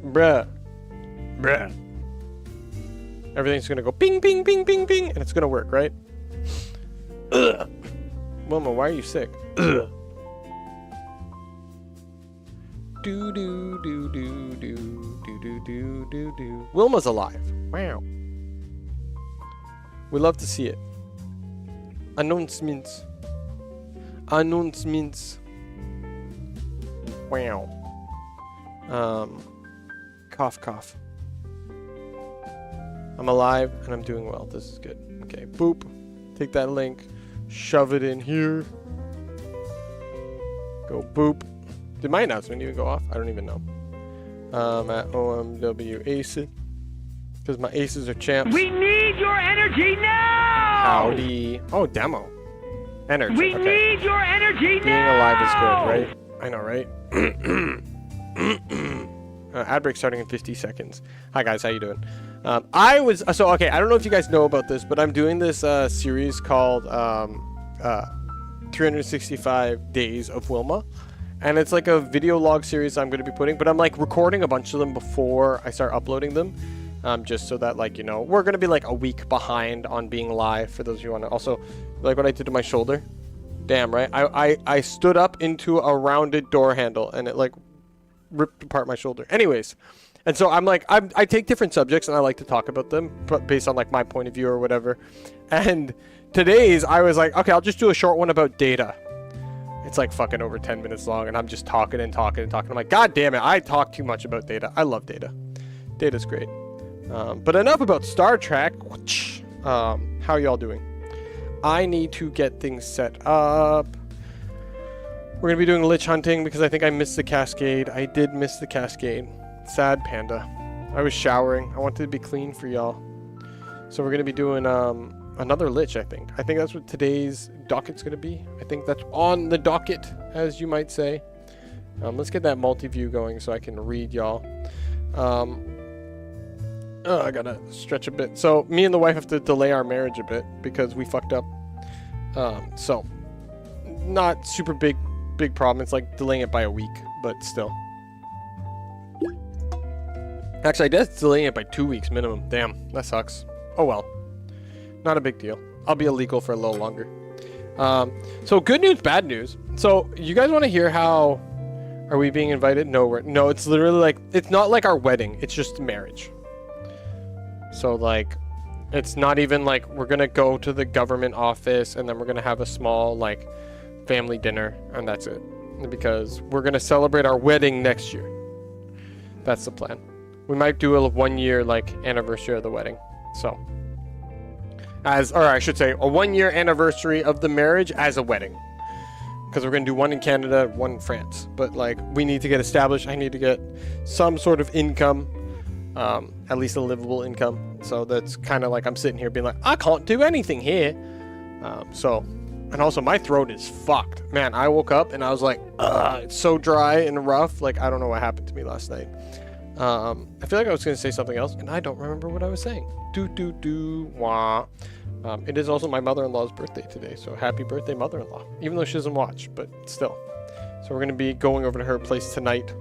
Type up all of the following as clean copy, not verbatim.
Bruh. Bruh. Everything's gonna go ping, ping, ping, ping, ping, and it's gonna work, right? Ugh. Wilma, why are you sick? Ugh. Do do do do do do do do do do. Wilma's alive. Wow. We love to see it. Announcements. Announcements. Wow. Cough, cough. I'm alive and I'm doing well. This is good. Okay, boop. Take that link. Shove it in here. Go boop. Did my announcement even go off? I don't even know. At OMW Aces. Because my aces are champs. We need your energy now! Howdy. Oh, demo. Energy. We need your energy Being now! alive is good, right? I know, right? Ad break starting in 50 seconds. Hi guys, how you doing? I don't know if you guys know about this, but I'm doing this series called 365 Days of Wilma. And it's like a video log series I'm going to be putting, but I'm like recording a bunch of them before I start uploading them. Just so that, like, you know, we're going to be like a week behind on being live for those of you who want to. Also, like what I did to my shoulder. Damn, right? I stood up into a rounded door handle and it like ripped apart my shoulder. Anyways, and so I'm like, I take different subjects and I like to talk about them based on like my point of view or whatever. And today's, I was like, okay, I'll just do a short one about data. It's like fucking over 10 minutes long and I'm just talking and talking and talking. I'm like, God damn it, I talk too much about data. I love data. Data's great. But enough about Star Trek. How y'all doing? I need to get things set up. We're going to be doing lich hunting because I think I missed the cascade. I did miss the cascade. Sad panda. I was showering. I wanted to be clean for y'all. So we're going to be doing another lich, I think. I think that's what today's docket's going to be. I think that's on the docket, as you might say. Let's get that multi-view going so I can read y'all. I gotta stretch a bit. So me and the wife have to delay our marriage a bit because we fucked up. So not super big problem. It's like delaying it by a week, but still. Actually, I guess delaying it by 2 weeks minimum. Damn, that sucks. Oh well. Not a big deal. I'll be illegal for a little longer. So good news, bad news. So you guys want to hear how are we being invited? No, it's literally like, it's not like our wedding. It's just marriage. So like, it's not even like we're going to go to the government office and then we're going to have a small like family dinner and that's it. Because we're going to celebrate our wedding next year. That's the plan. We might do a 1 year like anniversary of the wedding. So, or I should say a 1 year anniversary of the marriage as a wedding. Because we're going to do one in Canada, one in France. But like, we need to get established. I need to get some sort of income. At least a livable income. So that's kind of like I'm sitting here being like, I can't do anything here. And also my throat is fucked. Man, I woke up and I was like, it's so dry and rough. Like, I don't know what happened to me last night. I feel like I was going to say something else and I don't remember what I was saying. Wah. It is also my mother-in-law's birthday today. So happy birthday, mother-in-law. Even though she doesn't watch, but still. So we're going to be going over to her place tonight.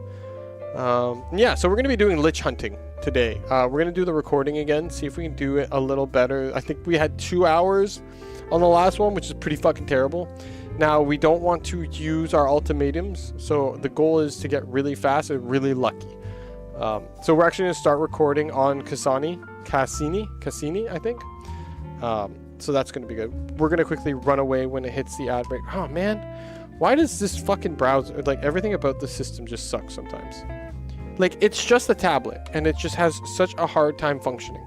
Yeah, so we're going to be doing lich hunting today. We're going to do the recording again, see if we can do it a little better. I think we had 2 hours on the last one, which is pretty fucking terrible. Now, we don't want to use our ultimatums, so the goal is to get really fast and really lucky. So we're actually going to start recording on Cassini, I think. So that's going to be good. We're going to quickly run away when it hits the ad break. Oh, man. Why does this fucking browser, like everything about the system just sucks sometimes. Like, it's just a tablet, and it just has such a hard time functioning.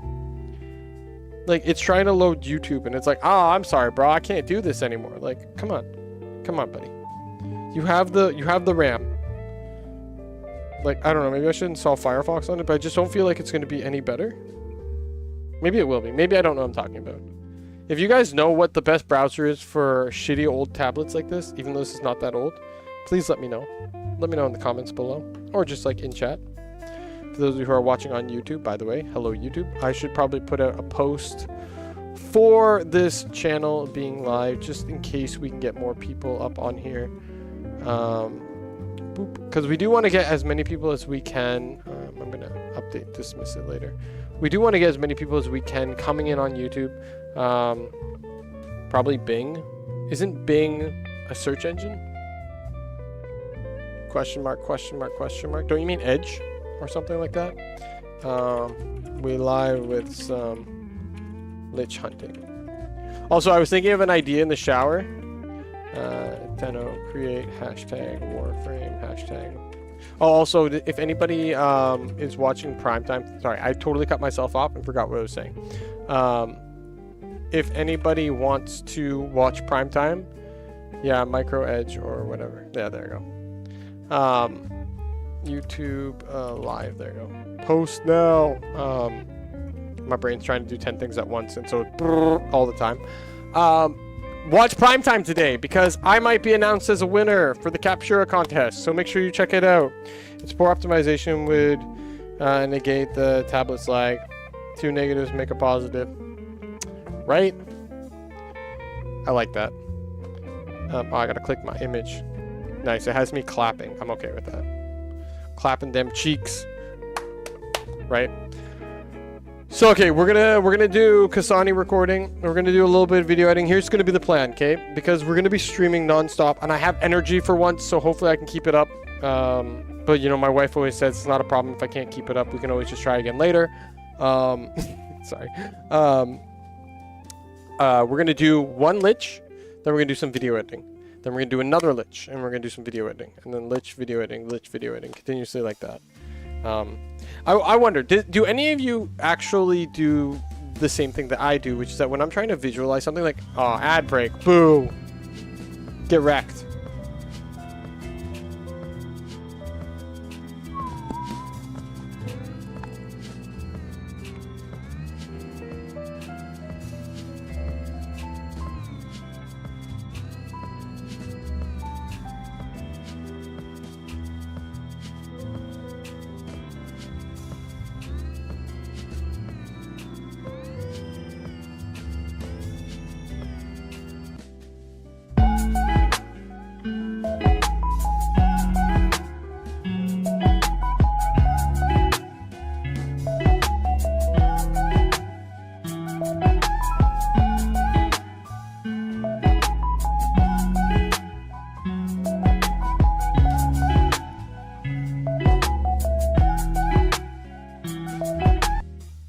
Like, it's trying to load YouTube, and it's like, oh, I'm sorry, bro, I can't do this anymore. Like, come on, buddy. You have the RAM. Like, I don't know, maybe I should install Firefox on it, but I just don't feel like it's going to be any better. Maybe it will be. Maybe I don't know what I'm talking about. If you guys know what the best browser is for shitty old tablets like this, even though this is not that old, please let me know. Let me know in the comments below, or just like in chat. For those of you who are watching on YouTube, by the way, hello YouTube. I should probably put out a post for this channel being live, just in case we can get more people up on here. Because we do want to get as many people as we can. I'm gonna update, dismiss it later. We do want to get as many people as we can coming in on YouTube. Probably Bing. Isn't Bing a search engine? Question mark, question mark, question mark. Don't you mean Edge or something like that? We live with some lich hunting. Also, I was thinking of an idea in the shower. Tenno create hashtag Warframe hashtag. Oh, also, if anybody is watching primetime, sorry, I totally cut myself off and forgot what I was saying. If anybody wants to watch primetime, yeah, Micro Edge or whatever. Yeah, there you go. YouTube live, there you go. Post now. My brain's trying to do 10 things at once, and so it's all the time. Watch primetime today because I might be announced as a winner for the Captura contest, so make sure you check it out. Its poor optimization would negate the tablet's lag. 2 negatives make a positive. Right? I like that. Oh, I gotta click my image. Nice, it has me clapping. I'm okay with that. Clapping them cheeks. Right? So okay, we're gonna do Kasani recording. We're gonna do a little bit of video editing. Here's gonna be the plan, okay? Because we're gonna be streaming non-stop, and I have energy for once, so hopefully I can keep it up. But you know, my wife always says it's not a problem if I can't keep it up. We can always just try again later. Sorry. We're gonna do one lich, then we're gonna do some video editing. Then we're gonna do another lich, and we're gonna do some video editing, and then lich video editing, continuously like that. I wonder, do any of you actually do the same thing that I do, which is that when I'm trying to visualize something like, oh, ad break, boo, get wrecked.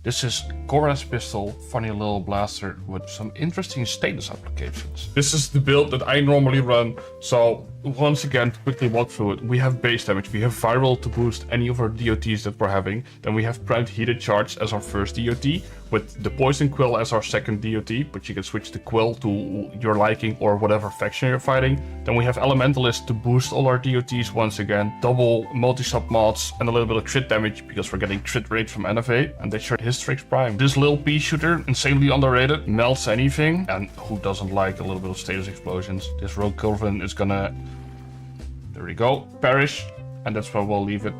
This is Cora's pistol, funny little blaster with some interesting status applications. This is the build that I normally run, so once again, to quickly walk through it, we have base damage, we have viral to boost any of our DOTs that we're having, then we have primed heated charge as our first DOT, with the poison quill as our second DOT, but you can switch the quill to your liking or whatever faction you're fighting. Then we have elementalist to boost all our DOTs once again, double multi-sub mods and a little bit of crit damage because we're getting crit rate from NFA, and they share Hystrix Prime. This little pea shooter, insanely underrated, melts anything, and who doesn't like a little bit of status explosions? This rogue Culvin is gonna, there we go, perish, and that's where we'll leave it.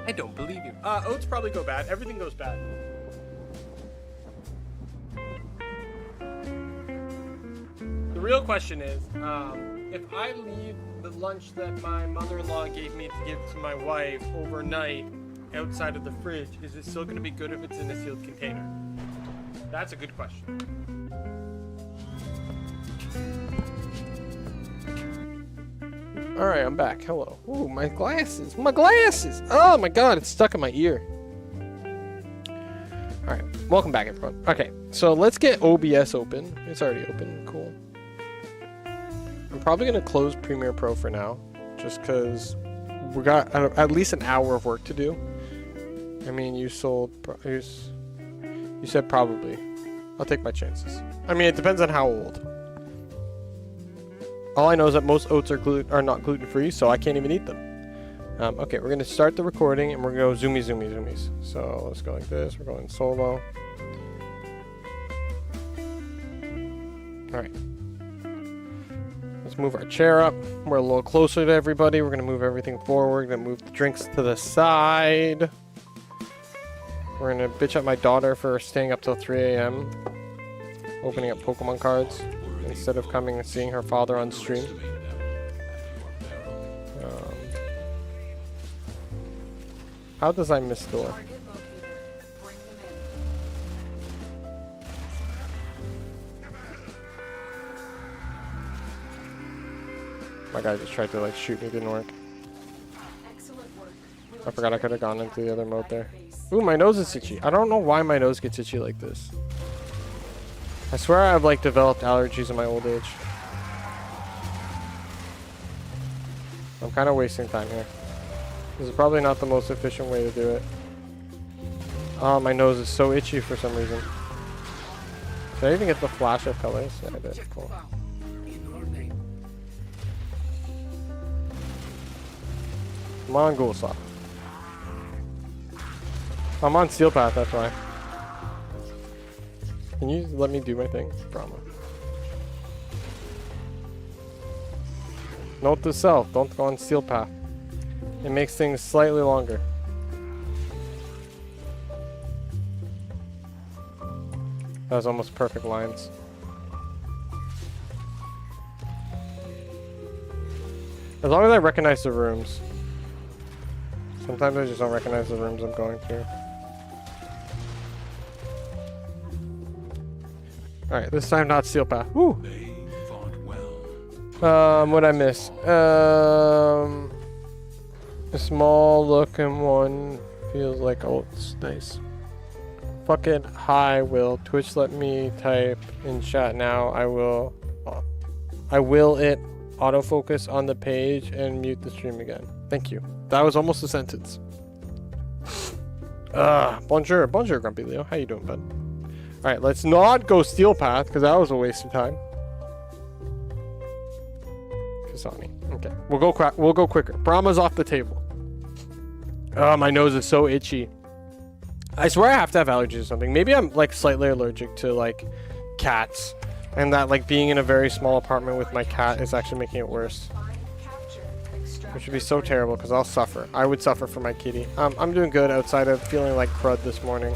I don't believe you. Oats probably go bad. Everything goes bad. The real question is, if I leave the lunch that my mother-in-law gave me to give to my wife overnight outside of the fridge, is it still going to be good if it's in a sealed container? That's a good question. Alright, I'm back. Hello. Ooh, my glasses! My glasses! Oh my god, it's stuck in my ear. Alright. Welcome back, everyone. Okay, so let's get OBS open. It's already open. Cool. I'm probably gonna close Premiere Pro for now, just because we got at least an hour of work to do. I mean, you said probably. I'll take my chances. I mean, it depends on how old. All I know is that most oats are not gluten-free, so I can't even eat them. Okay, we're going to start the recording, and we're going to go zoomies. So let's go like this. We're going solo. All right. Let's move our chair up. We're a little closer to everybody. We're going to move everything forward. We're going to move the drinks to the side. We're going to bitch at my daughter for staying up till 3 a.m. opening up Pokemon cards instead of coming and seeing her father on stream. How does I miss door? My guy just tried to like shoot me, didn't work. I forgot I could have gone into the other mode there. Ooh, my nose is itchy. I don't know why my nose gets itchy like this. I swear I've like developed allergies in my old age. I'm kind of wasting time here. This is probably not the most efficient way to do it. Oh, my nose is so itchy for some reason. Did I even get the flash of colors? Yeah, I did. Cool. Come on, Ghoulsaw. I'm on Steel Path, that's why. Can you let me do my thing? Brahma. Note to self, don't go on Steel Path. It makes things slightly longer. That was almost perfect lines. As long as I recognize the rooms. Sometimes I just don't recognize the rooms I'm going through. Alright, this time not Steel Path. Woo! What'd I miss? A small looking one feels like oats. Nice. Fucking hi, Will. Twitch let me type in chat now. I will it autofocus on the page and mute the stream again. Thank you. That was almost a sentence. Bonjour, Grumpy Leo. How you doing, bud? Alright, let's not go Steel Path, because that was a waste of time. Kasani. Okay, we'll go quicker. Brahma's off the table. Oh, my nose is so itchy. I swear I have to have allergies or something. Maybe I'm like slightly allergic to like cats, and that like being in a very small apartment with my cat is actually making it worse. Which would be so terrible because I'll suffer. I would suffer for my kitty. I'm doing good outside of feeling like crud this morning.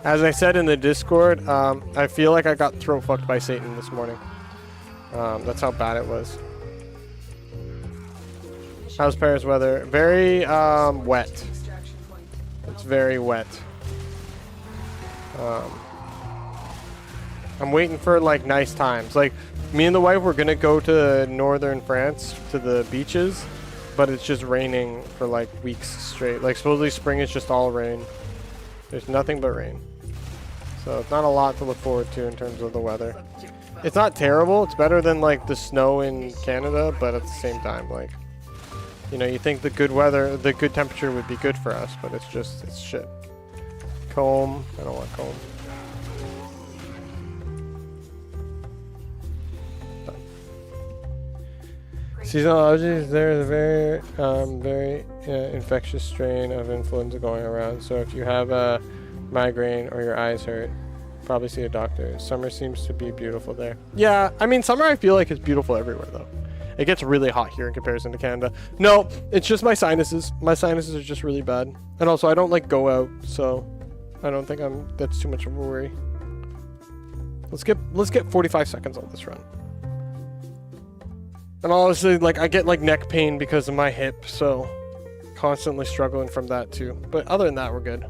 As I said in the Discord, I feel like I got throat fucked by Satan this morning. That's how bad it was. How's Paris weather? Very wet. It's very wet. I'm waiting for like nice times. Like me and the wife were gonna go to northern France to the beaches, but it's just raining for like weeks straight. Like supposedly spring is just all rain. There's nothing but rain. So it's not a lot to look forward to in terms of the weather. It's not terrible. It's better than like the snow in Canada, but at the same time, like, you know, you think the good weather, the good temperature would be good for us, but it's just, it's shit. Comb. I don't want comb. Seasonal allergies, there's a very infectious strain of influenza going around. So if you have a migraine or your eyes hurt, probably see a doctor. Summer seems to be beautiful there. Yeah, I mean, summer I feel like is beautiful everywhere though. It gets really hot here in comparison to Canada. No, it's just my sinuses. My sinuses are just really bad. And also I don't like go out, so I don't think that's too much of a worry. Let's get 45 seconds on this run. And honestly, like, I get like neck pain because of my hip, so constantly struggling from that too. But other than that, we're good.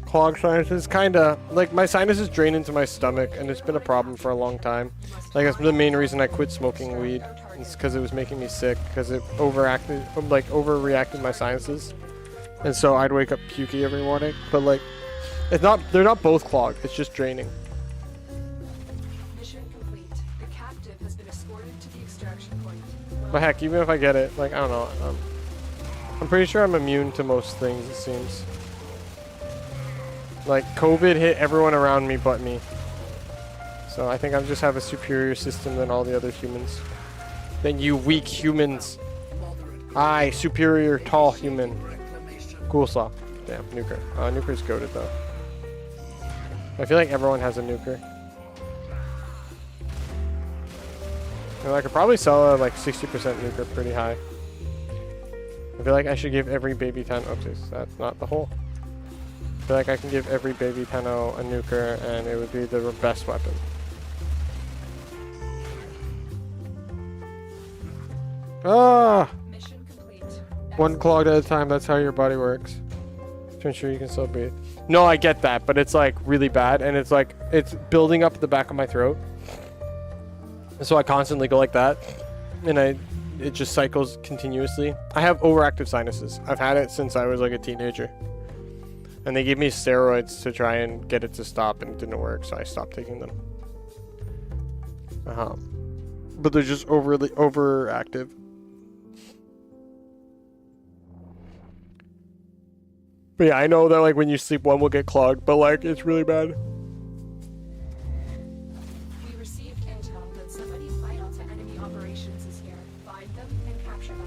Clogged sinuses, kinda, like my sinuses drain into my stomach, and it's been a problem for a long time. Like that's the main reason I quit smoking weed. It's because it was making me sick, because it overreacted my sinuses. And so I'd wake up pukey every morning. But like, It's not. They're not both clogged. It's just draining. Mission complete. The captive has been escorted to the extraction point. But heck, even if I get it, like I don't know. I'm pretty sure I'm immune to most things. It seems. Like COVID hit everyone around me but me. So I think I just have a superior system than all the other humans. Than you weak humans. I superior tall human. Cool saw. Damn, nuker. Nuker's goated though. I feel like everyone has a nuker. And I could probably sell a like 60% nuker pretty high. I feel like I should give every baby Tenno. Oopsies, that's not the hole. I feel like I can give every baby Tenno a nuker and it would be the best weapon. Ah! Mission complete. One clogged at a time, that's how your body works. To ensure you can still breathe. No, I get that, but it's like really bad and it's like, it's building up the back of my throat. So I constantly go like that and it just cycles continuously. I have overactive sinuses. I've had it since I was like a teenager. And they gave me steroids to try and get it to stop and it didn't work, so I stopped taking them. But they're just overactive. But yeah, I know that like when you sleep one will get clogged, but like it's really bad. We received intel that somebody vital to enemy operations is here. Find them and capture them.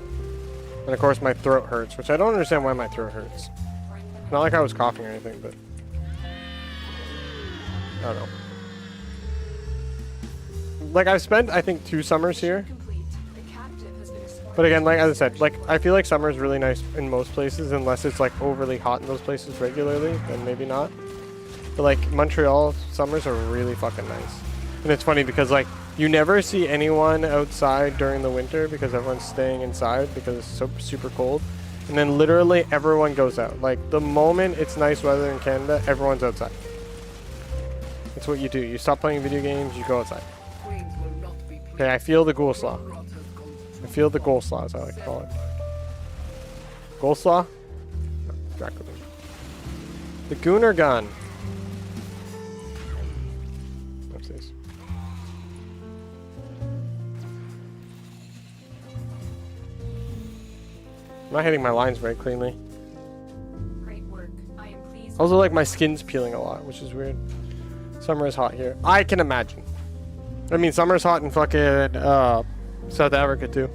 And of course my throat hurts, which I don't understand why my throat hurts. Bring them Not like I was coughing or anything, but I don't know. Like I've spent I think 2 summers here. complete. The captive has been escorted. But again, like as I said, like I feel like summer is really nice in most places unless it's like overly hot in those places regularly, then maybe not. But like Montreal summers are really fucking nice. And it's funny because like you never see anyone outside during the winter because everyone's staying inside because it's so super cold. And then literally everyone goes out. Like the moment it's nice weather in Canada, everyone's outside. It's what you do. You stop playing video games, you go outside. Okay, I feel the ghoul slaw. I feel the ghoul slaw, as I like to call it. Ghoul slaw? No, Draco. The Gooner gun. Oopsies. I'm not hitting my lines very cleanly. Great work. I am pleased. Also, like my skin's peeling a lot, which is weird. Summer is hot here. I can imagine. I mean, summer's hot in fucking South Africa too.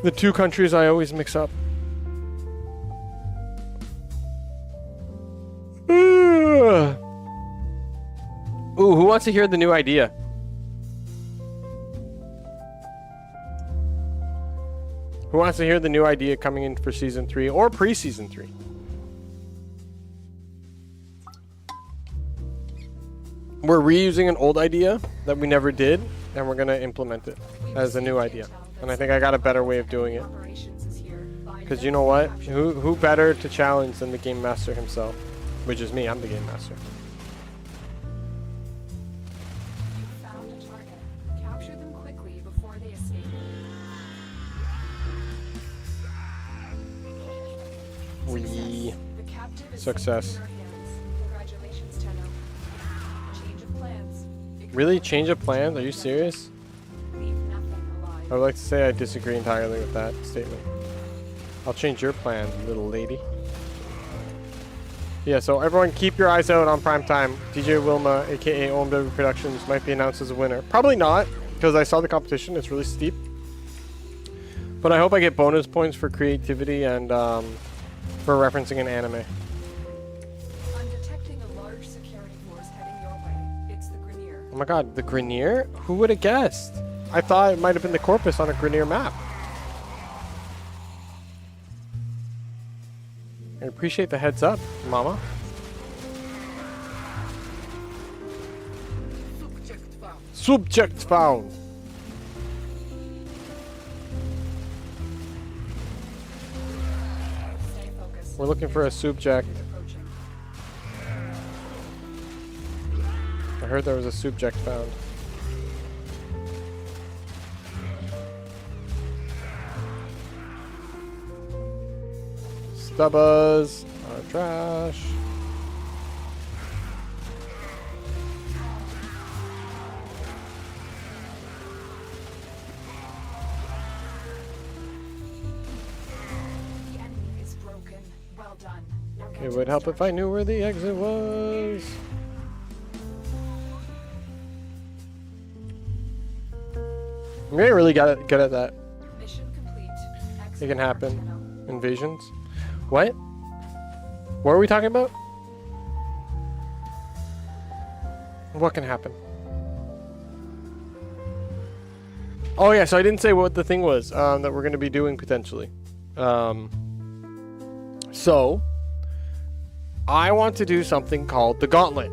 The two countries I always mix up. Ooh, who wants to hear the new idea? Who wants to hear the new idea coming in for season 3 or pre-season 3? We're reusing an old idea that we never did, and we're gonna implement it as a new idea. And I think I got a better way of doing it. Operations is here. Find Because them you know and what? capture them. Who better to challenge than the game master himself? Which is me, I'm the game master. You found a target. Capture them quickly before they escape. We The captive is Success. safe in your hands. Congratulations, Tenno. Change of plans. really change of plans? Are you serious? Leave nothing alive. I would like to say I disagree entirely with that statement. I'll change your plan, little lady. Yeah, so everyone keep your eyes out on prime time. DJ Wilma, aka OMW Productions, might be announced as a winner. Probably not, because I saw the competition. It's really steep. But I hope I get bonus points for creativity and for referencing an anime. I'm detecting a large security force heading your way. It's the Grenier. Oh my god, the Grenier? Who would have guessed? I thought it might have been the Corpus on a Grenier map. I appreciate the heads up, mama. Subject found. Stay focused. We're looking for a subject. Approaching. I heard there was a subject found. Stubbas are trash. It would help if I knew where the exit was. I'm getting really good at that. Mission complete. It can Excellent work, happen. Tenno. Invasions. What? What are we talking about? What can happen? Oh yeah, so I didn't say what the thing was that we're going to be doing potentially. So, I want to do something called the Gauntlet.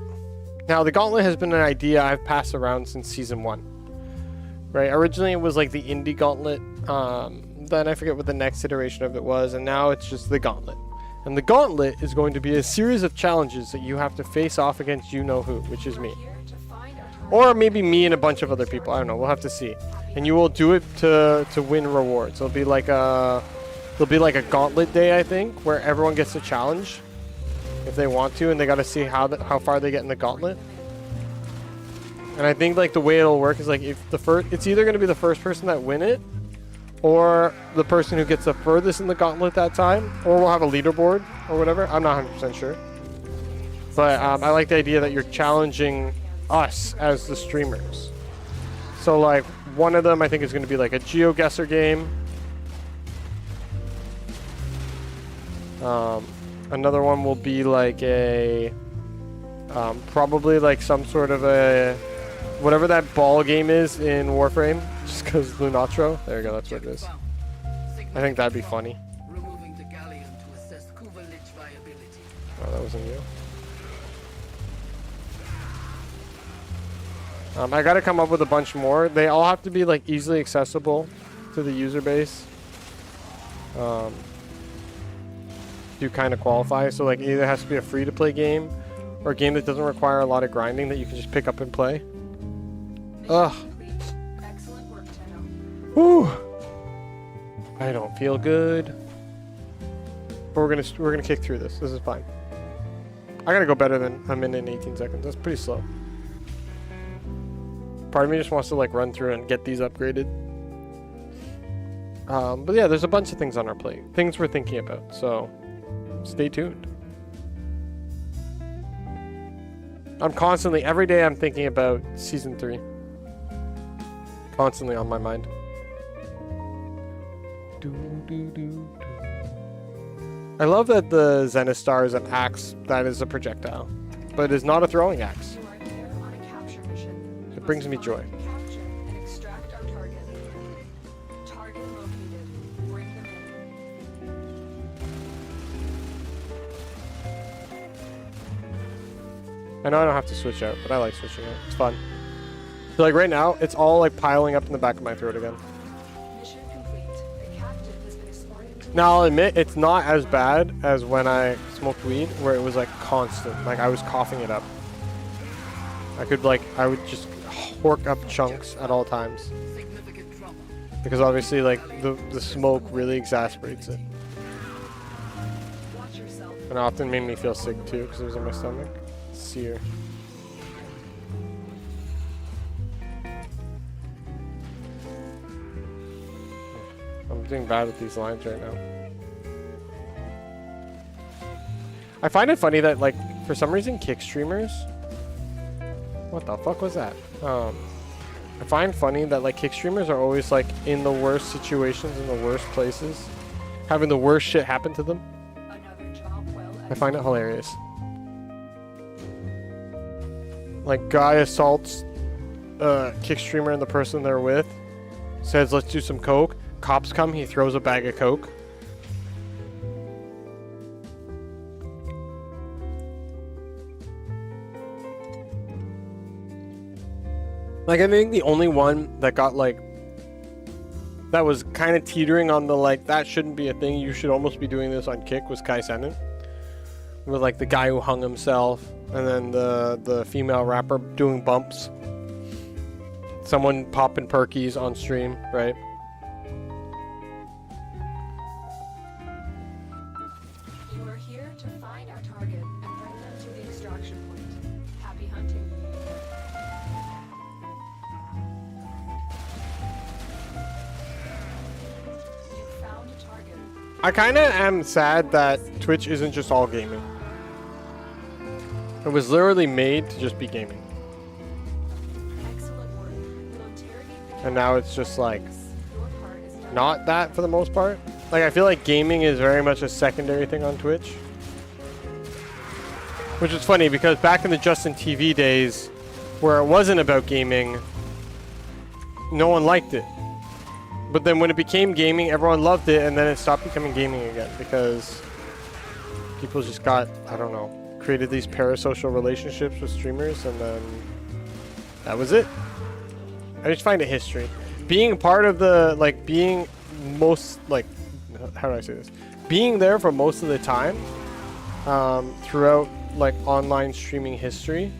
Now, the Gauntlet has been an idea I've passed around since Season 1. Right? Originally, it was like the Indie Gauntlet. Then I forget what the next iteration of it was, and now it's just the Gauntlet. And the Gauntlet is going to be a series of challenges that you have to face off against you-know-who, which is me. Here to find our target. Or maybe me and a bunch of other people. I don't know. We'll have to see. And you will do it to win rewards. There'll be like a gauntlet day, I think, where everyone gets a challenge if they want to, and they got to see how far they get in the gauntlet. And I think like the way it'll work is like if it's either going to be the first person that win it, or the person who gets the furthest in the gauntlet that time, or we'll have a leaderboard or whatever. I'm not 100% sure. But I like the idea that you're challenging us as the streamers. So like one of them I think is going to be like a GeoGuessr game. Another one will be like a probably like some sort of a whatever that ball game is in Warframe, just because Lunatro. There you go, that's what it is. I think that'd be funny. Removing the galleon to assess Kuva Lich viability. Oh, that wasn't you. I gotta come up with a bunch more. They all have to be like easily accessible to the user base. To kind of qualify. So like either has to be a free-to-play game or a game that doesn't require a lot of grinding that you can just pick up and play. Mission Ugh. complete. Excellent work, Tenno. Whew. I don't feel good. But we're gonna kick through this. This is fine. I gotta go better than a minute and 18 seconds. That's pretty slow. Part of me just wants to like run through and get these upgraded. But yeah, there's a bunch of things on our plate. Things we're thinking about. So stay tuned. I'm constantly, every day I'm thinking about Season 3. Constantly on my mind. I love that the Zenith Star is an axe that is a projectile, but it is not a throwing axe. You are here on a capture mission. It brings me joy. Capture and extract our target. Target located. Bring them in. I know I don't have to switch out, but I like switching out. It's fun. So like right now, it's all like piling up in the back of my throat again. Mission complete. The captain has been escorted to Now I'll admit, it's not as bad as when I smoked weed, where it was like constant. Like I was coughing it up. I would just hork up chunks at all times. Significant trauma. Because obviously like the smoke really exasperates it. watch yourself. And it often made me feel sick too, because it was in my stomach. Sear. I'm doing bad with these lines right now. I find it funny that, like, for some reason, kick streamers... What the fuck was that? I find funny that, like, kick streamers are always, like, in the worst situations, in the worst places. Having the worst shit happen to them. Another job well I find it hilarious. Like, guy assaults kick streamer and the person they're with. Says, let's do some coke. Cops come, he throws a bag of coke. Like, I think the only one that got, like, that was kind of teetering on the, like, that shouldn't be a thing, you should almost be doing this on Kick, was Kai Cenat. With, like, the guy who hung himself, and then the female rapper doing bumps. Someone popping perkies on stream, right? You are here to find our target and bring them to the extraction point. Happy hunting. You found a target. I kind of am sad that Twitch isn't just all gaming. It was literally made to just be gaming. Excellent work. We'll interrogate the And now it's just like Your part is done. not that for the most part. Like I feel like gaming is very much a secondary thing on Twitch. Which is funny because back in the Justin TV days where it wasn't about gaming, no one liked it. But then when it became gaming, everyone loved it, and then it stopped becoming gaming again because people just got, I don't know, created these parasocial relationships with streamers, and then that was it. I just find it history. Being part of the, like, being most, like, how do I say this? Being there for most of the time throughout, like, online streaming history,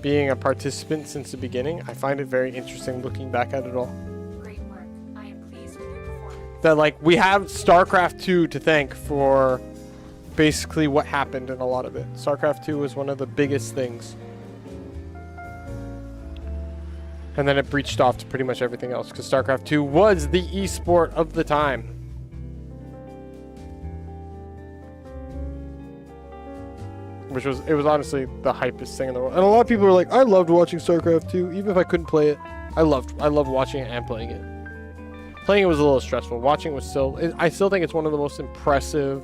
being a participant since the beginning, I find it very interesting looking back at it all. Great work. I am pleased with your performance. That like we have StarCraft 2 to thank for basically what happened in a lot of it. StarCraft 2 was one of the biggest things. And then it breached off to pretty much everything else because StarCraft 2 was the esport of the time. Which was, it was honestly the hypest thing in the world. And a lot of people were like, I loved watching StarCraft 2, even if I couldn't play it. I loved watching it and playing it. Playing it was a little stressful. Watching was still, I still think it's one of the most impressive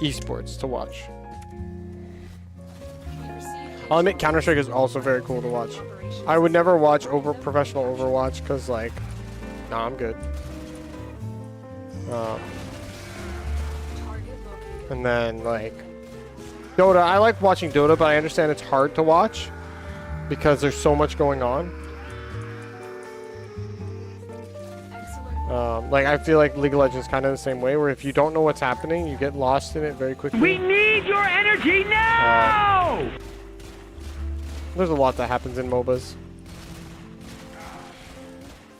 esports to watch. We received I'll admit Counter-Strike is also very cool to watch. I would never watch professional Overwatch because like, nah, I'm good. target located. And then like, Dota, I like watching Dota, but I understand it's hard to watch because there's so much going on. Excellent. Like, I feel like League of Legends kind of the same way, where if you don't know what's happening, you get lost in it very quickly. We need your energy now! There's a lot that happens in MOBAs.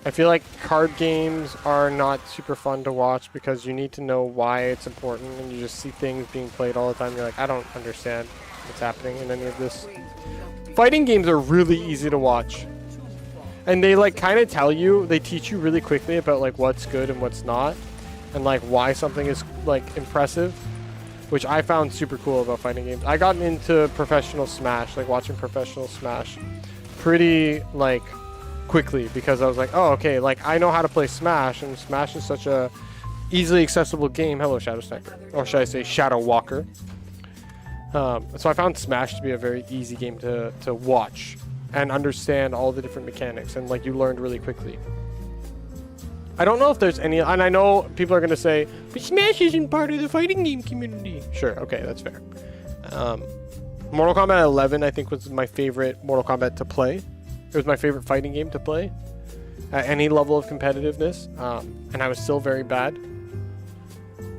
I feel like card games are not super fun to watch because you need to know why it's important, and you just see things being played all the time. You're like, I don't understand what's happening in any of this. Fighting games are really easy to watch. And they like kind of tell you, they teach you really quickly about like what's good and what's not, and like why something is like impressive, which I found super cool about fighting games. I got into professional Smash, like watching professional Smash pretty like quickly because I was like, oh, okay, like I know how to play Smash, and Smash is such a easily accessible game. Hello, Shadow Sniper, or should I say Shadow Walker. So I found Smash to be a very easy game to watch and understand all the different mechanics, and like you learned really quickly. I don't know if there's any, and I know people are going to say, but Smash isn't part of the fighting game community. Sure, okay, that's fair. Mortal Kombat 11, I think, was my favorite Mortal Kombat to play. It was my favorite fighting game to play at any level of competitiveness, and I was still very bad.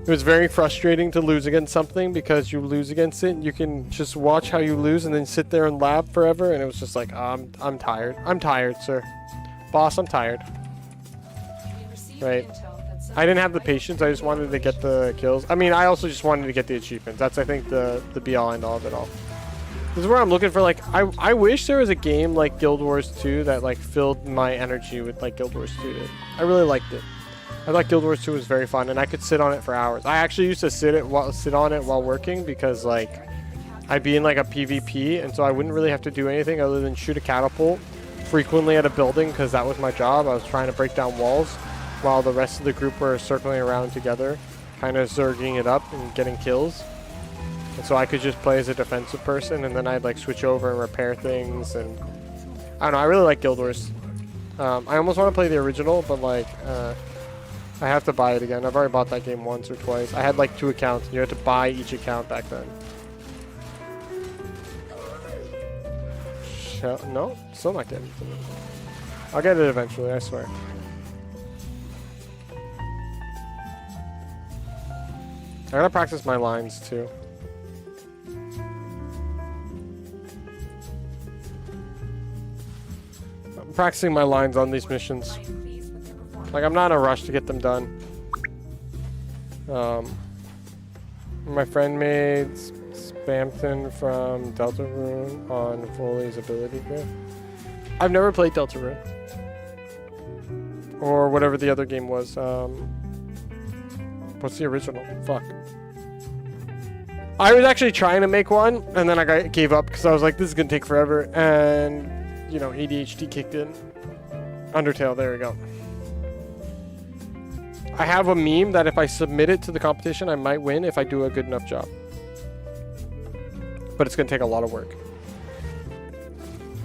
It was very frustrating to lose against something because you lose against it, and you can just watch how you lose and then sit there and laugh forever, and it was just like, I'm tired. I'm tired, sir. Boss, I'm tired. We received Right. intel that I didn't have the patience. I just wanted to get the kills. I mean, I also just wanted to get the achievements. That's, I think, the be-all, end-all of it all. This is where I'm looking for, like, I wish there was a game like Guild Wars 2 that, like, filled my energy with, like, Guild Wars 2 did. I really liked it. I thought Guild Wars 2 was very fun, and I could sit on it for hours. I actually used to sit on it while working because, like, I'd be in, like, a PvP, and so I wouldn't really have to do anything other than shoot a catapult frequently at a building because that was my job. I was trying to break down walls while the rest of the group were circling around together, kind of zerging it up and getting kills. And so I could just play as a defensive person, and then I'd, like, switch over and repair things, and I don't know, I really like Guild Wars. I almost want to play the original, but, like, I have to buy it again. I've already bought that game once or twice. I had like 2 accounts, and you had to buy each account back then. No? Still not getting it. I'll get it eventually, I swear. I gotta practice my lines too. I'm practicing my lines on these missions. I am pleased with your performance. Like, I'm not in a rush to get them done. My friend made Spamton from Deltarune on Foley's ability grid. I've never played Deltarune. Or whatever the other game was. What's the original? Fuck. I was actually trying to make one, and then I gave up because I was like, this is gonna take forever, and you know, ADHD kicked in. Undertale, there we go. I have a meme that if I submit it to the competition, I might win if I do a good enough job. But it's gonna take a lot of work.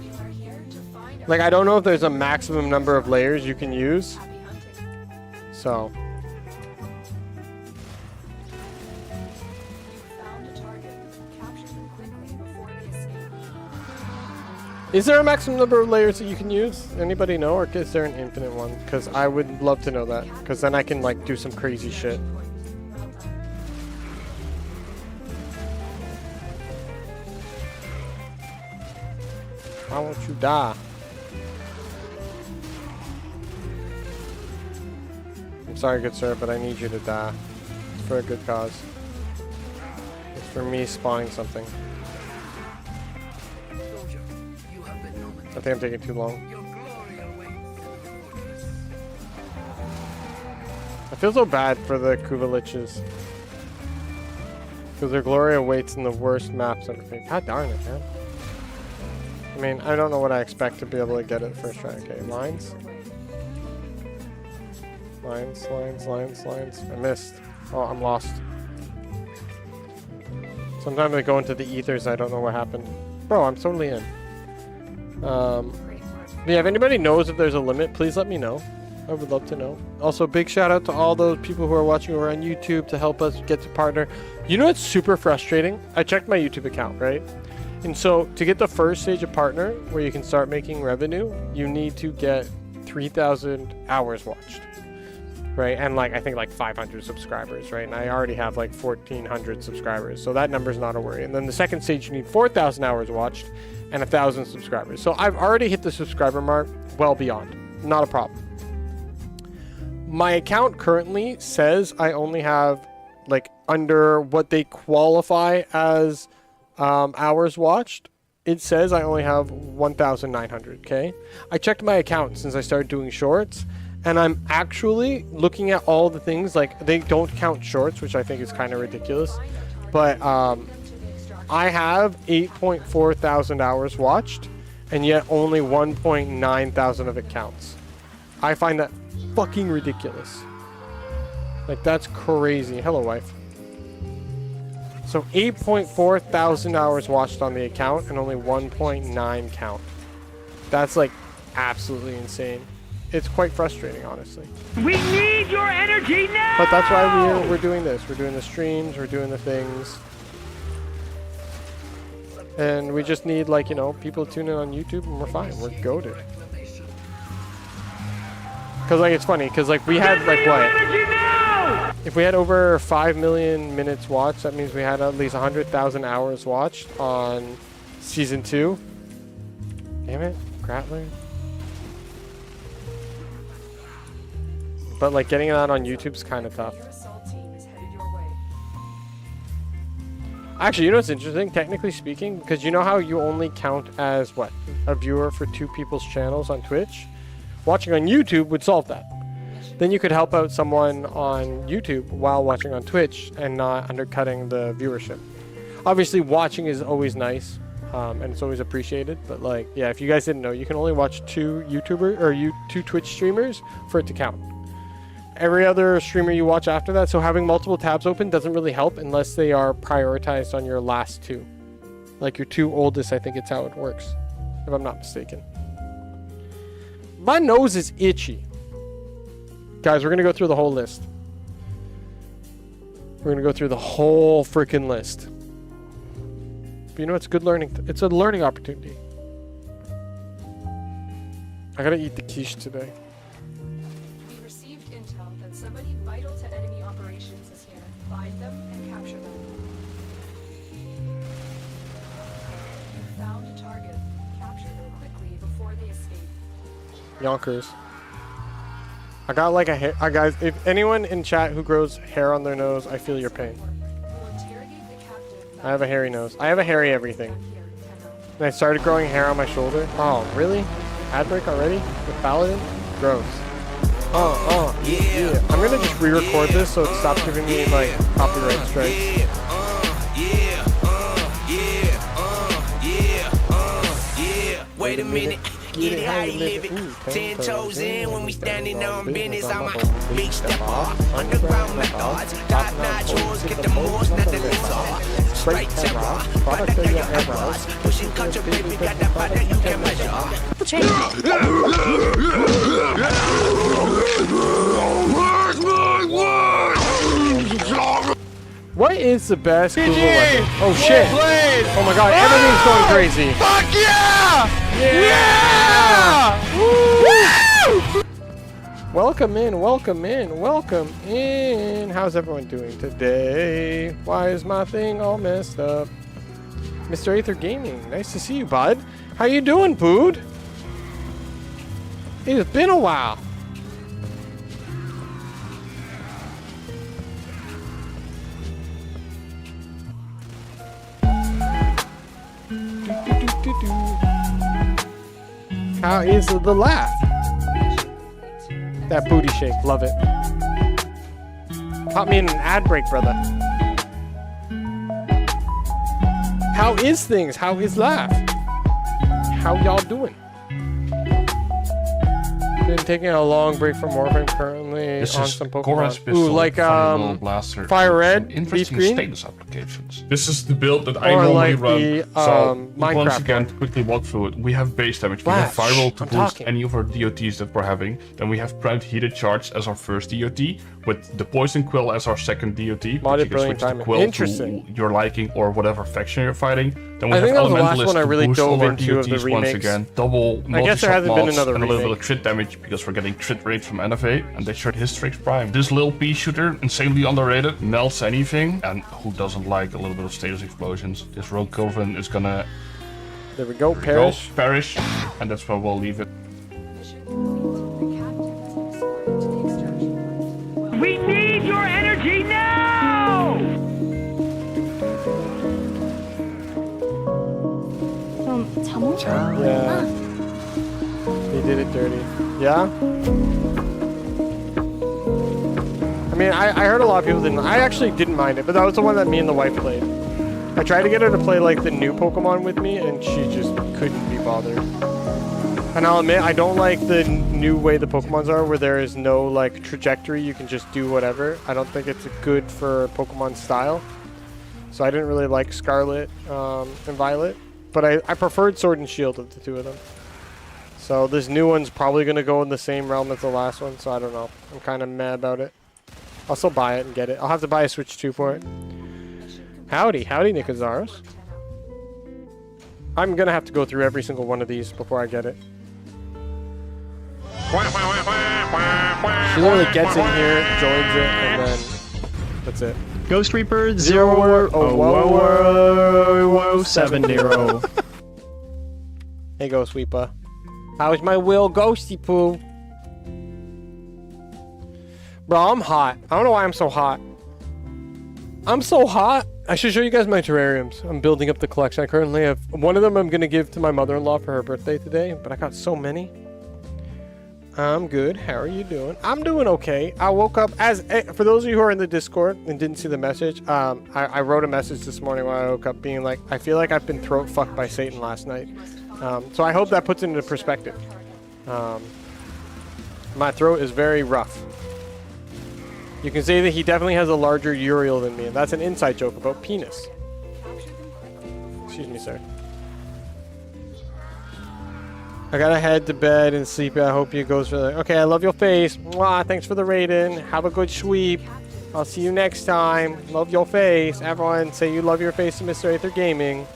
We are here to find our Like, I don't know if there's a maximum number of layers you can use, happy hunting. so. You found a target. Capture them quickly before they escape. Is there a maximum number of layers that you can use? Anybody know, or is there an infinite one? Because I would love to know that, because then I can like do some crazy shit. Well done. Why won't you die? I'm sorry, good sir, but I need you to die. It's for a good cause. It's for me spawning something. Soldier, you have been I nominated. think I'm taking too long. Your glory awaits in the fortress. I feel so bad for the Liches. Because their glory awaits in the worst maps ever made. God darn it, man. I mean, I don't know what I expect to be able to get it first try. Okay, lines. Lines, lines, lines, lines. I missed. Oh, I'm lost. Sometimes I go into the ethers, I don't know what happened. Bro, I'm totally in. Yeah, if anybody knows if there's a limit, please let me know. I would love to know. Also, big shout out to all those people who are watching over on YouTube to help us get to partner. You know what's super frustrating? I checked my YouTube account, right? And so to get the first stage of partner, where you can start making revenue, you need to get 3,000 hours watched, right? And like, I think like 500 subscribers, right? And I already have like 1,400 subscribers. So that number's not a worry. And then the second stage, you need 4,000 hours watched and 1,000 subscribers. So I've already hit the subscriber mark well beyond. Not a problem. My account currently says I only have like under what they qualify as hours watched. It says I only have 1,900. Okay, I checked my account since I started doing shorts, and I'm actually looking at all the things. Like, they don't count shorts, which I think is kind of ridiculous, but I have 8.4 thousand hours watched, and yet only 1.9 thousand of it counts. I find that fucking ridiculous. Like, that's crazy. Hello, wife. So 8.4 thousand hours watched on the account and only 1.9 count. That's like absolutely insane. It's quite frustrating, honestly. We need your energy now! But that's why we're doing this. We're doing the streams, we're doing the things. And we just need, like, you know, people tune in on YouTube and we're fine. We're goated. Because, like, it's funny, because, like, we had, like, Your what? energy now! If we had over 5 million minutes watched, that means we had at least 100,000 hours watched on Season 2. Damn it, Grappler. But, like, getting that on YouTube's kind of tough. Your assault team is headed your way. Actually, you know what's interesting? Technically speaking, because you know how you only count as, what, a viewer for 2 people's channels on Twitch? Watching on YouTube would solve that. Then you could help out someone on YouTube while watching on Twitch and not undercutting the viewership. Obviously, watching is always nice, and it's always appreciated. But, like, yeah, if you guys didn't know, you can only watch 2 YouTuber or 2 Twitch streamers for it to count. Every other streamer you watch after that, so having multiple tabs open doesn't really help unless they are prioritized on your last 2. Like your 2 oldest, I think it's how it works, if I'm not mistaken. My nose is itchy. Guys, we're going to go through the whole list. We're going to go through the whole freaking list. But you know, it's good learning. It's a learning opportunity. I got to eat the quiche today. We received intel that somebody vital to enemy operations is here. Find them and capture them. You found a target. Capture them quickly before they escape. Yonkers. I got like a hair. Guys, if anyone in chat who grows hair on their nose, I feel your pain. We'll interrogate the captive. I have a hairy nose. I have a hairy everything. Here, Tenno. And I started growing hair on my shoulder. Oh, really? Ad break already? With Paladin? Gross. Oh, yeah. I'm gonna just re-record this so it stops giving me, like, copyright strikes. Wait a minute, get it how you live it. 10 toes in when we standing on business. I'm a big stepper, underground methods, top notch hoes, get the most, not the lizard. Straight terror, product of your errors. Pushing country, baby, got the product you can measure. What is the best Google weapon? Oh shit! Oh my god, everything's going crazy. Fuck yeah! Yeah! Woo! Welcome in, welcome in, welcome in. How's everyone doing today? Why is my thing all messed up? Mr. Aether Gaming, nice to see you, bud. How you doing, bud? It's been a while. How is the laugh? That booty shake, love it. Caught me in an ad break, brother. How is things? How is laugh? How y'all doing? Been taking a long break from Warframe currently This on is some Gora's Pokemon. pistol, Ooh, like funny little blaster, Fire Red, some Leaf interesting Green, status applications. This is the build that I or normally like run. the So Minecraft once again, one. to quickly walk through it, we have base damage, we Wow, have viral to I'm boost talking. any of our DOTs that we're having. Then we have primed heated charge as our first DOT, with the poison quill as our second DOT. Modded you can brilliant switch the timing. quill Interesting. to your liking or whatever faction you're fighting. Then we I have think that was the last Elementalist one I to really boost dove all our into of the DOTs once remakes. again. Double I guess there hasn't been mods another and a little bit remake. of crit damage because we're getting crit rate from NFA, and they showed Hystrix Prime. This little pea shooter, insanely underrated, melts anything, and who doesn't like a little bit of status explosions? This rogue Coven is gonna There we go, perish. perish, and that's where we'll leave it. Mission complete. The captain has been escorted to the extraction point. We need your energy now! Yeah. He did it dirty. Yeah? I mean, I heard a lot of people didn't. I actually didn't mind it, but that was the one that me and the wife played. I tried to get her to play like the new Pokemon with me, and she just couldn't be bothered. And I'll admit, I don't like the new way the Pokemons are, where there is no like trajectory. You can just do whatever. I don't think it's good for Pokemon style. So I didn't really like Scarlet and Violet. But I preferred Sword and Shield of the two of them. So this new one's probably going to go in the same realm as the last one, so I don't know. I'm kind of mad about it. I'll still buy it and get it. I'll have to buy a Switch 2 for it. Howdy, howdy, Nicozaros. I'm going to have to go through every single one of these before I get it. She literally gets in here, joins it, and then that's it. Ghost Reaper 07070. Hey, Ghost Weeper. How's my Will Ghosty Poo? Bro, I'm hot. I don't know why I'm so hot. I'm so hot. I should show you guys my terrariums. I'm building up the collection. I currently have one of them I'm going to give to my mother-in-law for her birthday today, but I got so many. I'm good. How are you doing? I'm doing okay. I woke up for those of you who are in the Discord and didn't see the message, I wrote a message this morning when I woke up being like, I feel like I've been throat fucked by Satan last night. So I hope that puts it into perspective. My throat is very rough. You can say that he definitely has a larger Uriel than me, and that's an inside joke about penis. Excuse me, sir. I gotta head to bed and sleep. I hope you goes for the... Okay, I love your face. Mwah, thanks for the rating. Have a good sweep. I'll see you next time. Love your face. Everyone say you love your face to Mr. Aether Gaming.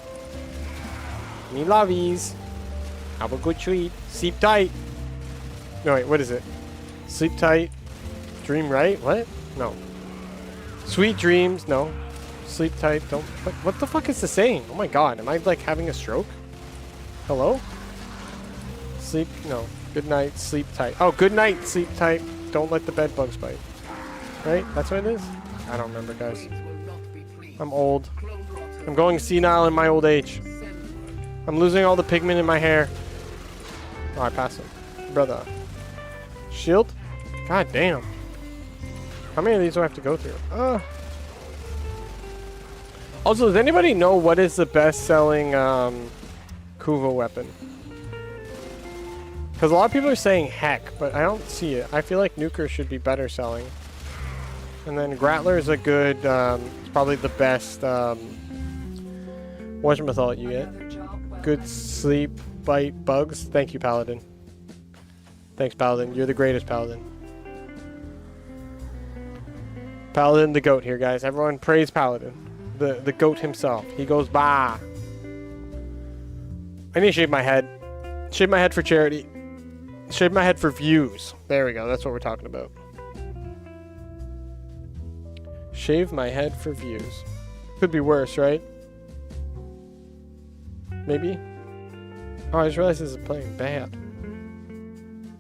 Me lovies. Have a good sweep. Sleep tight. No, wait, what is it? Sleep tight. Dream right? What? No. Sweet dreams. No. Sleep tight. Don't... What the fuck is the saying? Oh my god. Am I like having a stroke? Hello? Sleep, no. Good night, sleep tight. Oh, good night, sleep tight. Don't let the bed bugs bite. Right? That's what it is? I don't remember, guys. I'm old. I'm going senile in my old age. I'm losing all the pigment in my hair. Oh, I passed him. Brother. Shield? God damn. How many of these do I have to go through? Also, does anybody know what is the best-selling Kuva weapon? Because a lot of people are saying heck, but I don't see it. I feel like Nuker should be better selling. And then Grattler is a good, it's probably the best, whatchamacallit you get. Another job well Good done. sleep, bite, bugs. Thank you, Paladin. Thanks, Paladin. You're the greatest, Paladin. Paladin the goat here, guys. Everyone praise Paladin. The goat himself. He goes, bah. I need to shave my head. Shave my head for charity. Shave my head for views. There we go. That's what we're talking about. Shave my head for views. Could be worse, right? Maybe? Oh, I just realized this is playing bad.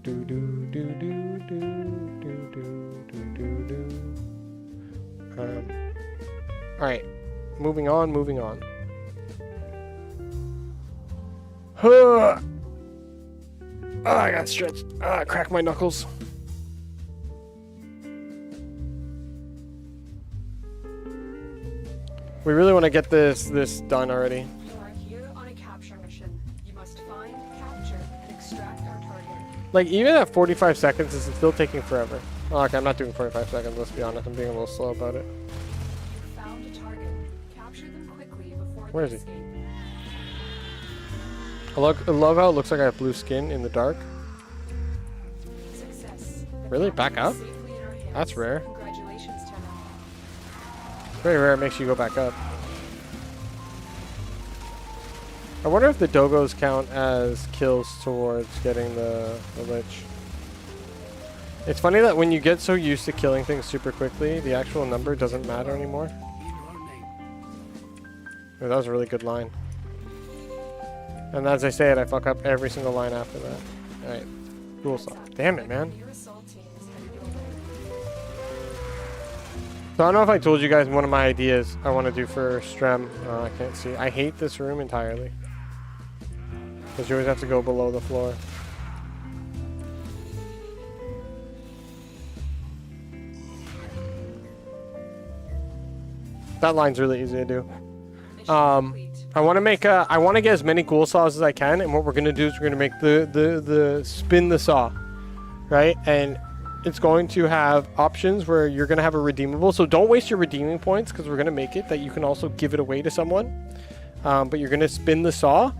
Do do do do do do do do do do. Alright. Moving on, moving on. Huh. Oh, I got stretched. I cracked my knuckles. We really want to get this done already. You are here on a capture mission. You must find, capture, and extract our target. Like, even at 45 seconds, this is still taking forever. Oh, okay, I'm not doing 45 seconds, let's be honest. I'm being a little slow about it. You found a target. Capture them quickly before Where they is he? escape. I love how it looks like I have blue skin in the dark. Success. The Really? capture Back up? is safely in our hands. That's rare. Congratulations, Tenno. Very rare, it makes you go back up. I wonder if the dogos count as kills towards getting the lich. It's funny that when you get so used to killing things super quickly, the actual number doesn't matter anymore. In your name. Oh, that was a really good line. And as I say it, I fuck up every single line after that. Alright. Cool stuff. Damn it, man. Your assault team is headed your way. So I don't know if I told you guys one of my ideas I want to do for Strem. I can't see. I hate this room entirely. Because you always have to go below the floor. That line's really easy to do. Mission complete. I want to make I want to get as many ghoul saws as I can, and what we're gonna do is we're gonna make the spin the saw, right? And it's going to have options where you're gonna have a redeemable. So don't waste your redeeming points because we're gonna make it that you can also give it away to someone. But you're gonna spin the saw,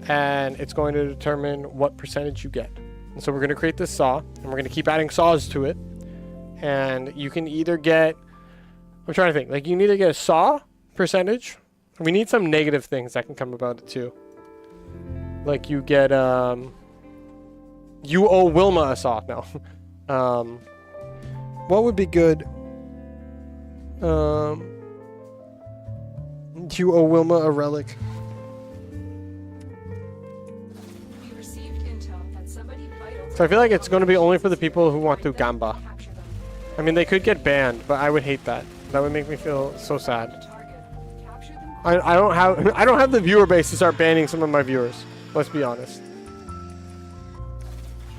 and it's going to determine what percentage you get. And so we're gonna create this saw, and we're gonna keep adding saws to it. And you can either get, I'm trying to think, like you can either get a saw percentage. We need some negative things that can come about it too. Like you get, you owe Wilma a saw now. What would be good? You owe Wilma a relic. We received intel that somebody vital to So I feel like it's going to be only for the people who want to gamba. capture them. I mean, they could get banned, but I would hate that. That would make me feel so sad. Target. Capture them I don't have the viewer base to start banning some of my viewers. Let's be honest.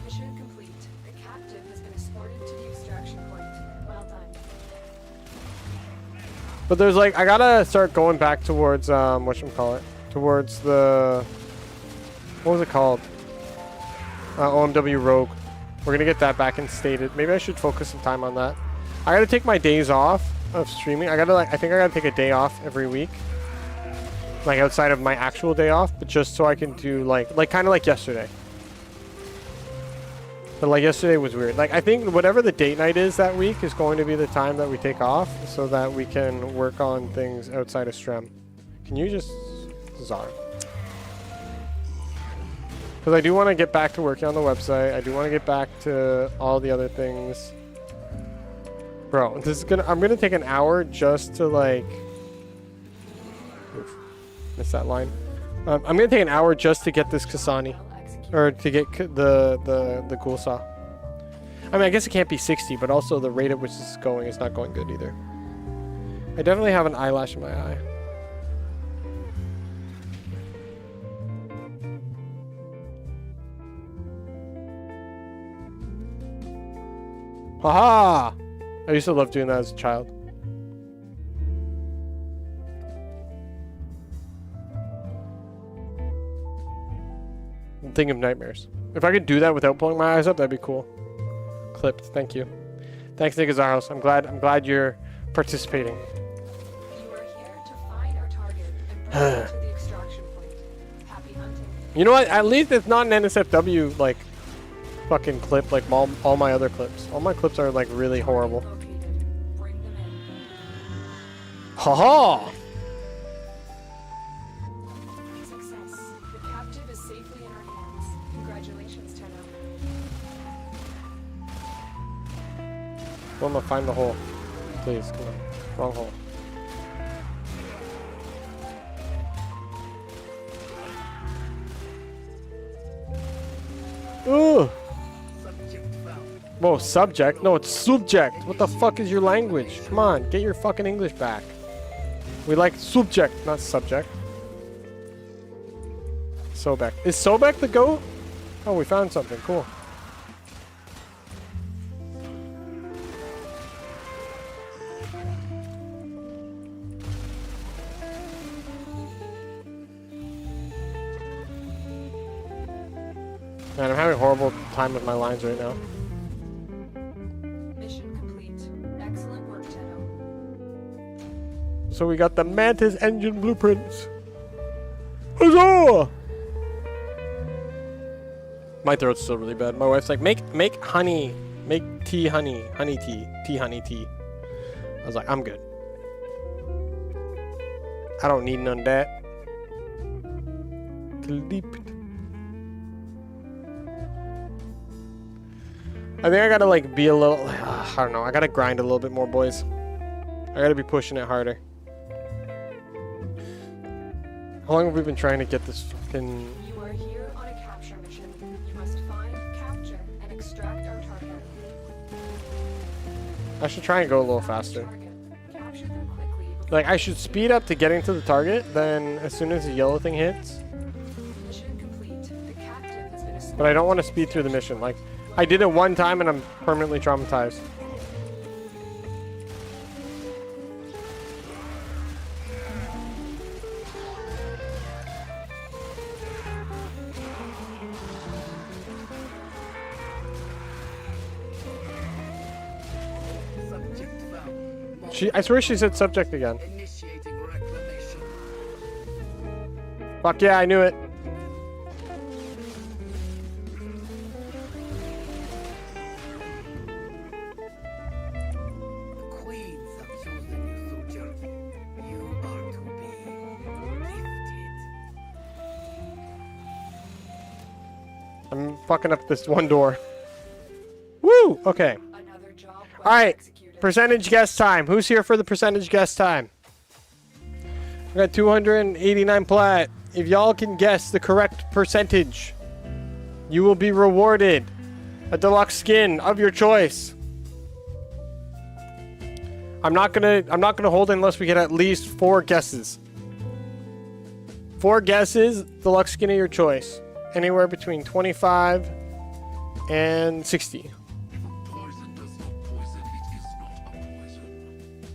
Mission complete. The captive has been escorted to the extraction point. Well done. But there's like, I gotta start going back towards, whatchamacallit? Towards the, what was it called? OMW Rogue. We're gonna get that back instated. Maybe I should focus some time on that. I gotta take my days off of streaming. I think I gotta take a day off every week. Like outside of my actual day off, but just so I can do like kind of like yesterday. But like yesterday was weird. Like I think whatever the date night is that week is going to be the time that we take off so that we can work on things outside of Strem. Can you just, Zara? Because I do want to get back to working on the website. I do want to get back to all the other things. Bro, this is I'm gonna take an hour just to like, oof, missed that line. I'm gonna take an hour just to get this Kasani, Well executed. or to get the ghoul saw. I mean, I guess it can't be 60, but also the rate at which this is going is not going good either. I definitely have an eyelash in my eye. Haha! I used to love doing that as a child. Thing of nightmares. If I could do that without pulling my eyes up, that'd be cool. Clipped. Thank you. Thanks, Nick. I'm glad you're participating. You are here to find our target and bring it to the extraction point. Happy hunting. You know what? At least it's not an NSFW like fucking clip like all my other clips. All my clips are like really horrible. Located. Bring them in. Haha! Success. The captive is safely in our hands. Congratulations, Tenno. Wilma, find the hole. Please, come on. Wrong hole. Ooh! Subject found. Whoa, subject? No, it's subject. What the fuck is your language? Come on, get your fucking English back. We like subject, not subject. Sobek. Is Sobek the goat? Oh, we found something. Cool. Man, I'm having a horrible time with my lines right now. Mission complete. Excellent work, Tenno. So we got the Mantis engine blueprints. Huzzah! My throat's still really bad. My wife's like, make honey, make tea honey, honey tea honey tea. I was like, I'm good. I don't need none of that. Clipped. I think I gotta like be a little, I don't know, I gotta grind a little bit more, boys. I gotta be pushing it harder. How long have we been trying to get this fucking... You are here on a capture mission. You must find, capture, and extract our target. I should try and go a little faster. Capture them quickly before Like, I should speed up to getting to the target, then as soon as the yellow thing hits. mission complete. The captive has been assigned. But I don't want to speed through the mission. Like, I did it one time and I'm permanently traumatized. Subject found. I swear she said subject again. Initiating reclamation. Fuck yeah, I knew it. The queens have chosen you, soldier. You are to be gifted. I'm fucking up this one door. Woo! Okay. Another job well Alright. executed. Percentage guess time. Who's here for the percentage guess time? I got 289 plat. If y'all can guess the correct percentage, you will be rewarded a deluxe skin of your choice. I'm not gonna hold it unless we get at least 4 guesses. 4 guesses, deluxe skin of your choice. Anywhere between 25 and 60. Poison does not poison, it is not a poison.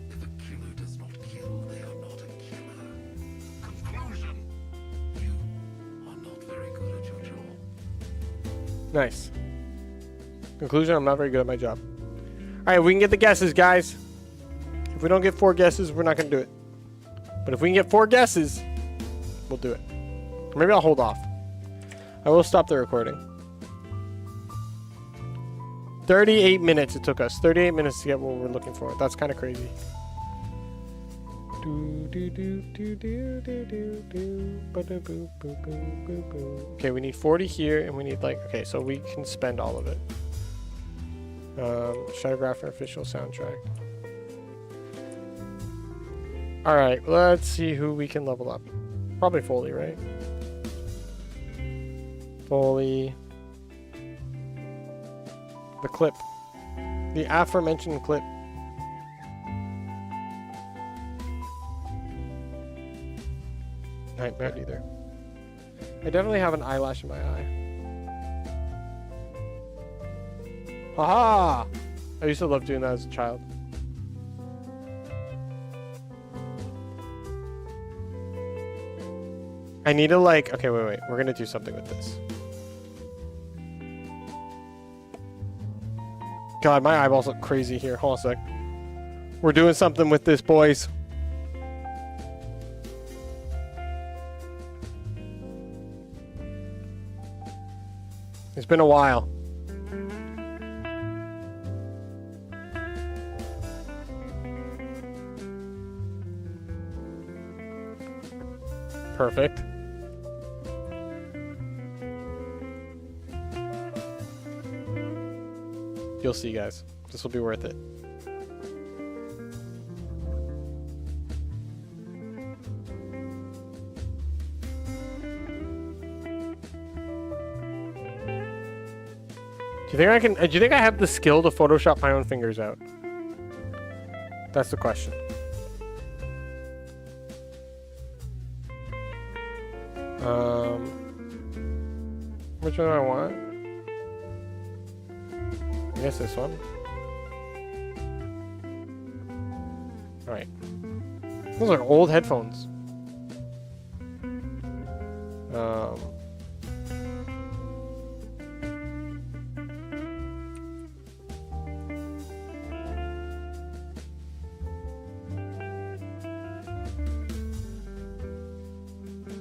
If a killer does not kill, they are not a killer. Conclusion! You are not very good at your job. Nice. Conclusion, I'm not very good at my job. Alright, we can get the guesses, guys. If we don't get 4 guesses, we're not going to do it. But if we can get 4 guesses, we'll do it. Or maybe I'll hold off. I will stop the recording. 38 minutes it took us. 38 minutes to get what we're looking for. That's kind of crazy. Okay, we need 40 here, and we need like... Okay, so we can spend all of it. Shadowgrapher official soundtrack. Alright, let's see who we can level up. Probably Foley, right? Foley. The clip. The aforementioned clip. Nightmare either. I definitely have an eyelash in my eye. Haha! I used to love doing that as a child. I need to like... Okay, wait. We're gonna do something with this. God, my eyeballs look crazy here. Hold on a sec. We're doing something with this, boys. It's been a while. Perfect. You'll see, guys. This will be worth it. Do you think I can? Do you think I have the skill to Photoshop my own fingers out? That's the question. Which one do I want? I guess this one. Alright. Those are old headphones.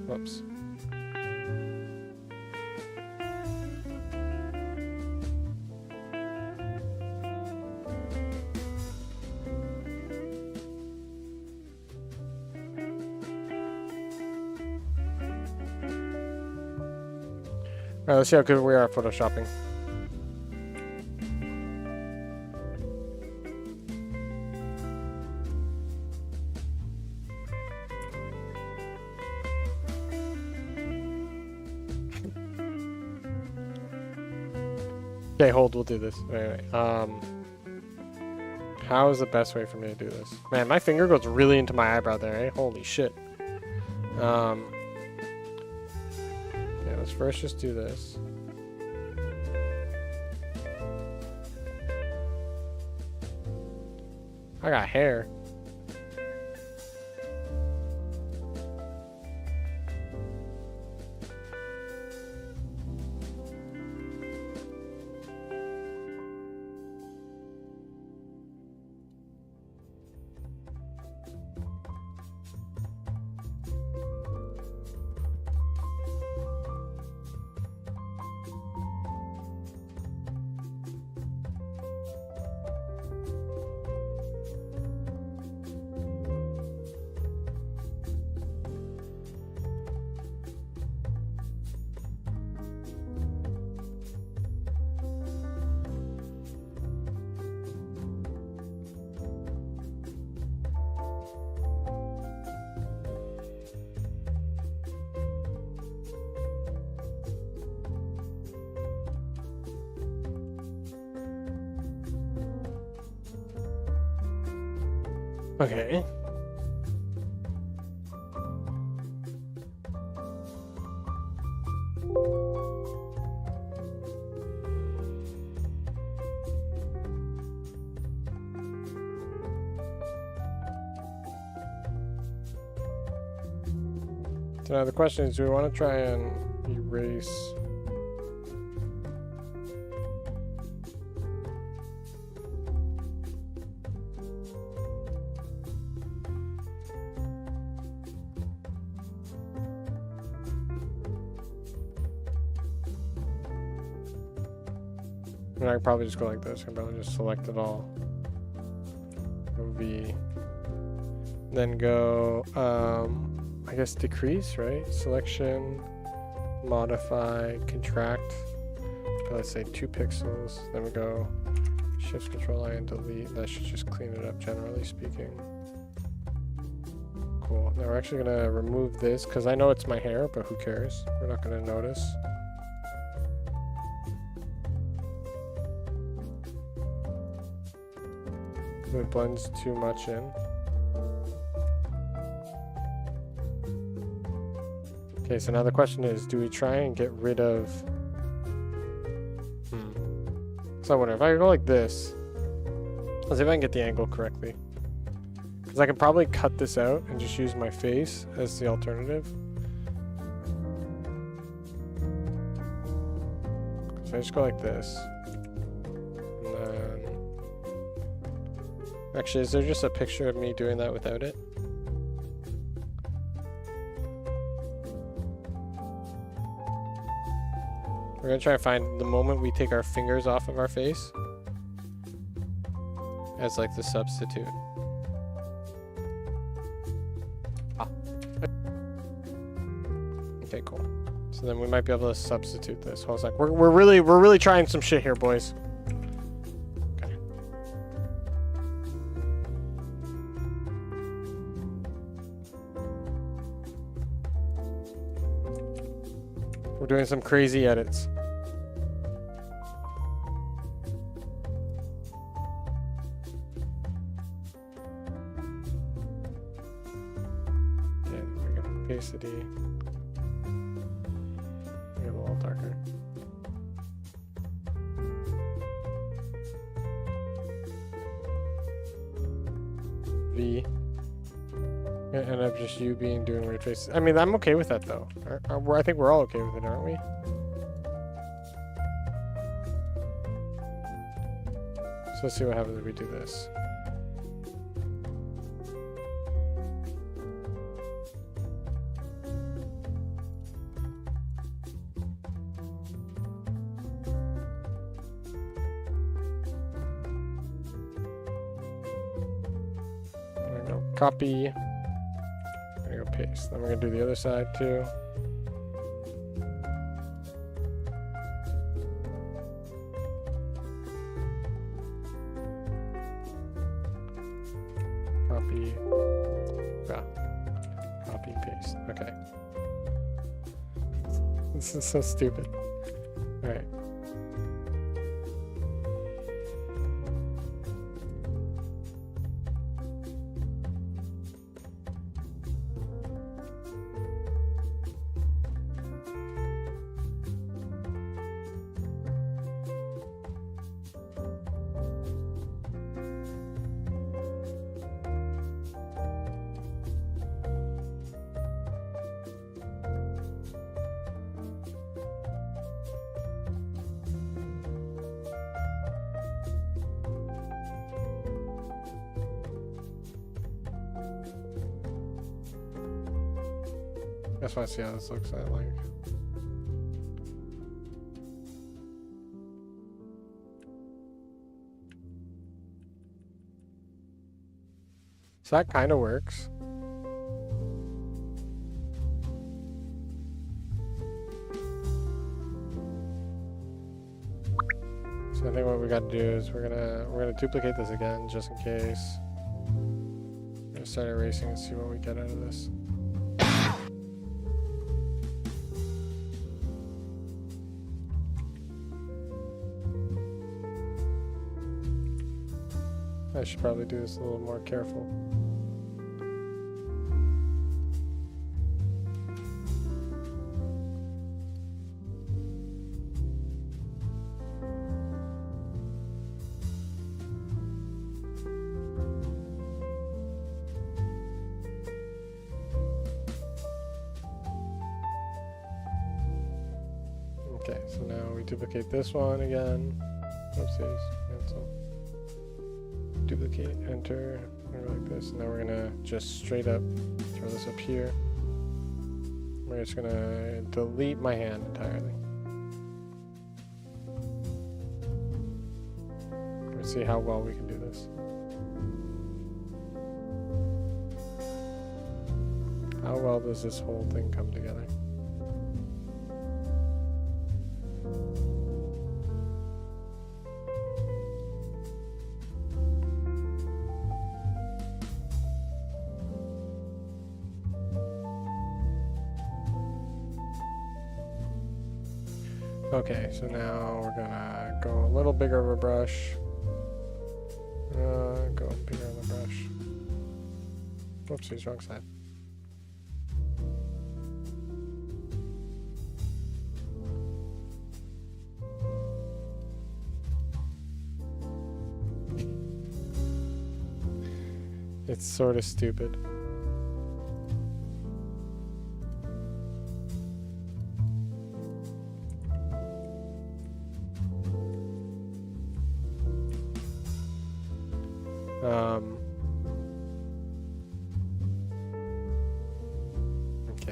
Whoops. Alright, let's see how good we are at photoshopping. Okay, hold, we'll do this. Wait. How is the best way for me to do this? Man, my finger goes really into my eyebrow there, eh? Holy shit. Yeah, let's first just do this. I got hair. Okay. So now the question is, do we want to try and erase... I can probably just go like this. I can probably just select it all. Go V. Then go, I guess decrease, right? Selection, modify, contract. Let's say 2 pixels. Then we go Shift Control I and delete. That should just clean it up, generally speaking. Cool. Now we're actually gonna remove this because I know it's my hair, but who cares? We're not gonna notice. It blends too much in. Okay, so now the question is, do we try and get rid of... So I wonder, if I go like this, let's see if I can get the angle correctly. Because I can probably cut this out and just use my face as the alternative. So I just go like this. And then... Actually, is there just a picture of me doing that without it? We're gonna try to find the moment we take our fingers off of our face as like the substitute. Ah. Okay, cool. So then we might be able to substitute this. Hold on a sec. We're really trying some shit here, boys. Okay. We're doing some crazy edits. Okay, we're gonna opacity. Make it a little darker. V. Gonna end up just you doing weird faces. I mean, I'm okay with that though. I think we're all okay with it, aren't we? So let's see what happens if we do this. There we go. Copy. There we go. Paste. Then we're gonna do the other side too. Copy. Yeah. Copy, paste. Okay. This is so stupid. Alright. I just want to see how this looks at like. So that kind of works. So I think what we got to do is we're gonna duplicate this again just in case. I'm gonna start erasing and see what we get out of this. I should probably do this a little more careful. Okay, so now we duplicate this one again. Oopsies, cancel. Duplicate, enter, like this. Now we're gonna just straight up throw this up here. We're just gonna delete my hand entirely. Let's see how well we can do this. How well does this whole thing come together? Okay, so now we're gonna go a little bigger of a brush. Go bigger on the brush. Whoopsies, wrong side. It's sort of stupid. Okay,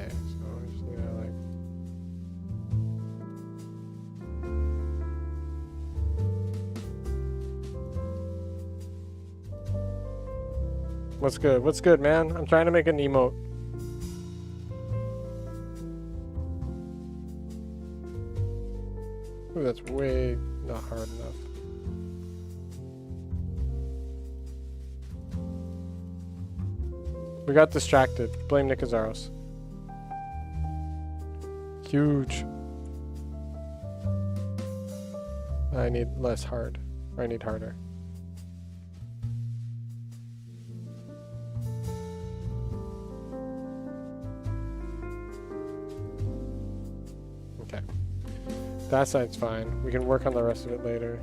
so I'm just gonna like. What's good? What's good, man? I'm trying to make an emote. Ooh, that's way not hard enough. We got distracted. Blame Nicazaros. Huge. I need less hard. Or I need harder. Okay. That side's fine. We can work on the rest of it later.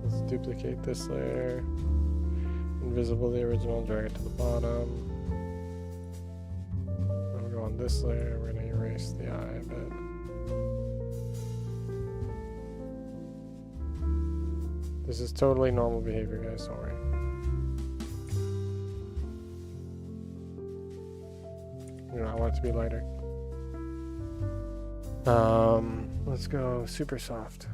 Let's duplicate this layer. Invisible the original, drag it to the bottom. We'll go on this layer, we're gonna erase the eye a bit. This is totally normal behavior, guys, don't worry. You know, I want it to be lighter. Let's go super soft.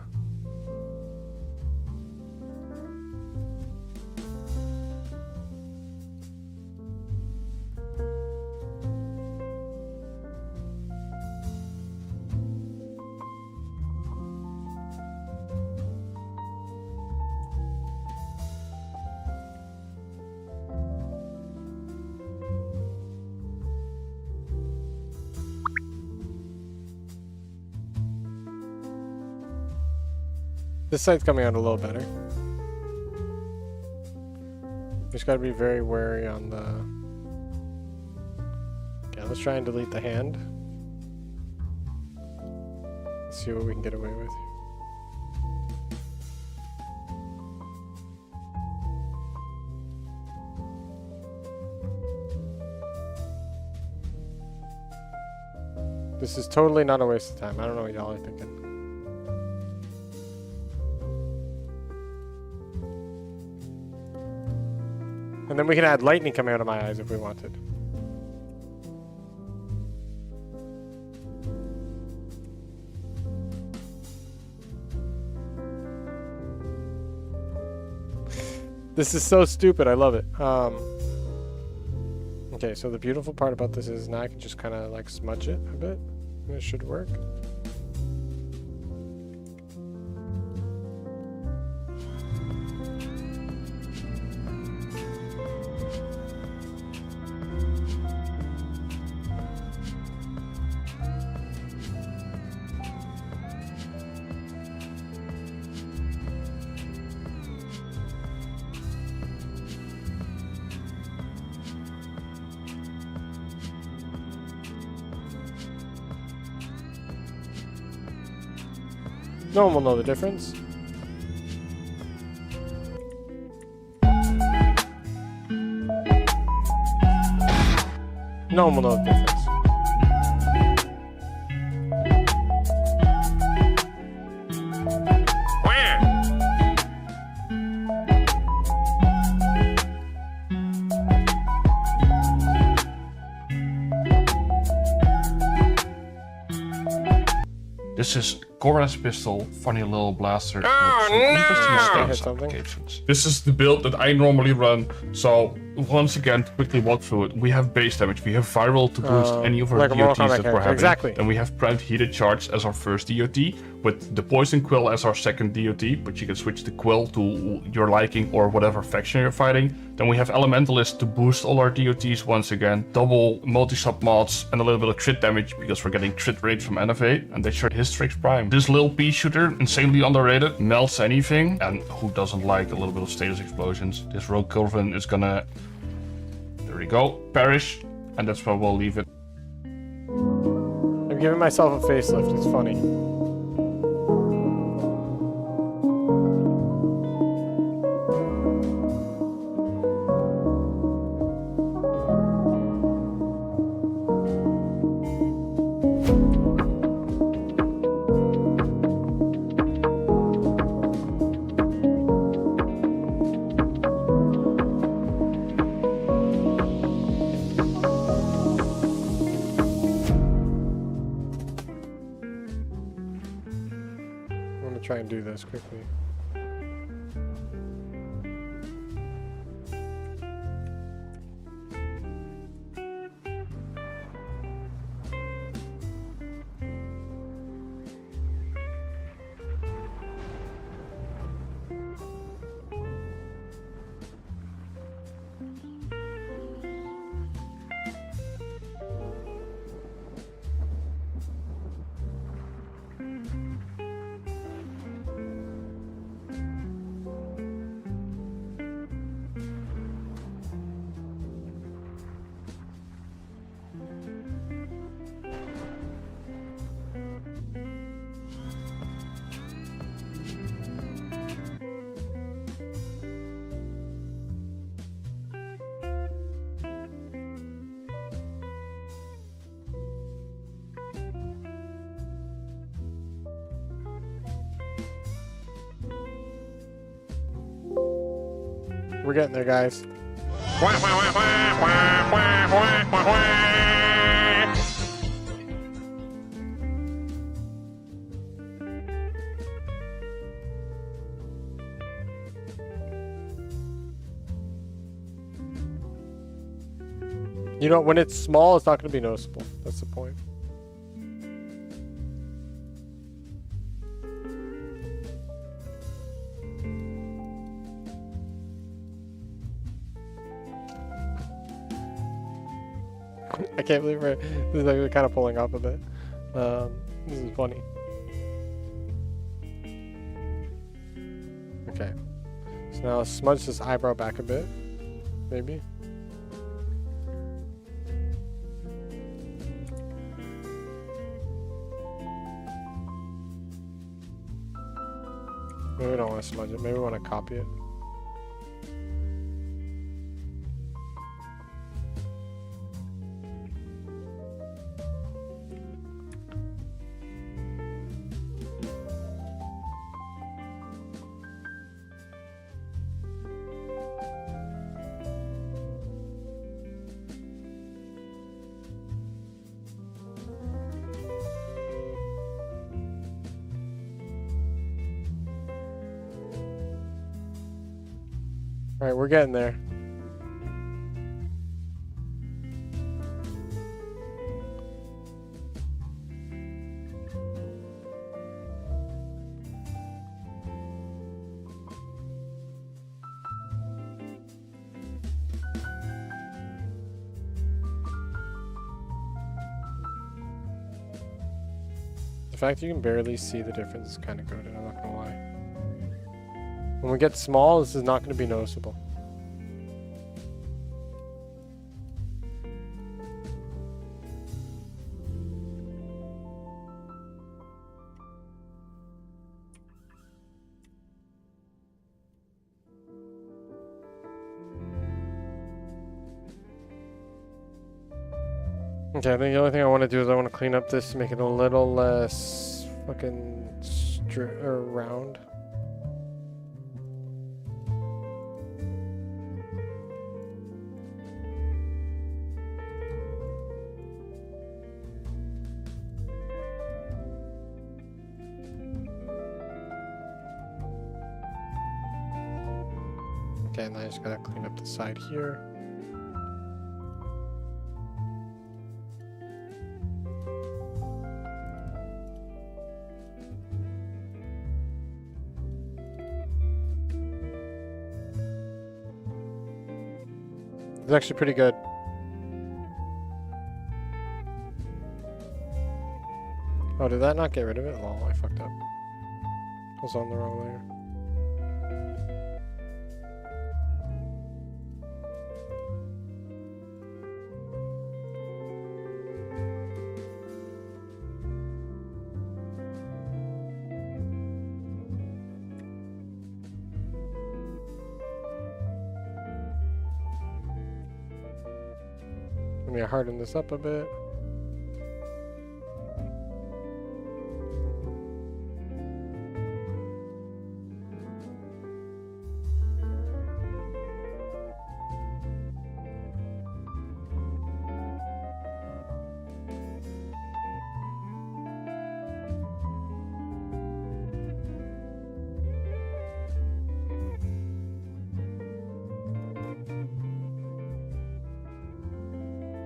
This side's coming out a little better. Just gotta be very wary on the... Okay, let's try and delete the hand. Let's see what we can get away with. This is totally not a waste of time. I don't know what y'all are thinking. And then we can add lightning coming out of my eyes if we wanted. This is so stupid. I love it. Okay, so the beautiful part about this is now I can just kind of like smudge it a bit. And it should work. No one will know the difference. No one will know the difference. This is Cora's pistol, funny little blaster. Oh, with some interesting Hit status something. applications. This is the build that I normally run. So once again, to quickly walk through it, we have base damage, we have viral to boost any of our like a Mortal DOTs Kombat that we're character, having. exactly. Then we have Private Heated Charge as our first DOT, with the Poison Quill as our second DOT, but you can switch the Quill to your liking or whatever faction you're fighting. Then we have Elementalist to boost all our DOTs once again, double multi-sub mods, and a little bit of crit damage because we're getting crit rate from Innovate, and they share Hystrix Prime. This little pea shooter, insanely underrated, melts anything, and who doesn't like a little bit of status explosions? This Rogue Culverin is gonna, there we go, perish, and that's where we'll leave it. I'm giving myself a facelift. It's funny. try and do this quickly. We're getting there, guys. You know, when it's small, it's not going to be noticeable. That's the point. I can't believe this is actually kind of pulling up a bit. This is funny. Okay. So now smudge this eyebrow back a bit. Maybe. Maybe we don't want to smudge it. Maybe we want to copy it. Alright, we're getting there. The fact you can barely see the difference is kind of good, I'm not gonna lie. When we get small, this is not going to be noticeable. Okay, I think the only thing I want to do is I want to clean up this to make it a little less fucking round. Okay, and then I just gotta clean up the side here. It's actually pretty good. Oh, did that not get rid of it? Lol, I fucked up. I was on the wrong layer. Let me harden this up a bit.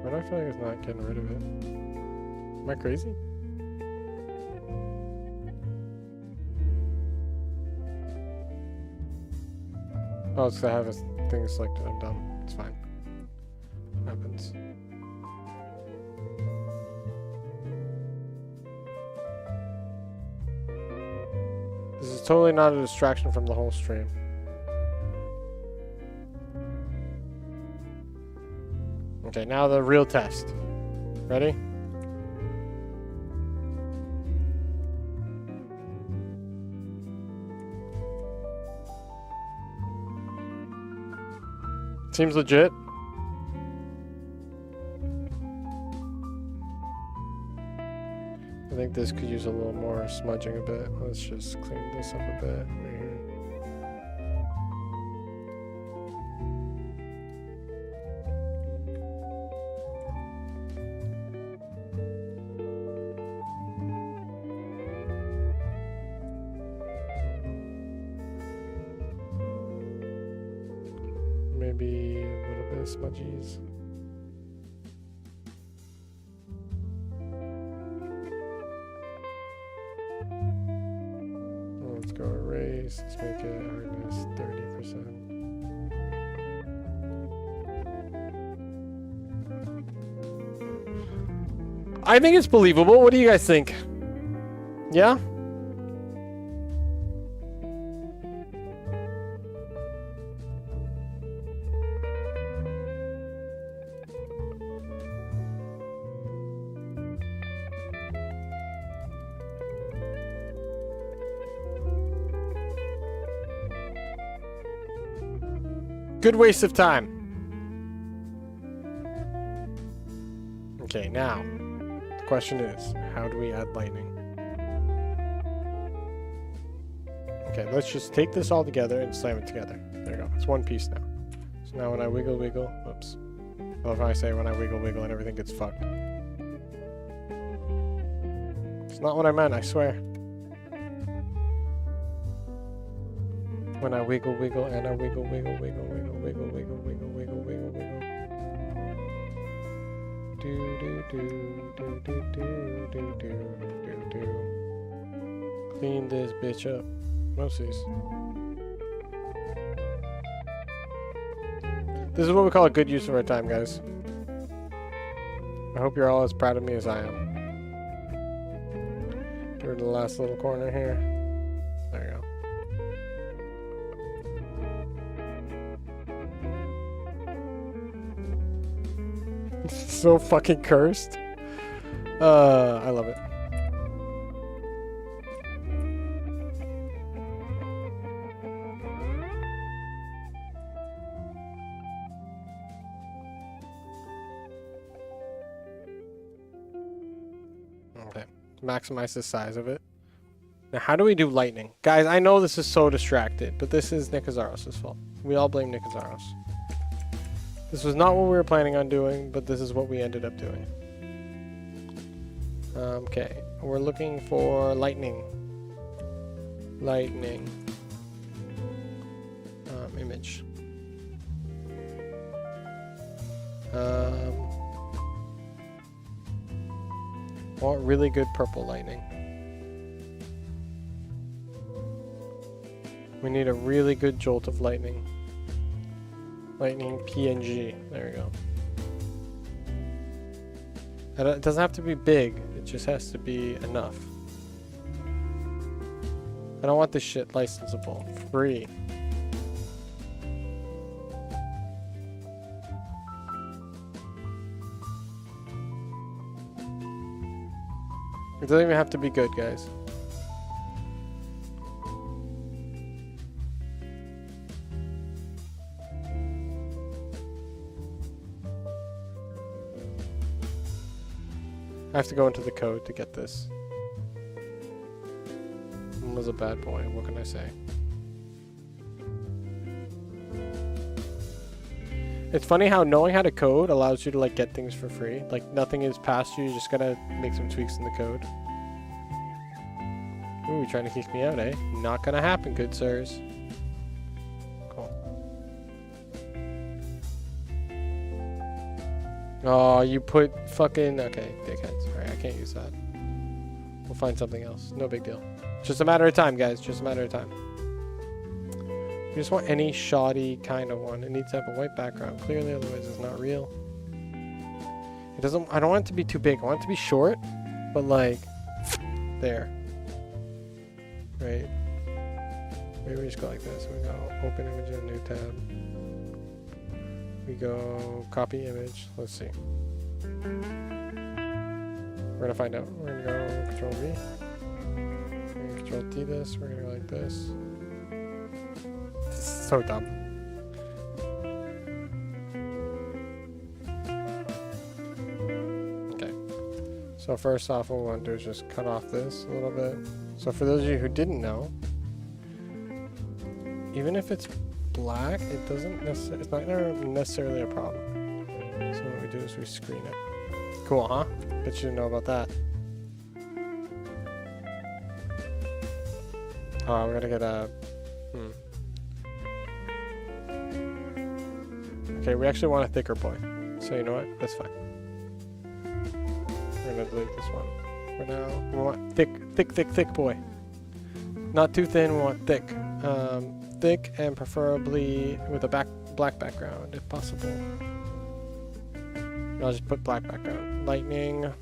Why do I feel like it's not getting rid of it? Am I crazy? Oh, it's 'cause I have a thing selected. I'm dumb. It's fine. Happens. This is totally not a distraction from the whole stream. Okay, now the real test. Ready? Seems legit. I think this could use a little more smudging a bit. Let's just clean this up a bit right here. Maybe a little bit of smudgies. Let's go erase. Let's make it hardness 30%. I think it's believable. What do you guys think? Yeah? Good waste of time. Okay, now, the question is, how do we add lightning? Okay, let's just take this all together and slam it together. There you go. It's one piece now. So now when I wiggle, whoops. I love how I say when I wiggle and everything gets fucked. It's not what I meant, I swear. When I wiggle and I wiggle. Do. Clean this bitch up. Moses. This is what we call a good use of our time, guys. I hope you're all as proud of me as I am. Get rid of the last little corner here. There you go. So fucking cursed. I love it. Okay, maximize the size of it. Now, how do we do lightning? Guys, I know this is so distracted, but this is Nicazaros' fault. We all blame Nicazaros. This was not what we were planning on doing, but this is what we ended up doing. Okay, we're looking for lightning. Lightning. Image. Want really good purple lightning. We need a really good jolt of lightning. Lightning PNG. There we go. And it doesn't have to be big. It just has to be enough. I don't want this shit licensable. Free. It doesn't even have to be good, guys. I have to go into the code to get this. I was a bad boy, what can I say? It's funny how knowing how to code allows you to like get things for free. Like nothing is past you, you just gotta make some tweaks in the code. Ooh, trying to kick me out, eh? Not gonna happen, good sirs. Cool. Oh, you put fucking... Okay, dickheads. Alright, I can't use that. We'll find something else. No big deal. Just a matter of time, guys. Just a matter of time. You just want any shoddy kind of one. It needs to have a white background. Clearly, otherwise it's not real. It doesn't... I don't want it to be too big. I want it to be short, but like... There. Right? Maybe we just go like this. We go open image in a new tab. We go copy image. Let's see. We're gonna find out. We're gonna go Control V. We're gonna Control T this. We're gonna go like this. This is so dumb. Okay. So first off, what we want to do is just cut off this a little bit. So for those of you who didn't know, even if it's black, it doesn't necessarily, it's not necessarily a problem. So what we do is we screen it. Cool, huh? Bet you didn't know about that. Oh, we're gonna get a... Okay, we actually want a thicker boy. So you know what? That's fine. We're gonna delete this one. For now, we want thick boy. Not too thin, we want thick. Thick and preferably with a black background if possible. And I'll just put black background. Lightning,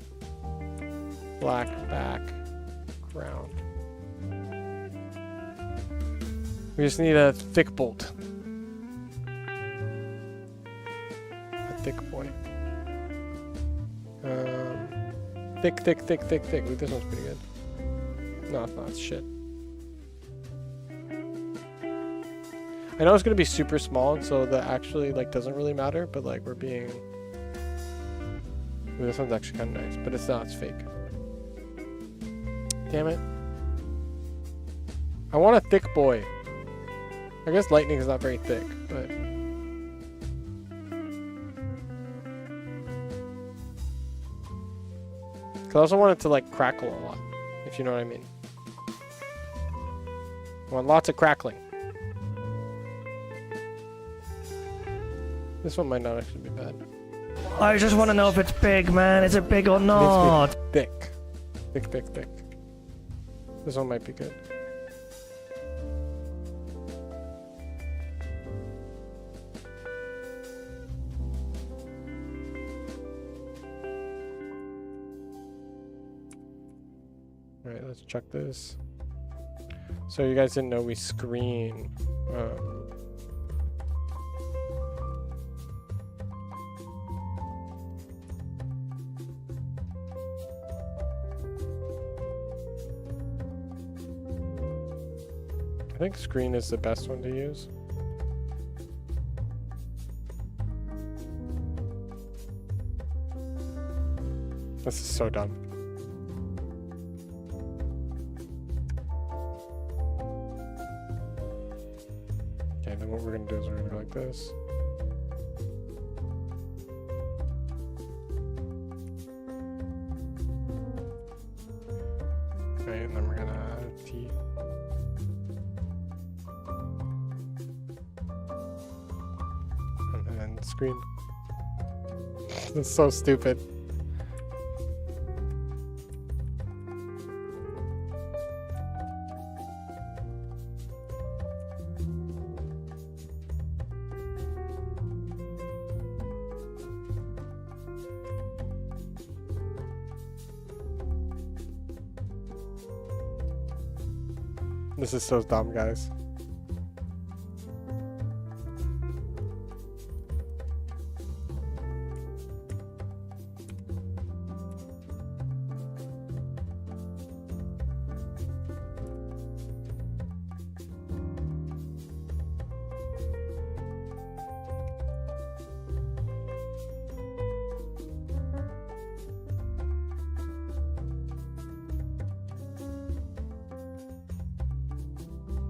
black background. We just need a thick bolt. A thick boy. Thick. Ooh, this one's pretty good. No, it's not. It's shit. I know it's gonna be super small, so that actually like doesn't really matter. But like we're being. Ooh, this one's actually kind of nice, but it's not. It's fake. Damn it! I want a thick boy. I guess lightning is not very thick, but. Cause I also want it to like crackle a lot, if you know what I mean. I want lots of crackling. This one might not actually be bad. I just want to know if it's big, man. Is it big or not? It needs to be thick. Thick. This one might be good. Alright, let's check this. So you guys didn't know we screen. I think screen is the best one to use. This is so dumb. Okay, then what we're gonna do is we're gonna go like this. Okay, and then we're gonna T. And then screen. This is so stupid. This is so dumb, guys.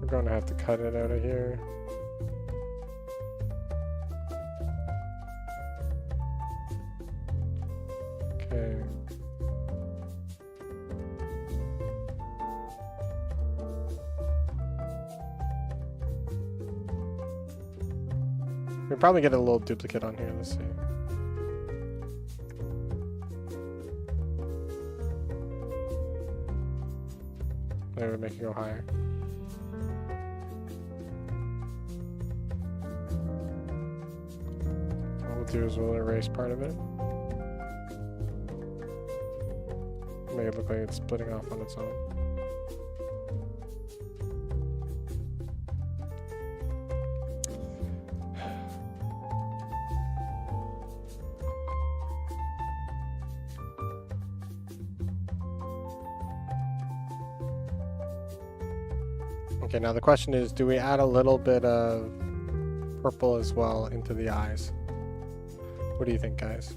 We're gonna have to cut it out of here. Okay. We'll probably get a little duplicate on here. Let's see. Maybe we make it go higher. What we'll do is we'll erase part of it. Make it look like it's splitting off on its own. Okay, now the question is, do we add a little bit of purple as well into the eyes? What do you think, guys?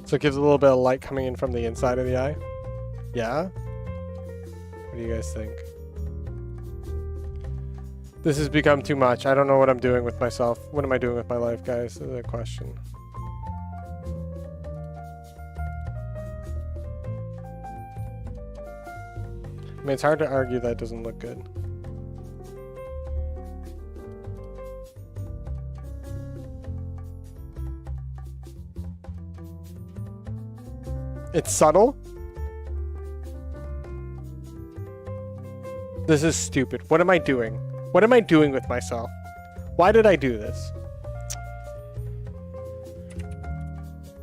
So it gives a little bit of light coming in from the inside of the eye. Yeah? What do you guys think? This has become too much. I don't know what I'm doing with myself. What am I doing with my life, guys? This is a question. I mean, it's hard to argue that doesn't look good. It's subtle. This is stupid. What am I doing? What am I doing with myself? Why did I do this?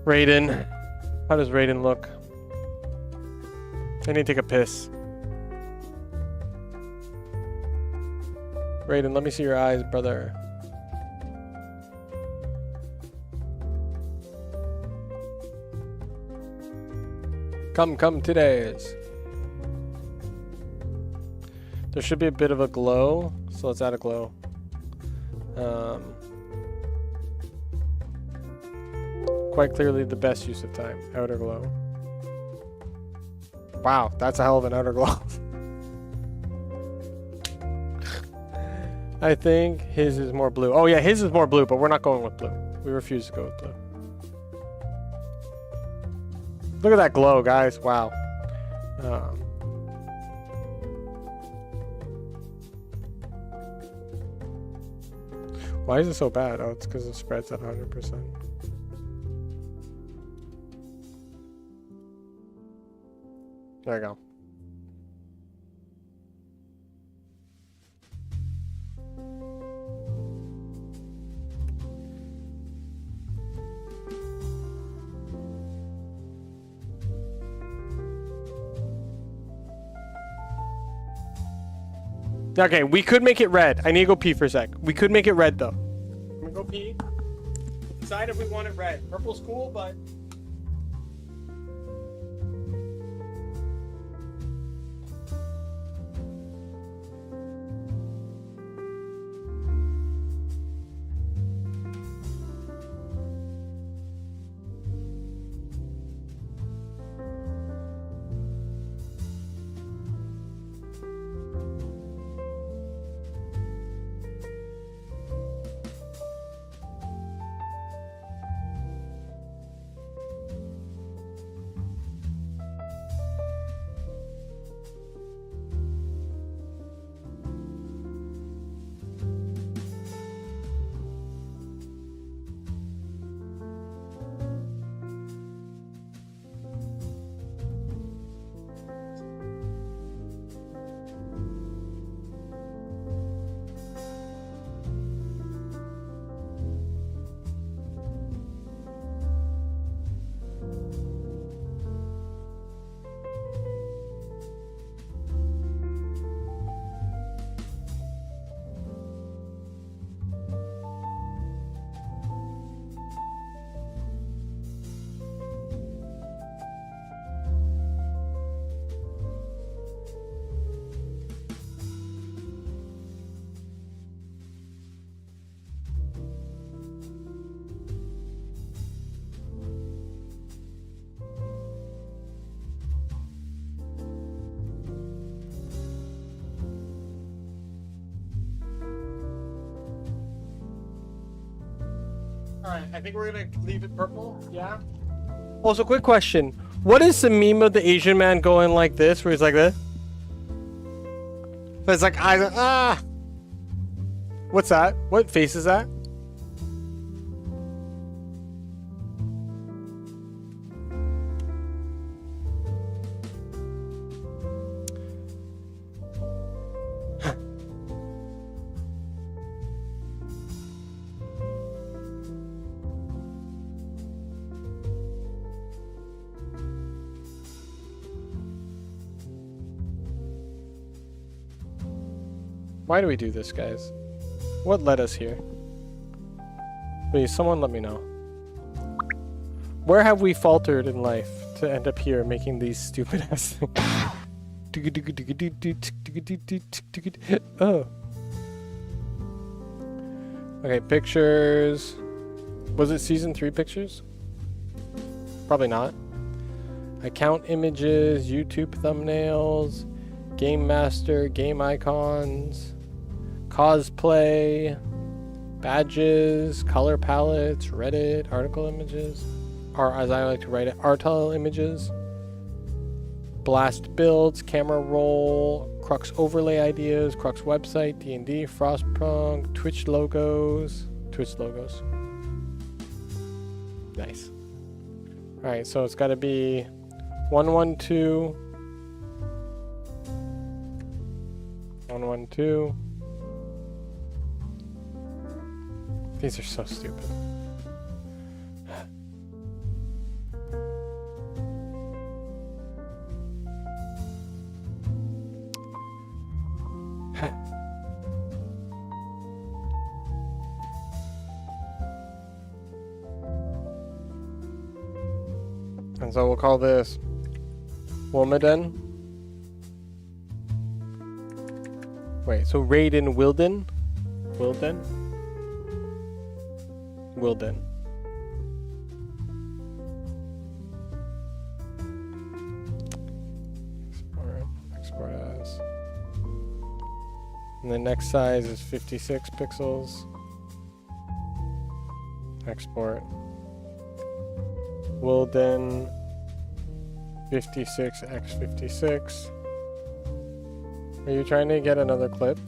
Raiden. How does Raiden look? I need to take a piss. Raiden, let me see your eyes, brother. Come today's. There should be a bit of a glow, so let's add a glow. Quite clearly the best use of time. Outer glow. Wow, that's a hell of an outer glow. I think his is more blue. Oh yeah, his is more blue, but we're not going with blue. We refuse to go with blue. Look at that glow, guys. Wow. Why is it so bad? Oh, it's because it spreads at 100%. There you go. Okay, we could make it red. I need to go pee for a sec. We could make it red, though. I'm gonna go pee. Decide if we want it red. Purple's cool, but... Alright, I think we're gonna leave it purple. Yeah? Also, quick question. What is the meme of the Asian man going like this, where he's like this? It's like, What's that? What face is that? Why do we do this, guys? What led us here? Please, someone let me know. Where have we faltered in life to end up here making these stupid ass things? Oh. Okay, pictures. Was it season 3 pictures? Probably not. Account images, YouTube thumbnails, Game Master, game icons, cosplay, badges, color palettes, Reddit, article images, or as I like to write it, article images, blast builds, camera roll, Crux overlay ideas, Crux website, D&D, Frostpunk, Twitch logos. Nice. Alright, so it's got to be 112. 112. These are so stupid. And so we'll call this Wilmeden. Wait, so Raiden Wilden? Wilden? Wilden. Export as. And the next size is 56 pixels. Export. Wilden 56x56. Are you trying to get another clip?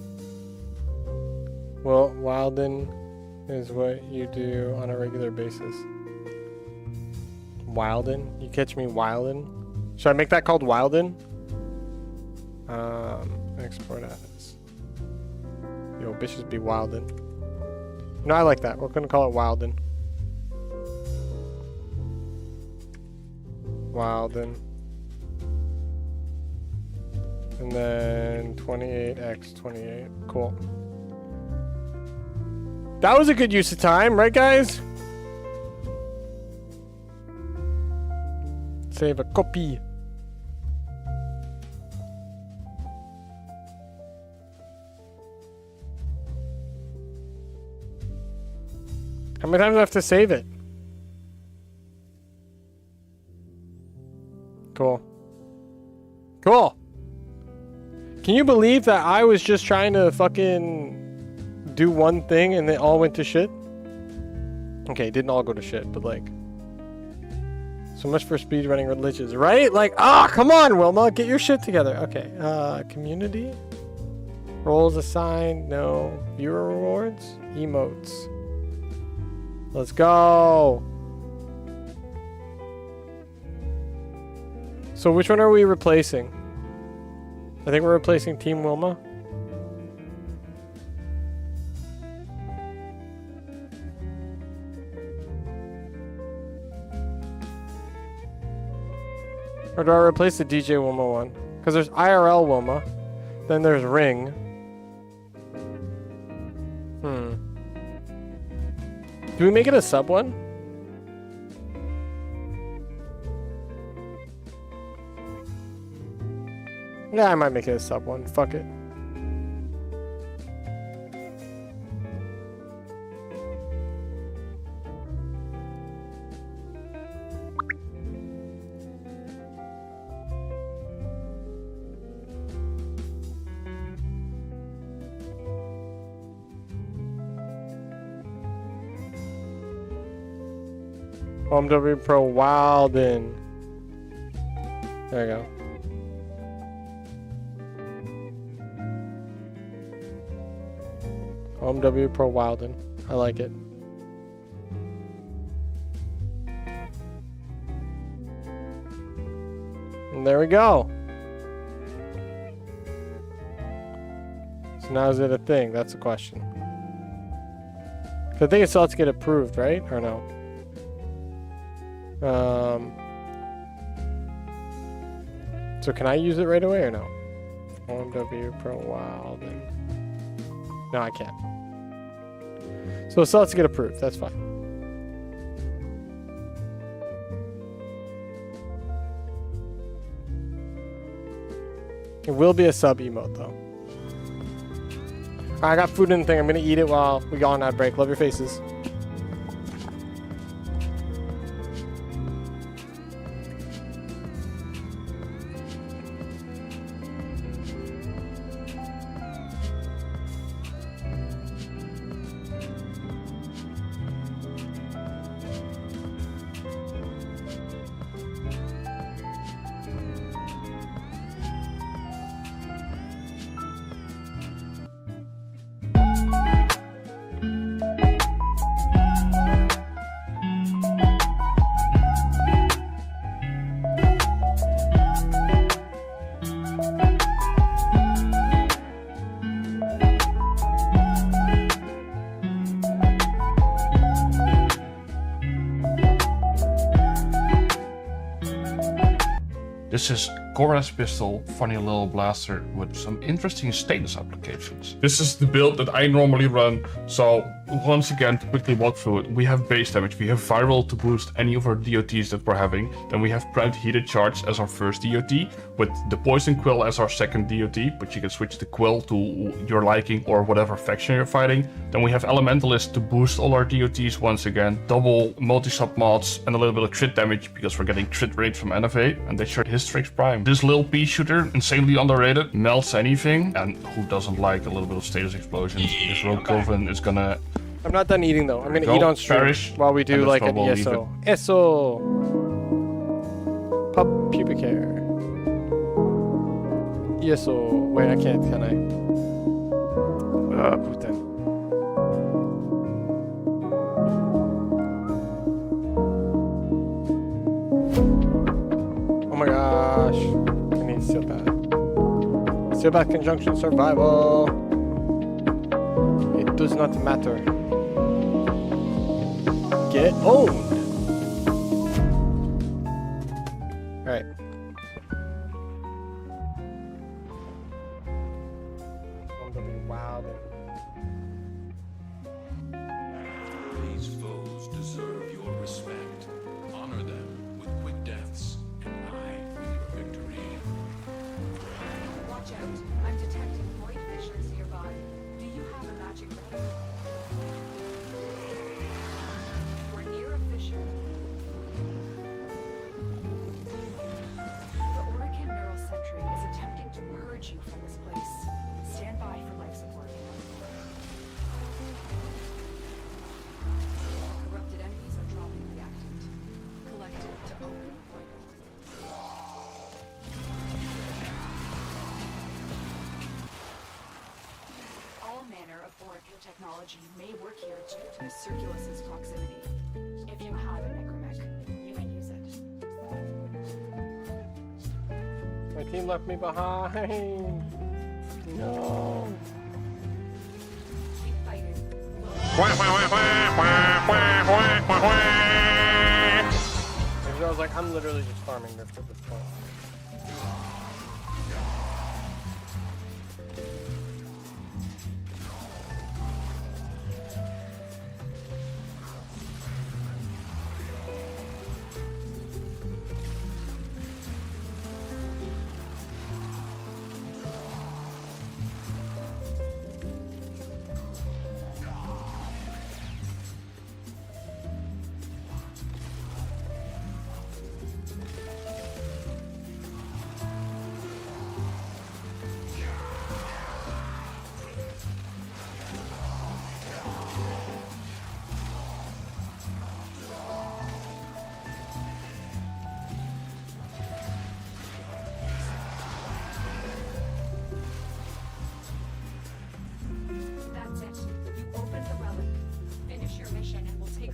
Well, Wilden is what you do on a regular basis. Wilden? You catch me Wilden? Should I make that called Wilden? Export as. Yo, bitches be Wilden. No, I like that. We're gonna call it Wilden. Wilden. And then 28x28. Cool. That was a good use of time, right, guys? Save a copy. How many times do I have to save it? Cool. Cool. Can you believe that I was just trying to fucking do one thing and it all went to shit? Okay, it didn't all go to shit, but like... So much for speedrunning Liches, right? Like, come on, Wilma, get your shit together. Okay, community? Roles assigned, no. Viewer rewards? Emotes. Let's go! So which one are we replacing? I think we're replacing Team Wilma. Or do I replace the DJ Wilma one? Because there's IRL Wilma. Then there's Ring. Do we make it a sub one? Yeah, I might make it a sub one. Fuck it. OMW Pro Wilden. There you go. OMW Pro Wilden. I like it. And there we go. So now is it a thing? That's the question. I think it still has to get approved, right? Or no? So can I use it right away or no? OMW Pro Wilden. No, I can't. So it still has to get approved. That's fine. It will be a sub emote though. I got food in the thing. I'm gonna eat it while we go on ad break. Love your faces. This is Cora's pistol, funny little blaster with some interesting status applications. This is the build that I normally run, so once again, to quickly walk through it, we have base damage, we have viral to boost any of our DOTs that we're having, then we have Prime Heated Charge as our first DOT, with the Poison Quill as our second DOT, but you can switch the Quill to your liking or whatever faction you're fighting. Then we have Elementalist to boost all our DOTs once again, double multi-sub mods, and a little bit of crit damage because we're getting crit rate from NFA, and they shared Hystrix Prime. This little pea shooter, insanely underrated, melts anything, and who doesn't like a little bit of status explosions? This Rogue Coven is gonna... I'm not done eating though. I'm gonna Go, eat on stream perish, while we do and like that's an where we'll leave ESO. ESO! Pup pubic hair. ESO. Wait, I can't, can I? Putain. Oh my gosh. I need Steel Path. Steel Path Conjunction Survival. It does not matter. Get owned. Alright. Wow. These foes deserve your respect. Honor them with quick deaths, and I for your victory. Watch out. I'm detecting void fissures nearby. Do you have a magic ray? We're near a fissure. The Uriel Neural Sentry is attempting to purge you from this place. Stand by for life support. Corrupted enemies are dropping reactant. Collect it to open the portal. All manner of Oracle technology may work here due to Circulus's proximity. If you have a necromech, you can use it. My team left me behind. No. Keep fighting. I was like, I'm literally just farming Rift at this point.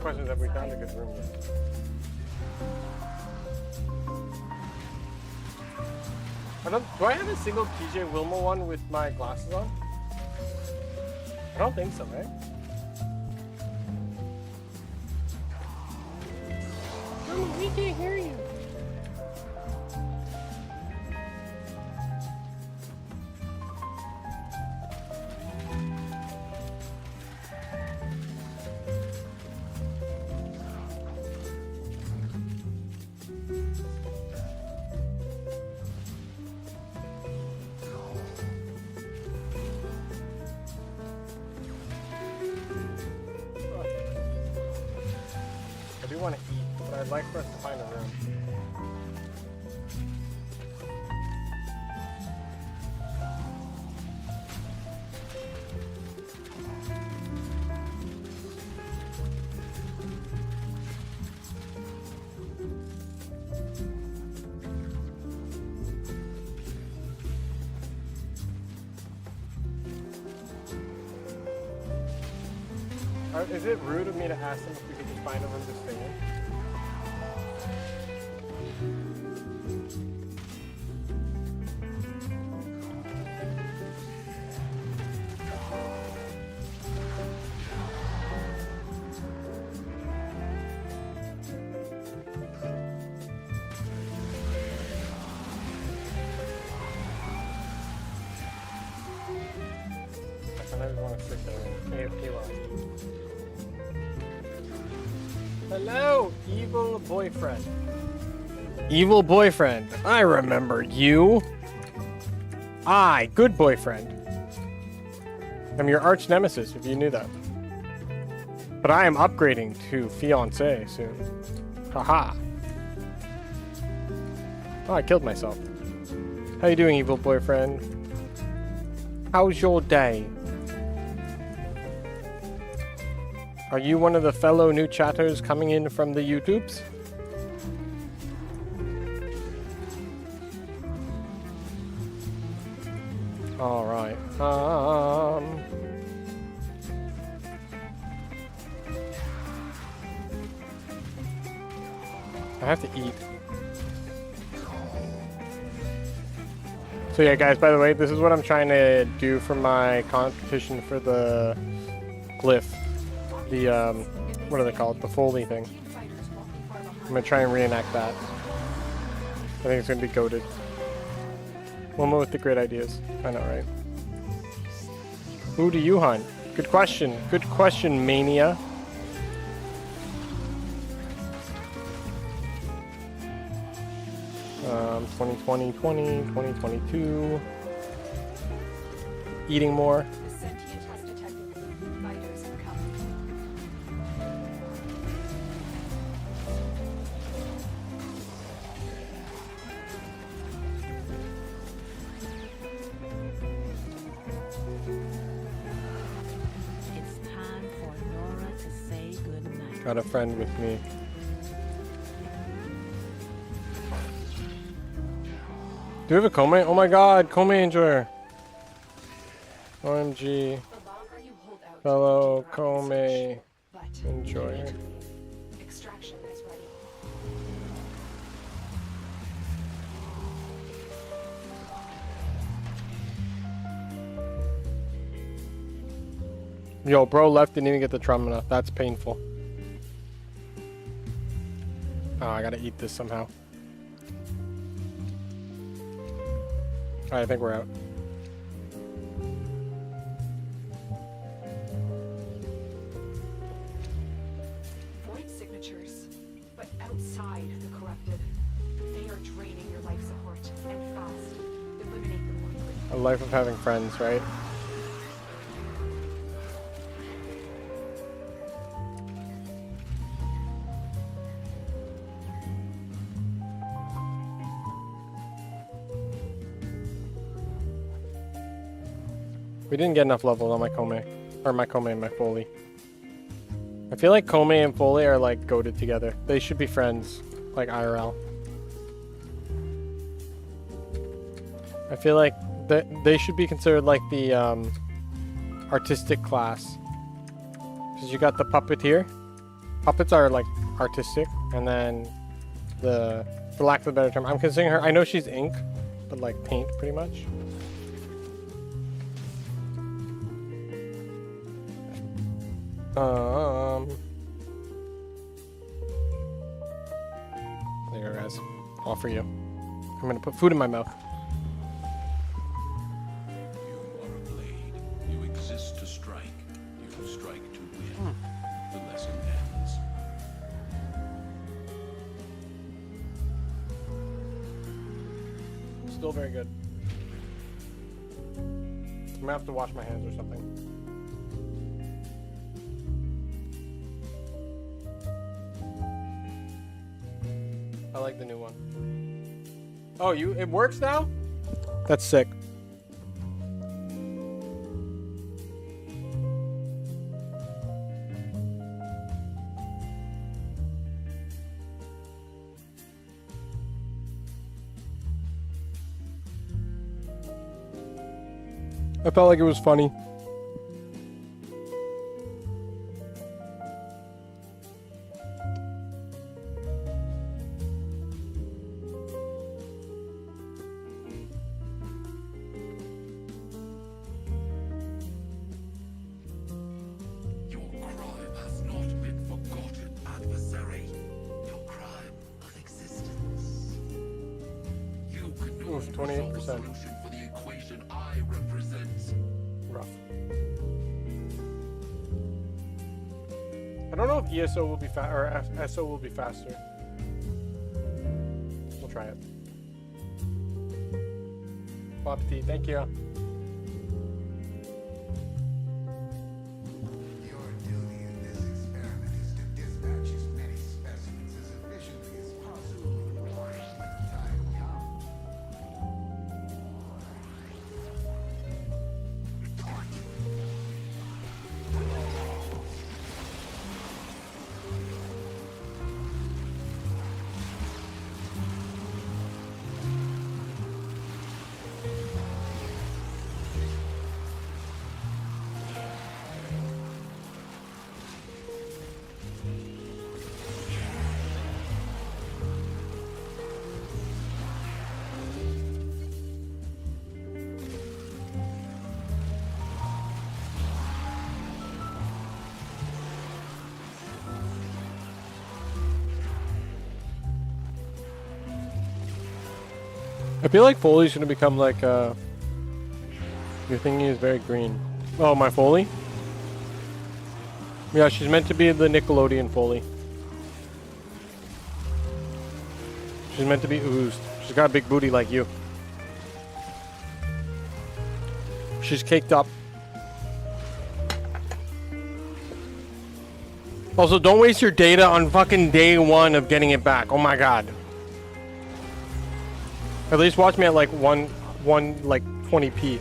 question is, have we found a good room yet? Do I have a single TJ Wilma one with my glasses on? I don't think so, right? Wilma, we can't hear you. I do want to eat, but I'd like for us to find a room. Is it rude of me to ask them if we could just find a room to stay in? I sometimes want to sit there and AFK while I eat. Hello, evil boyfriend. Evil boyfriend. I remember you. I, good boyfriend. I'm your arch nemesis, if you knew that. But I am upgrading to fiancé soon. Haha. Oh, I killed myself. How you doing, evil boyfriend? How's your day? Are you one of the fellow new chatters coming in from the YouTubes? All right. I have to eat. So yeah, guys, by the way, this is what I'm trying to do for my competition for the glyph. The, what are they called? The Foley thing. I'm gonna try and reenact that. I think it's gonna be goated. One more with the great ideas. I know, right? Who do you hunt? Good question. Good question, Mania. Um, 2020, 2022. Eating more. The sentient has detected fighters incoming. It's time for Nora to say goodnight. Got a friend with me. Do you have a Kome? Oh my god, Kome enjoyer. OMG. The longer you hold out, Fellow the deeper Kome isolation. But enjoyer. extraction is ready. Yo, bro left, didn't even get the drum enough. That's painful. Oh, I gotta eat this somehow. Alright, I think we're out. Void signatures, but outside the corrupted. They are draining your life support, and fast. Eliminate them quickly. A life of having friends, right? We didn't get enough levels on my Kome. Or my Kome and my Foley. I feel like Kome and Foley are like goated together. They should be friends. Like IRL. I feel like they should be considered like the artistic class. Because you got the puppeteer. puppets are like artistic, and then for lack of a better term, I'm considering her. I know she's ink, but like paint, pretty much. There you go, guys. All for you. I'm gonna put food in my mouth. You are a blade. You exist to strike. You strike to win. The lesson ends. Still very good. I'm gonna have to wash my hands or something. I like the new one. Oh, it works now? That's sick. I felt like it was funny. Your crime has not been forgotten, adversary. Your crime of existence. You could not Oof, solve 28%. the solution for the equation I represent. Rough. I don't know if ESO will be or SO will be faster. We'll try it. Bon appetit. Thank you. Your duty in this experiment is to dispatch as many specimens as efficiently as possible. When the time comes. I feel like Foley's gonna become like your thingy is very green. Oh, my Foley? Yeah, she's meant to be the Nickelodeon Foley. She's meant to be oozed. She's got a big booty like you. She's caked up. Also, don't waste your data on fucking day one of getting it back. Oh my god. At least watch me at like one like 20p.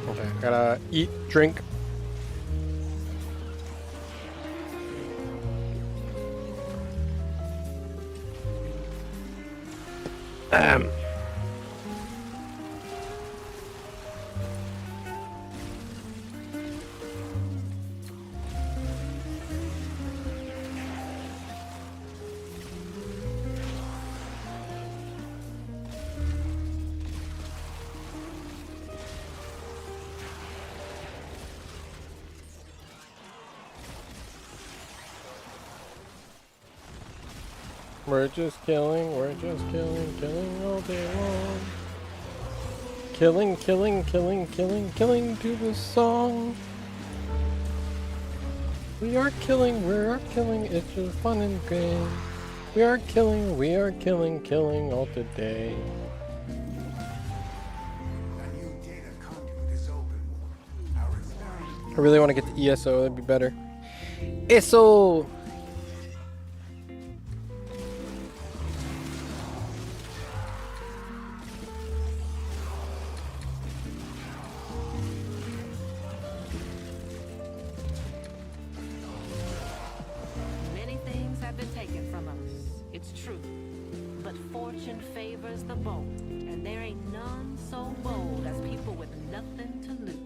Okay, gotta eat, drink. We're just killing all day long. Killing to the song. We are killing, it's just fun and game. We are killing all today. A new data conduit is open. Our experiment. I really want to get to ESO, that'd be better. ESO! it's true. But fortune favors the bold, and there ain't none so bold as people with nothing to lose.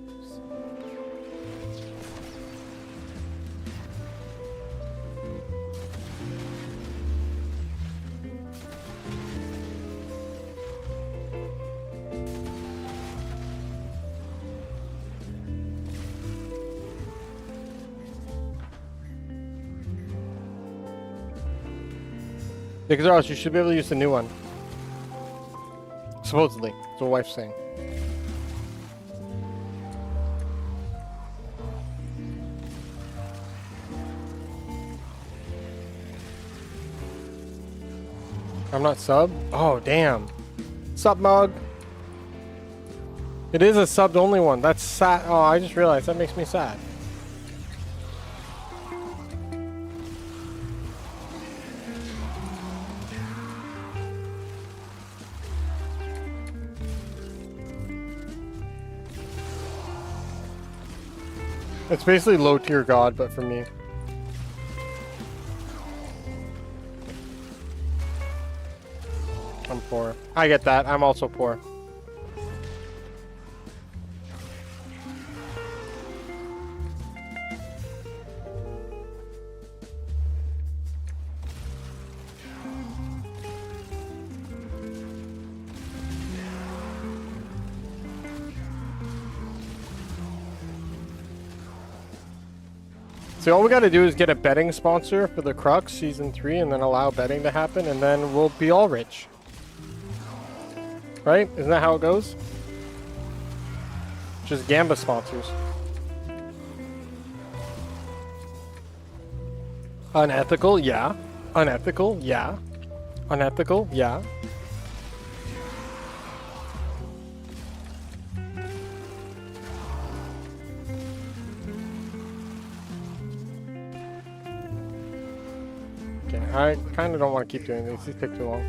Because or else you should be able to use the new one. Supposedly. That's what wife's saying. I'm not sub? Oh, damn. Sub mug. It is a subbed only one. That's sad. Oh, I just realized that makes me sad. It's basically low tier god, but for me. I'm poor. I get that. I'm also poor. So all we gotta do is get a betting sponsor for the Crux Season 3 and then allow betting to happen and then we'll be all rich. Right? Isn't that how it goes? Just Gamba sponsors. Unethical? Yeah. Unethical? Yeah. Unethical? Yeah. I kind of don't want to keep doing these. These take too long.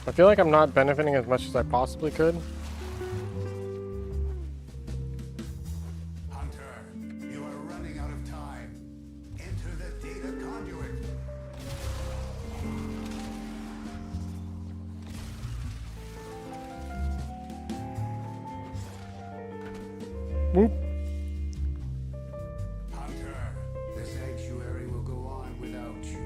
I feel like I'm not benefiting as much as I possibly could. Hunter, you are running out of time. Enter the data conduit. Whoop. The sanctuary will go on without you.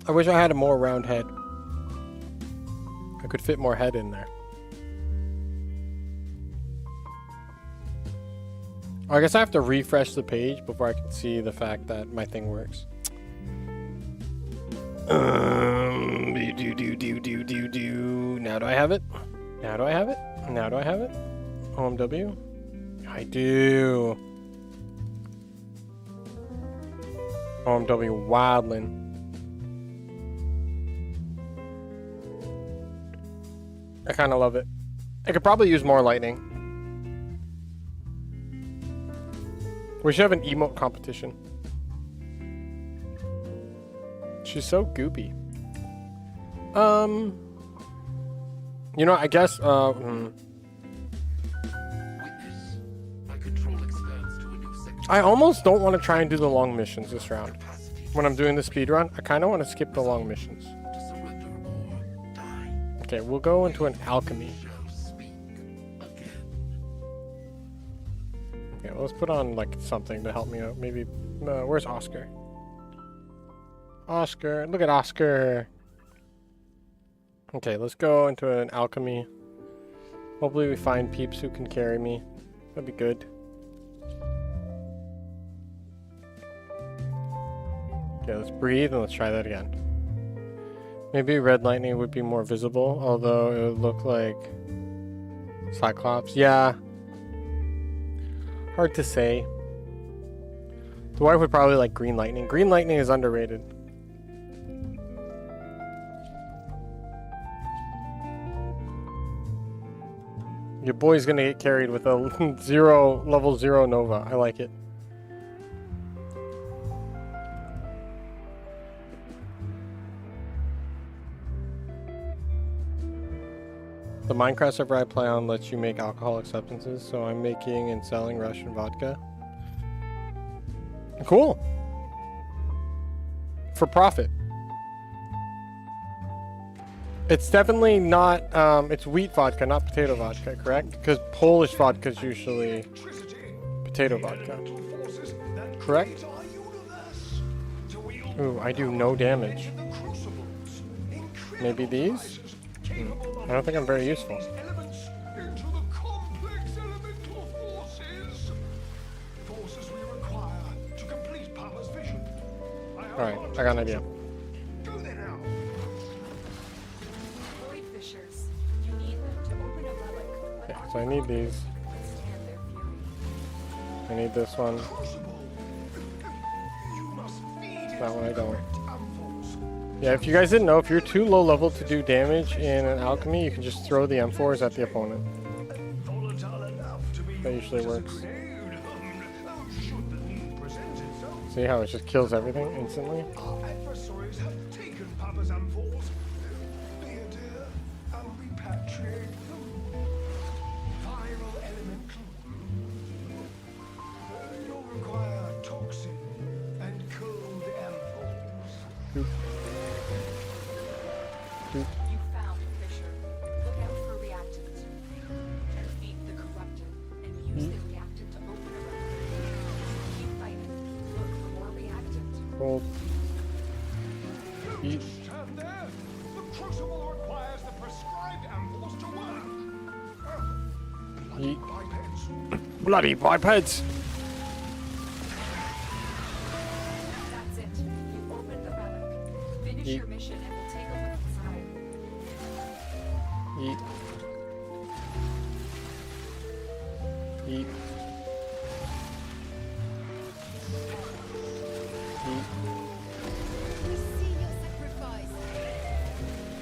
I wish I had a more round head. I could fit more head in there. I guess I have to refresh the page before I can see the fact that my thing works. Now do I have it? Now do I have it? Now do I have it? OMW? I do. OMW Wildland. I kind of love it. I could probably use more lightning. We should have an emote competition. She's so goopy. You know, I guess, Witness. My control expands to a new sector. I almost don't want to try and do the long missions this round. When I'm doing the speed run, I kind of want to skip the long missions. To surrender or die. Okay, we'll go into an alchemy. Shall speak again. Okay, well, let's put on, like, something to help me out. Maybe, where's Oscar? Oscar, look at Oscar. Okay, let's go into an alchemy. Hopefully we find peeps who can carry me. That'd be good. Okay, let's breathe and let's try that again. Maybe red lightning would be more visible, although it would look like Cyclops. Yeah. Hard to say. The wife would probably like green lightning. Green lightning is underrated. Your boy's gonna get carried with a level 0 Nova. I like it. The Minecraft server I play on lets you make alcoholic substances, so I'm making and selling Russian vodka. Cool. For profit. It's definitely not, it's wheat vodka, not potato vodka, correct? Because Polish vodka is usually potato vodka. Correct? Ooh, I do no damage. Maybe these? I don't think I'm very useful. Alright, I got an idea. Void fissures. You need them to open a relic, but Yeah, so I need these. withstand their fury. I need this one. That one I don't. Yeah, if you guys didn't know, if you're too low level to do damage in an alchemy, you can just throw the M4s at the opponent. That usually works. See how it just kills everything instantly? Our adversaries have taken Papa's amphols. Be adhere and repatriate them. Viral elemental. You'll require toxin and cold amphols. Doop. Doop. You found a fissure. Look out for reactant. Defeat the corrupted and use the reactant to open a relic. Keep fighting. Look for more reactant. Cold. Eat. Stand there. The crucible requires the prescribed amphols to work. Eat. Bipeds. Bloody bipeds! That's it. You opened the relic. Finish Eat. your mission and we'll take a look inside. Eat. Eat. Eat.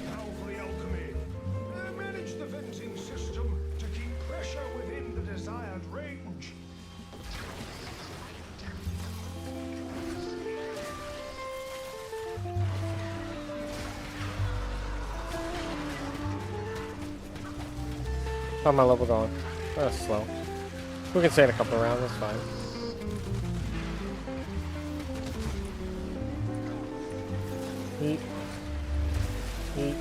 Now for the alchemy. Manage the venting system to keep pressure within the desired range. How's my level going? That's slow. We can stay in a couple of rounds, that's fine. Eat. Eat.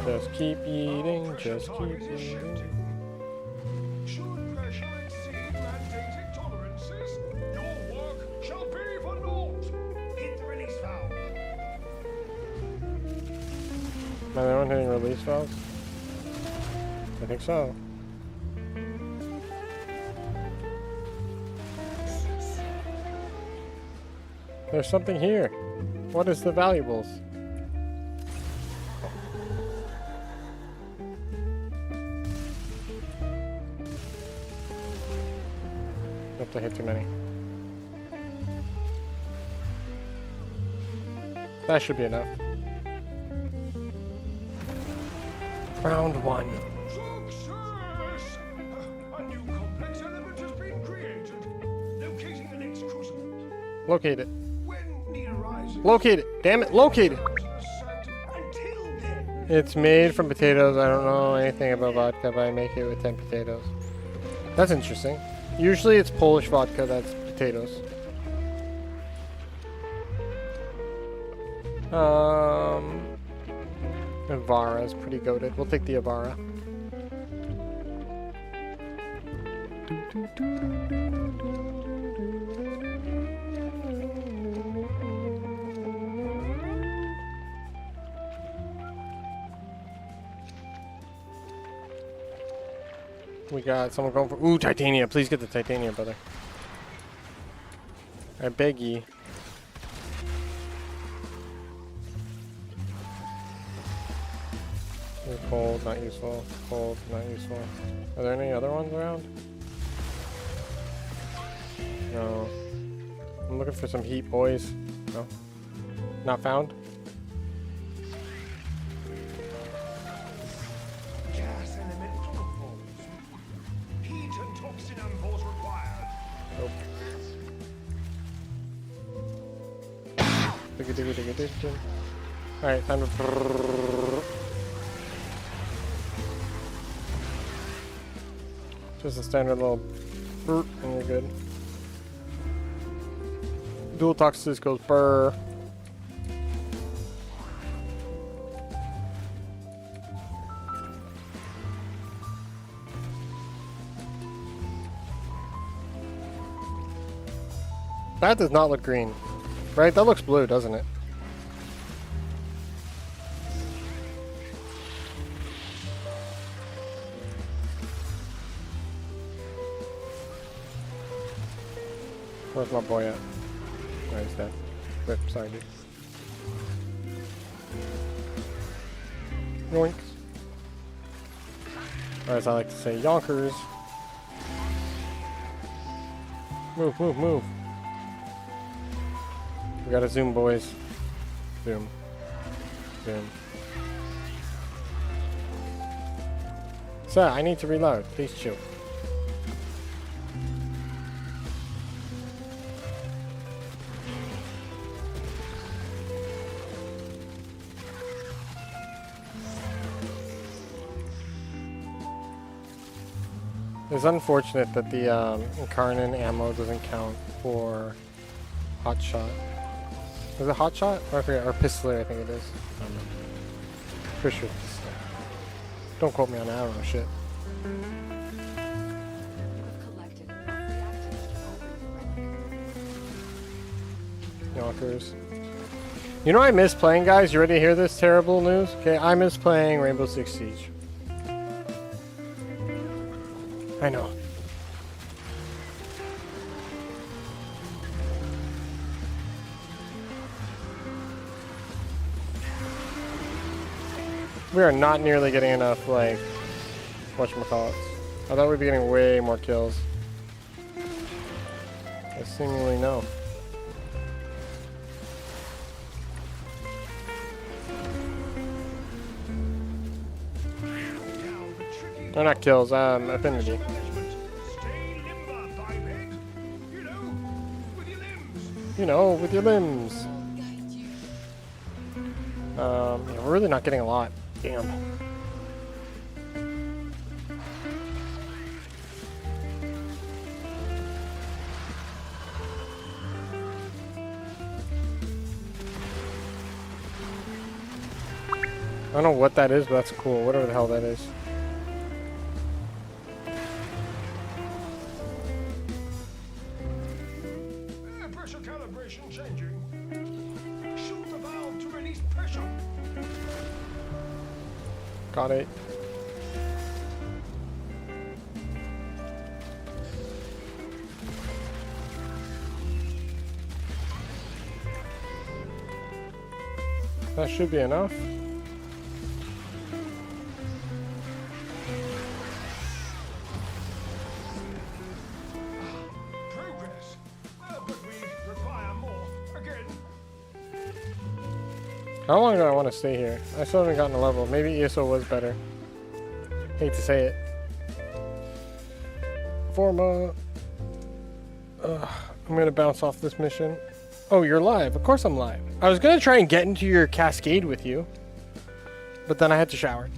Just keep eating, just keep eating. Should pressure exceed mandated tolerances, your work shall be for naught. Hit the release valve. Am I the one hitting release valves? I think so. There's something here. What is the valuables? Have to hit too many. That should be enough. Round one. Success! A new complex element has been created. Locating the next crucible. Locate it. When need arises, Locate it. Damn it. Locate it. until then. It's made from potatoes. I don't know anything about vodka, but I make it with 10 potatoes. That's interesting. Usually it's Polish vodka that's potatoes. Avara is pretty goated. We'll take the Avara. We got someone going for titanium. Please get the titanium, brother. I beg ye. Cold, not useful. Cold, not useful. Are there any other ones around? No. I'm looking for some heat, boys. No. Not found? Gas elemental forms. Heat and toxin amphols required. Nope. Alright, time to... Just a standard little... and you're good. Dual toxicity goes burr. That does not look green. Right? That looks blue, doesn't it? Where's my boy at? Oh, he's dead. Rip, sorry, dude. Yoinks. Or as I like to say, yonkers. Move, move, move. We gotta zoom, boys. Zoom. Zoom. Sir, I need to reload. Please chill. It's unfortunate that the Incarnon ammo doesn't count for Hot Shot. Is it Hot Shot? Or I forget, or Pistoler, I think it is. I don't know. Pretty sure it's Pistoler. Don't quote me on that, I don't know shit. Collected enough reactants to open the relic. Yonkers. You know I miss playing, guys? You ready to hear this terrible news? Okay, I miss playing Rainbow Six Siege. I know. We are not nearly getting enough, like, whatchamacallits. I thought we'd be getting way more kills. I seemingly know. They're not kills, affinity. Stay limber, biped. You know, with your limbs. You know, with your limbs. We're really not getting a lot. Damn. I don't know what that is, but that's cool. Whatever the hell that is. Pressure calibration changing. Shoot the valve to release pressure. Got it. That should be enough. Progress. But we require more. Again. How long do I want to stay here? I still haven't gotten a level. Maybe ESO was better. Hate to say it. Forma. I'm gonna bounce off this mission. Oh, you're live. Of course I'm live. I was gonna try and get into your cascade with you, but then I had to shower.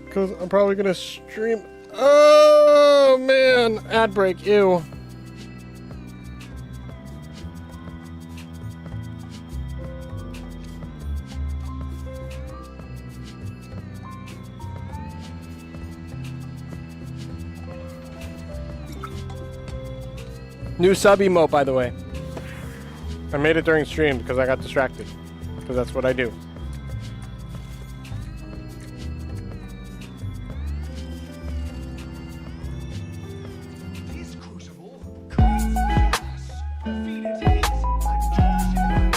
Cause I'm probably gonna stream. Oh man, ad break. Ew. New sub emote, by the way. I made it during stream because I got distracted. Because that's what I do. This crucible creates chaos. Feel it is and toss it out.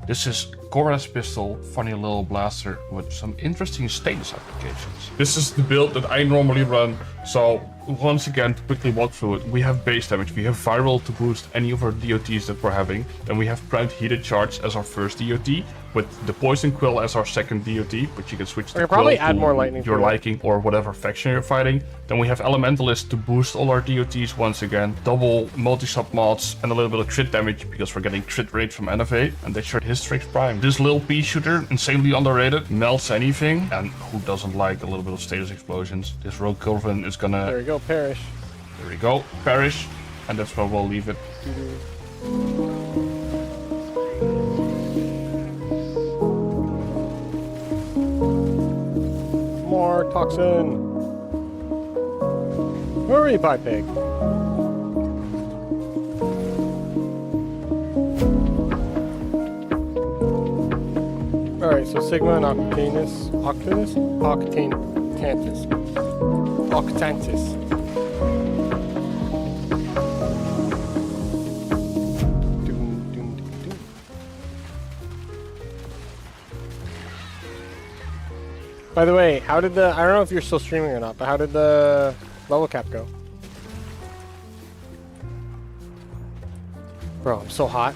This is Cora's pistol, funny little blaster with some interesting status applications. This is the build that I normally run, so once again, to quickly walk through it, we have base damage, we have viral to boost any of our DOTs that we're having, then we have primed heated charge as our first DOT, with the poison quill as our second DOT, but you can switch to probably quill add to more lightning your to it. liking or whatever faction you're fighting. Then we have elementalist to boost all our DOTs once again, double multi-sub mods and a little bit of crit damage because we're getting crit rate from Innovate, and that's your Hystrix Prime. This little pea shooter, insanely underrated, melts anything, and who doesn't like a little bit of status explosions? This rogue Culvin is gonna... There we go, perish. There we go, perish, and that's where we'll leave it. More toxin. Hurry, pie pig. Alright, so Sigma and Octanus. Octantis. By the way, how did the... I don't know if you're still streaming or not, but how did the level cap go? Bro, I'm so hot.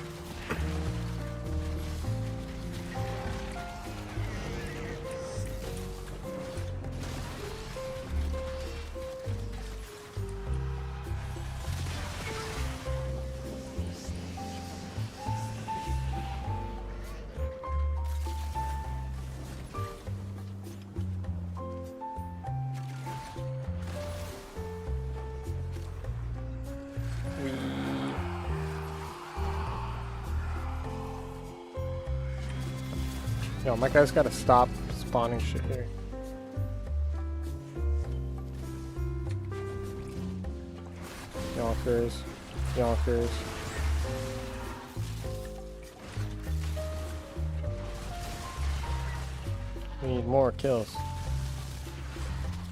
Yo, my guy's gotta stop spawning shit here. Yonkers. Yonkers. We need more kills.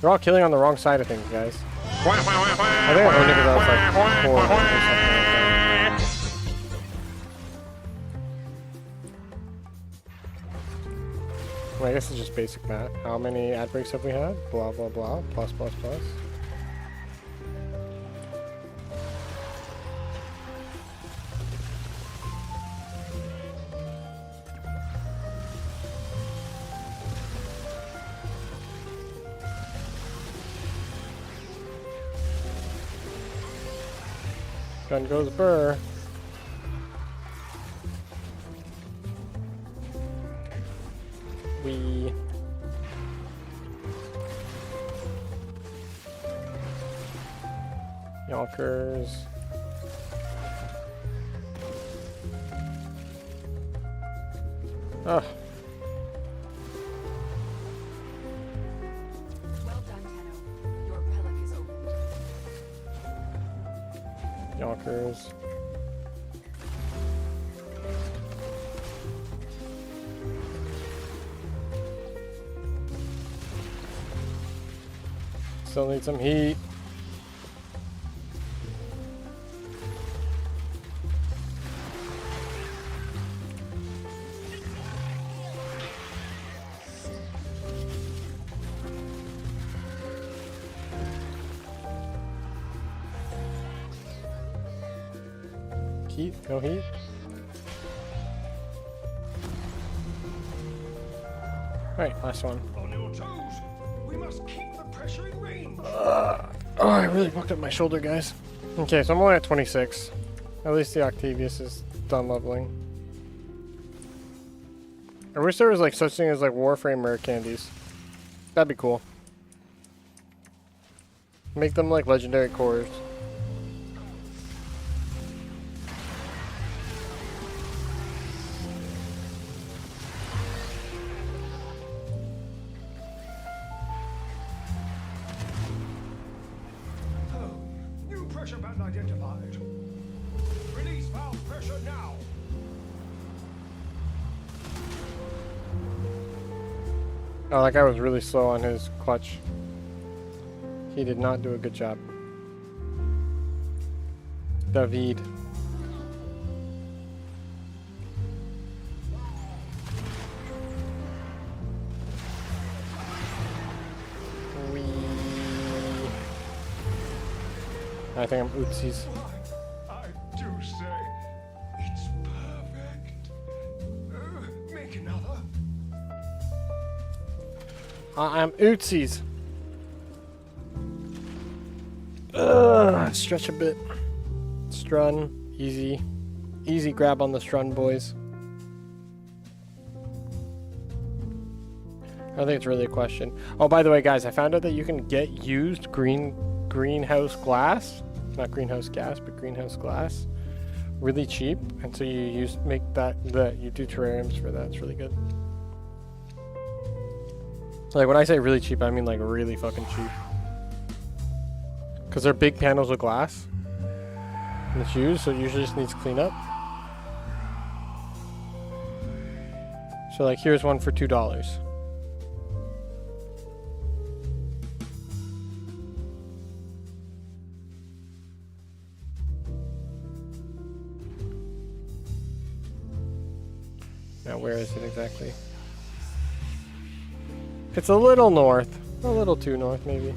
They're all killing on the wrong side of things, guys. I think I only because I was like 4 or something like that. Well, I guess it's just basic math. How many ad breaks have we had? Blah, blah, blah. Plus, plus, plus. Gun goes burr. We... Yonkers. Ugh. Well done, Tenno. Your relic is opened. Yonkers. Still need some heat. Heat? No heat? Alright, last one. On your toes. We must keep the pressure in range. Oh, I really fucked up my shoulder, guys. Okay, so I'm only at 26. At least the Octavius is done leveling. I wish there was like such thing as like Warframe rare candies. That'd be cool. Make them like legendary cores. New pressure band identified. Release valve pressure now. Oh, that guy was really slow on his clutch. He did not do a good job. David. I think I'm ootsies. I do say, it's perfect. Make another. I'm ootsies. Stretch a bit. Strun. Easy. Easy grab on the strun, boys. I don't think it's really a question. Oh, by the way, guys, I found out that you can get used greenhouse glass. Not greenhouse gas, but greenhouse glass. Really cheap. And so you make that you do terrariums for that. It's really good. Like when I say really cheap, I mean like really fucking cheap. Because they're big panels of glass. And it's used, so it usually just needs cleanup. So like here's one for $2. Now where is it exactly? It's a little north. A little too north maybe.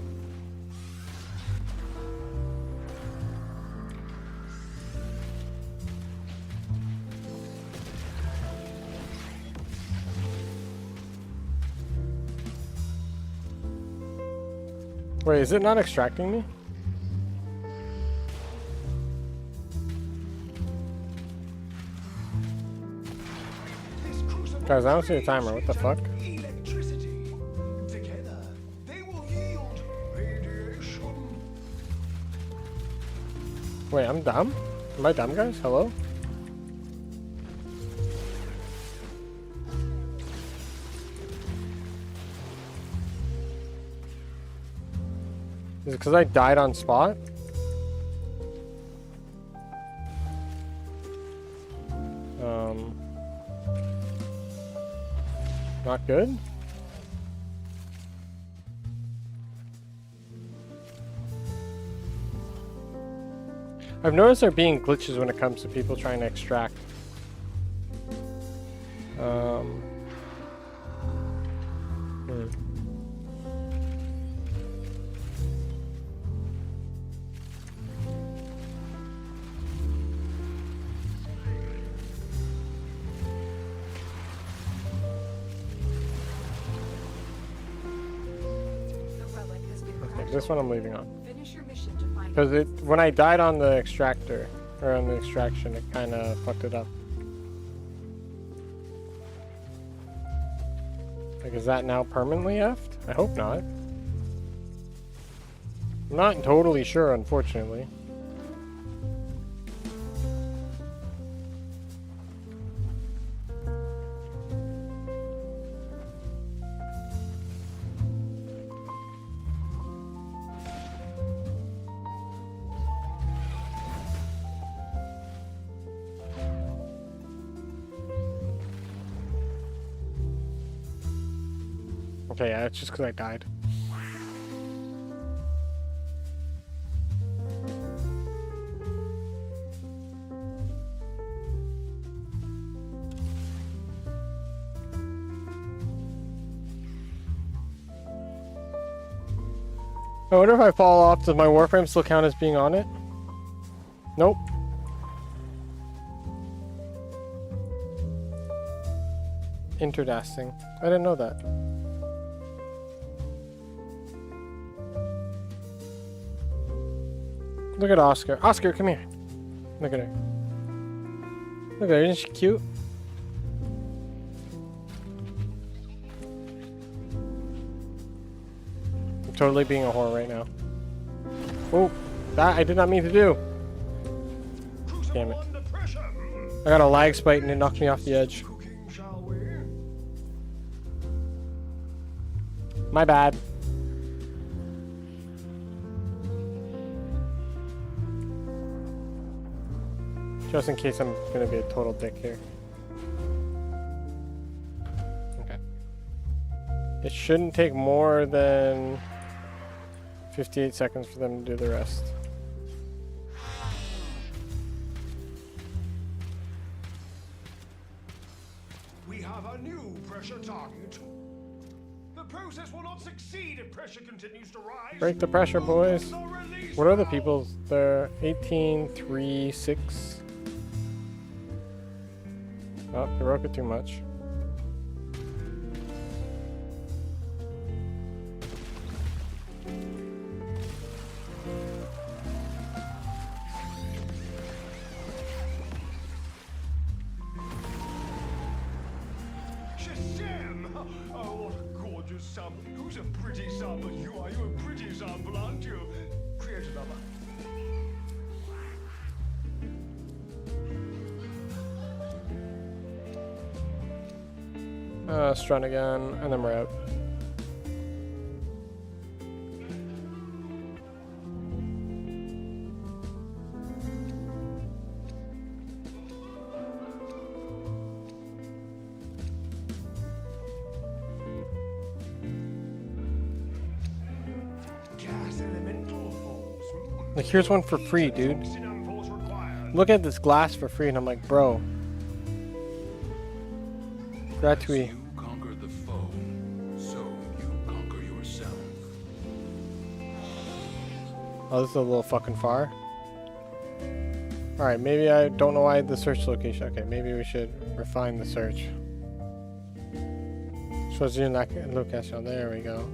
Wait, is it not extracting me? Guys, I don't see a timer. What the fuck? Electricity. Together, they will yield radiation. Wait, I'm dumb? Am I dumb, guys? Hello? Is it because I died on spot? Not good? I've noticed there being glitches when it comes to people trying to extract. This one I'm leaving on. Finish your mission to find Because when I died on the extractor, or on the extraction, it kind of fucked it up. Like, is that now permanently effed? I hope not. I'm not totally sure, unfortunately. Okay, yeah, it's just because I died. I wonder if I fall off, does my warframe still count as being on it? Nope. Interdasting. I didn't know that. Look at Oscar. Oscar, come here. Look at her. Look at her, isn't she cute? I'm totally being a whore right now. Oh, that I did not mean to do. Damn it. Under pressure. I got a lag spike and it knocked me off the edge. Cooking, shall we? My bad. Just in case I'm gonna be a total dick here. Okay. It shouldn't take more than 58 seconds for them to do the rest. We have a new pressure target. The process will not succeed if pressure continues to rise. Break the pressure, boys. The release What are the valve. people's? They're 18, 3, 6. Oh, they broke it too much. Shazam! Oh, what a gorgeous sample. Who's a pretty sample? You are. You're a pretty sample, aren't you? Create another. Strun again, and then we're out. Gas elemental forms. Like, here's one for free, dude. Oxygen force required. Look at this glass for free, and I'm like, bro. Gratuit. You conquered the foe, so you conquer yourself. Oh, this is a little fucking far. Alright, maybe I don't know why the search location. Okay, maybe we should refine the search. Shows you in that location. There we go.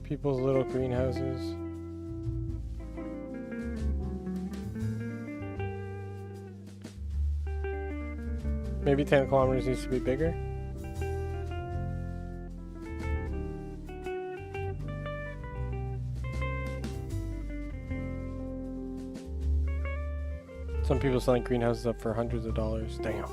People's little greenhouses. Maybe 10 kilometers needs to be bigger. Some people selling greenhouses up for hundreds of dollars. Damn.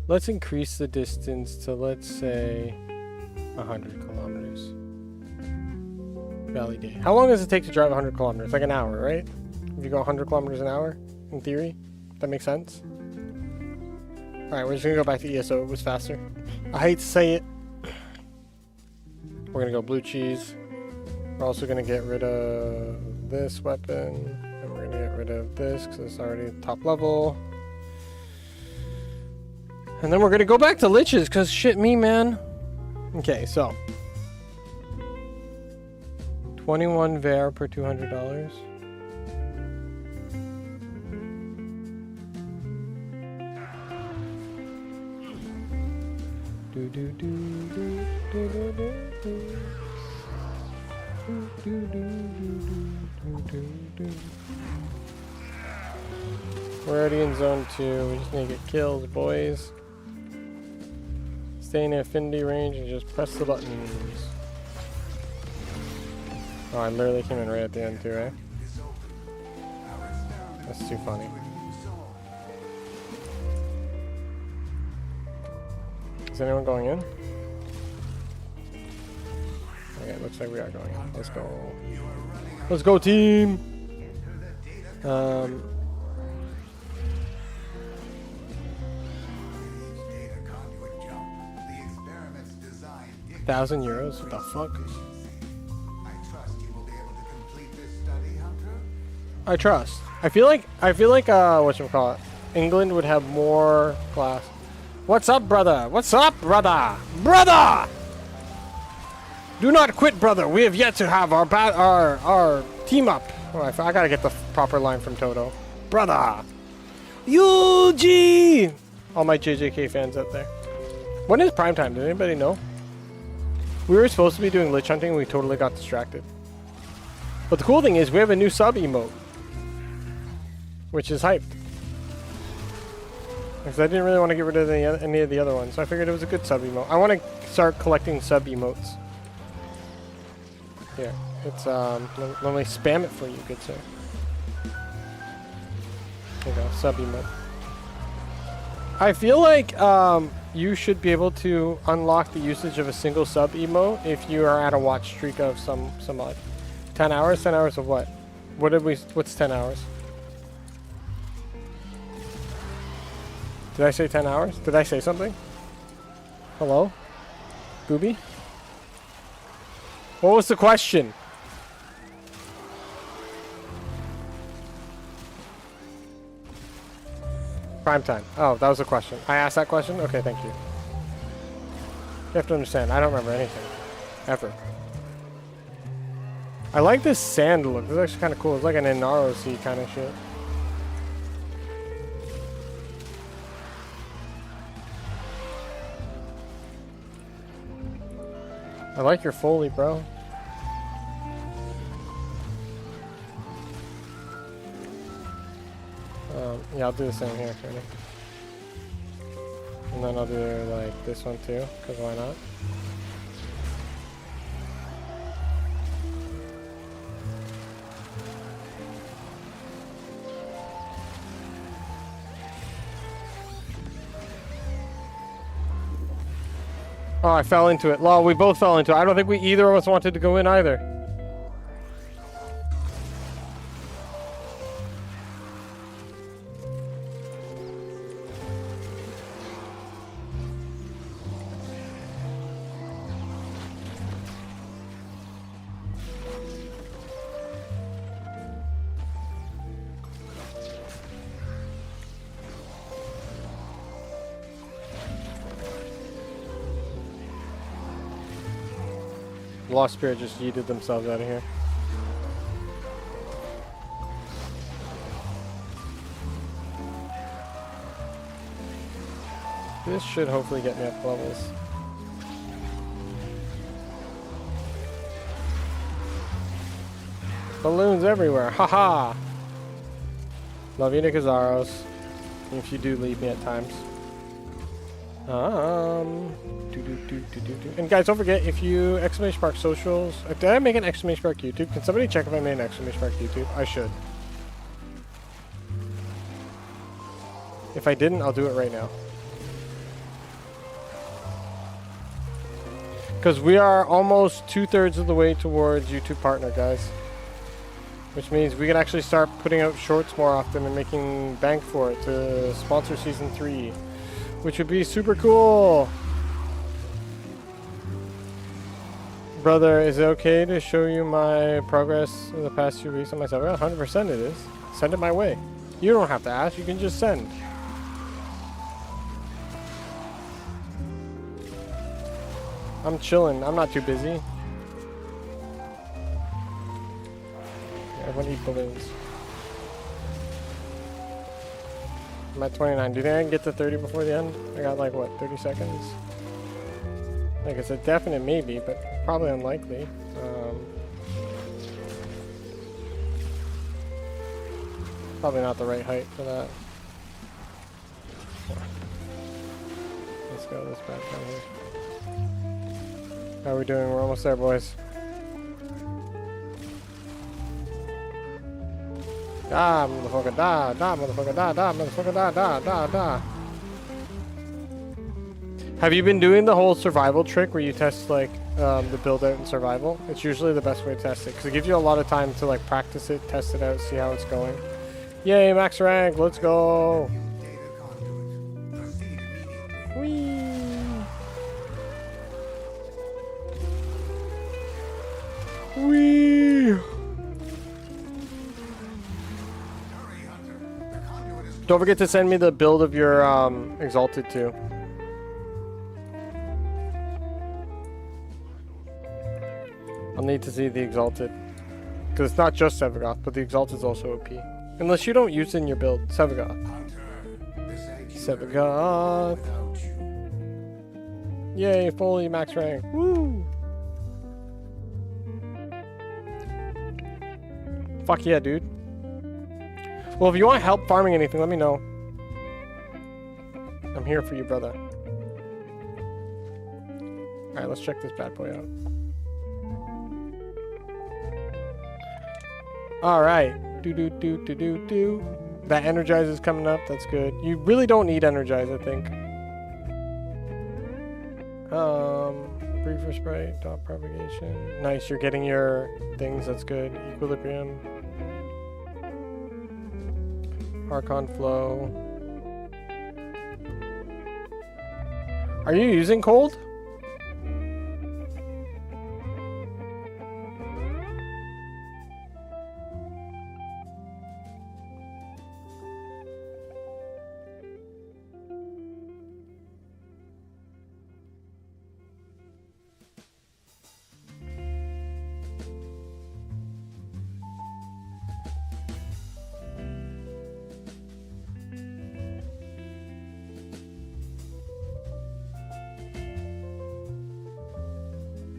Let's increase the distance to, let's say, 100 kilometers. Valley Day. How long does it take to drive 100 kilometers? Like an hour, right? If you go 100 kilometers an hour, in theory. That makes sense? Alright, we're just gonna go back to ESO. It was faster. I hate to say it. We're gonna go blue cheese. We're also gonna get rid of this weapon. And we're gonna get rid of this because it's already top level. And then we're gonna go back to Liches because shit me, man. Okay, so 21 Ver per $200. Do do do do do do do do. Do do do do do do. We're already in zone 2. We just need to get kills, boys. Stay in affinity range and just press the buttons. Oh, I literally came in right at the end too, right? That's too funny. Is anyone going in? Okay, looks like we are going in. Let's go. Let's go, team! Data conduit jump. The experiment's design dictates €1,000? What the fuck? I trust you will be able to complete this study, Hunter. I trust. I feel like whatchamacallit, England would have more class. What's up, brother? What's up, brother? Brother! Do not quit, brother. We have yet to have our team up. Oh, I gotta get the proper line from Toto. Brother! UG! All my JJK fans out there. When is prime time? Does anybody know? We were supposed to be doing lich hunting and we totally got distracted. But the cool thing is we have a new sub emote, which is hyped. Because I didn't really want to get rid of any of the other ones, so I figured it was a good sub emote. I want to start collecting sub emotes. Here, it's let me spam it for you, good sir. There you go, sub emote. I feel like you should be able to unlock the usage of a single sub emote if you are at a watch streak of some odd. 10 hours? 10 hours of what? What's 10 hours? Did I say 10 hours? Did I say something? Hello? Gooby? What was the question? Prime time. Oh, that was a question. I asked that question? Okay, thank you. You have to understand, I don't remember anything. Ever. I like this sand look. This is actually kind of cool. It's like an NROC kind of shit. I like your Foley, bro. Yeah, I'll do the same here, Tony. And then I'll do like this one too, because why not? Oh, I fell into it. Lol, we both fell into it. I don't think either of us wanted to go in either. Lost Spirit just yeeted themselves out of here. This should hopefully get me up levels. Balloons everywhere, haha! Love you, Nikazaros. If you do leave me at times. And guys, don't forget, if you !mark socials, did I make an !mark YouTube? Can somebody check if I made an !mark YouTube? I should. If I didn't, I'll do it right now. Because we are almost 2/3 of the way towards YouTube partner, guys. Which means we can actually start putting out shorts more often and making bank for it to sponsor season 3. Which would be super cool. Brother, is it okay to show you my progress in the past few weeks on my server? 100% it is. Send it my way. You don't have to ask, you can just send. I'm chilling, I'm not too busy. Everyone eat balloons. I'm at 29. Do you think I can get to 30 before the end? I got like, what, 30 seconds? Like, it's a definite maybe, but probably unlikely. Probably not the right height for that. Let's go this back down here. How are we doing? We're almost there, boys. Da, motherfucker, da, motherfucker, da, motherfucker, da. Have you been doing the whole survival trick where you test like the build out in survival? It's usually the best way to test it because it gives you a lot of time to like practice it, test it out, see how it's going. Yay, max rank, let's go. Data conduit. Proceed immediately. Whee! Whee! Don't forget to send me the build of your Exalted too. I'll need to see the Exalted. Because it's not just Sevagoth, but the Exalted is also OP. Unless you don't use it in your build. Sevagoth. Sevagoth. Yay, fully max rank. Woo! Fuck yeah, dude. Well, if you want help farming anything, let me know. I'm here for you, brother. Alright, let's check this bad boy out. Alright. Do. That Energize is coming up. That's good. You really don't need Energize, I think. Briefer Sprite, dot propagation. Nice, you're getting your things. That's good. Equilibrium. Archon Flow. Are you using cold?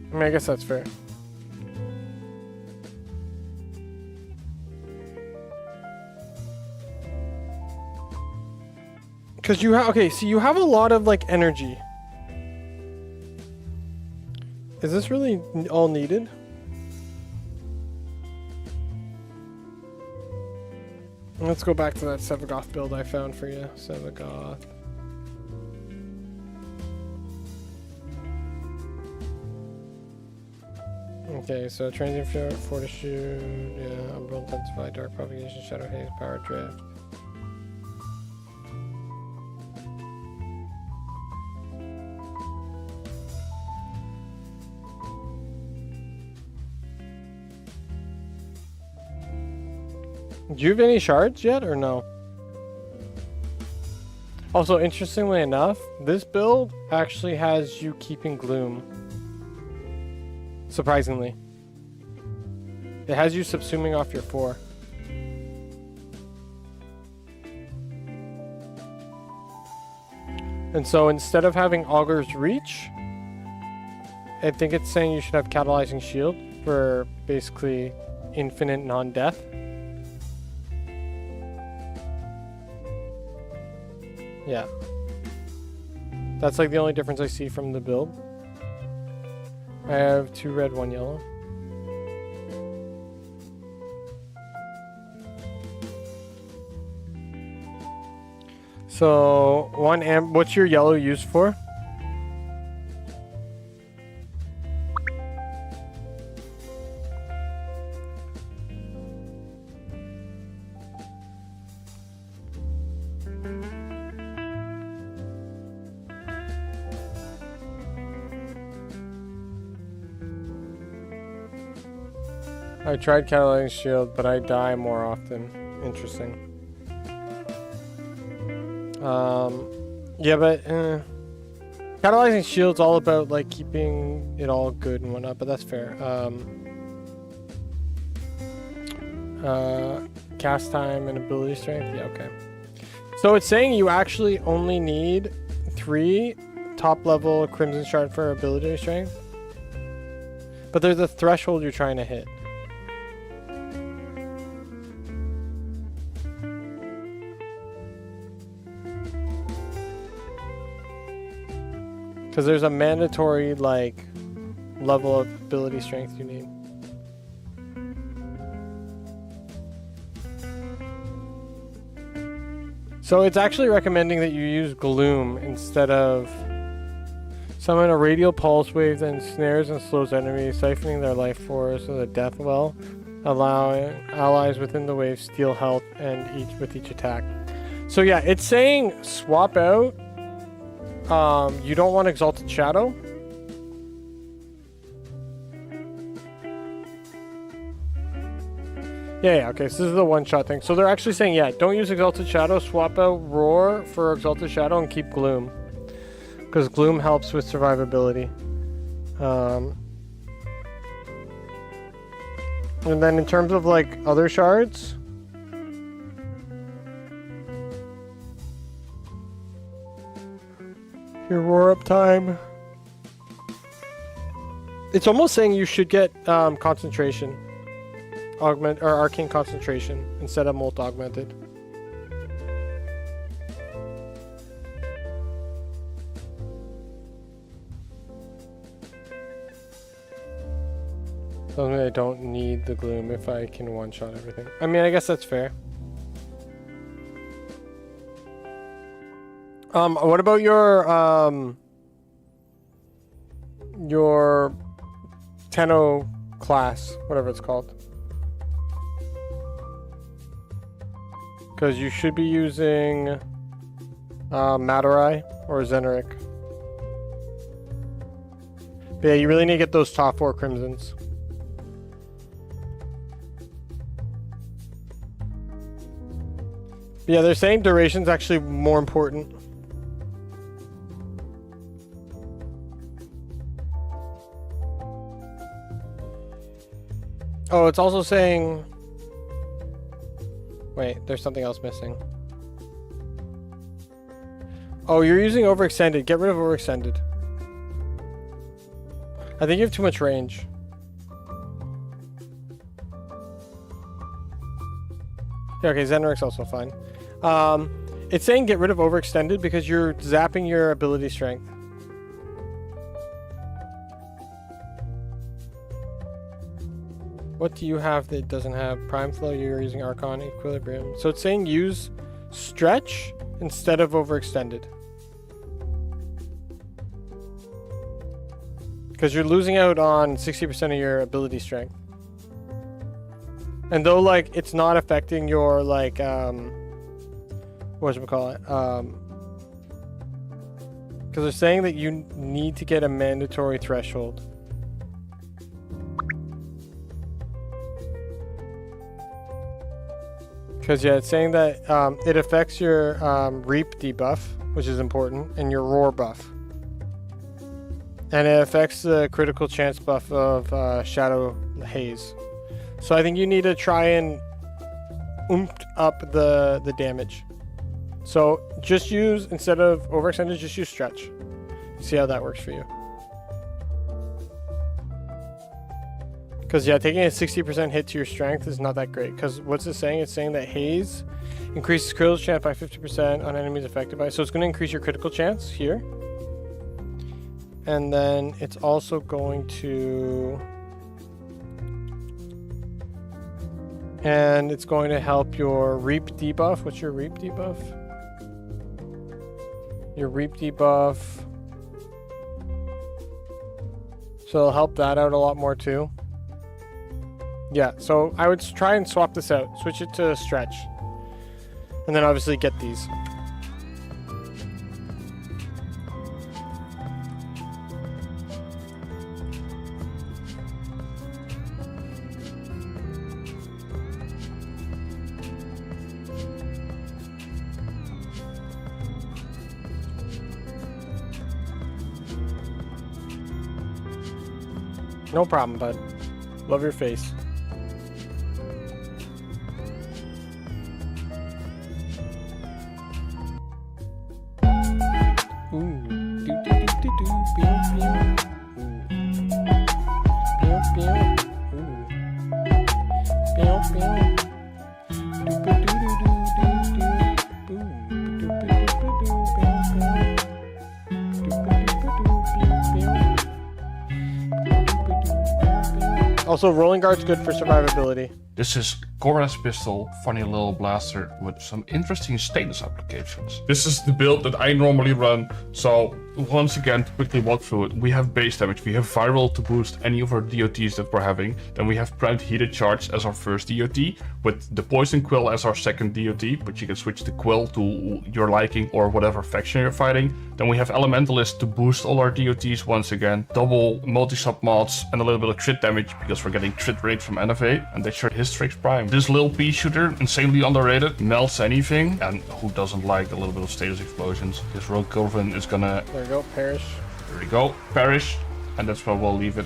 I mean, I guess that's fair. Because you have, okay, so you have a lot of like energy. Is this really all needed? Let's go back to that Sevagoth build I found for you. Sevagoth. Okay, so transient fortitude, yeah, umbral intensify, dark propagation, shadow haze, power drift. Do you have any shards yet or no? Also, interestingly enough, this build actually has you keeping gloom. Surprisingly. It has you subsuming off your 4. And so instead of having Augur's Reach, I think it's saying you should have Catalyzing Shield for basically infinite non-death. Yeah. That's like the only difference I see from the build. I have 2 red, 1 yellow. So, what's your yellow used for? I tried Catalyzing Shield, but I die more often. Interesting. Yeah, but Catalyzing Shield's all about like keeping it all good and whatnot, but that's fair. Cast time and ability strength. Yeah, okay. So it's saying you actually only need 3 top level Crimson Shard for ability strength, but there's a threshold you're trying to hit. Because there's a mandatory, like, level of ability strength you need. So it's actually recommending that you use Gloom instead of summon a radial pulse wave that ensnares and slows enemies, siphoning their life force with a death well, allowing allies within the wave steal health and with each attack. So yeah, it's saying swap out. You don't want Exalted Shadow. Yeah, okay, so this is the one-shot thing. So they're actually saying, yeah, don't use Exalted Shadow, swap out Roar for Exalted Shadow and keep Gloom. Because Gloom helps with survivability. And then in terms of, like, other shards... Your roar up time. It's almost saying you should get concentration. Augment or arcane concentration instead of molt augmented. Doesn't mean I don't need the gloom if I can one-shot everything. I mean, I guess that's fair. What about your Tenno class, whatever it's called? Because you should be using Matarai or Zeneric. But yeah, you really need to get those top 4 crimsons. But yeah, they're saying duration's actually more important. Oh, it's also saying... Wait, there's something else missing. Oh, you're using overextended. Get rid of overextended. I think you have too much range. Yeah, okay, Zenric's also fine. It's saying get rid of overextended because you're zapping your ability strength. What do you have that doesn't have Prime Flow? You're using Archon Equilibrium. So it's saying use Stretch instead of overextended. Because you're losing out on 60% of your ability strength. And though, like, it's not affecting your, like, whatchamacallit? Because they're saying that you need to get a mandatory threshold. Because, yeah, it's saying that it affects your Reap debuff, which is important, and your Roar buff. And it affects the critical chance buff of Shadow Haze. So I think you need to try and oomph up the damage. So just use, instead of overextended, just use Stretch. See how that works for you. Because, yeah, taking a 60% hit to your strength is not that great. Because what's it saying? It's saying that Haze increases critical chance by 50% on enemies affected by it. So it's going to increase your critical chance here. And then it's also going to... And it's going to help your Reap debuff. What's your Reap debuff? Your Reap debuff. So it'll help that out a lot more too. Yeah, so I would try and swap this out. Switch it to Stretch. And then obviously get these. No problem, bud. Love your face. Also, Rolling Guard's good for survivability. This is Cora's pistol, funny little blaster with some interesting status applications. This is the build that I normally run, so once again, to quickly walk through it, we have base damage, we have viral to boost any of our DOTs that we're having, then we have primed heated charge as our first DOT, with the poison quill as our second DOT, but you can switch the quill to your liking or whatever faction you're fighting. Then we have elementalist to boost all our DOTs once again, double multi-sub mods and a little bit of crit damage because we're getting crit rate from Innovate, and that's your Hystrix Prime. This little pea shooter, insanely underrated, melts anything, and who doesn't like a little bit of status explosions? This Rogue Corvin is gonna... There we go, perish. There we go, perish, and that's where we'll leave it.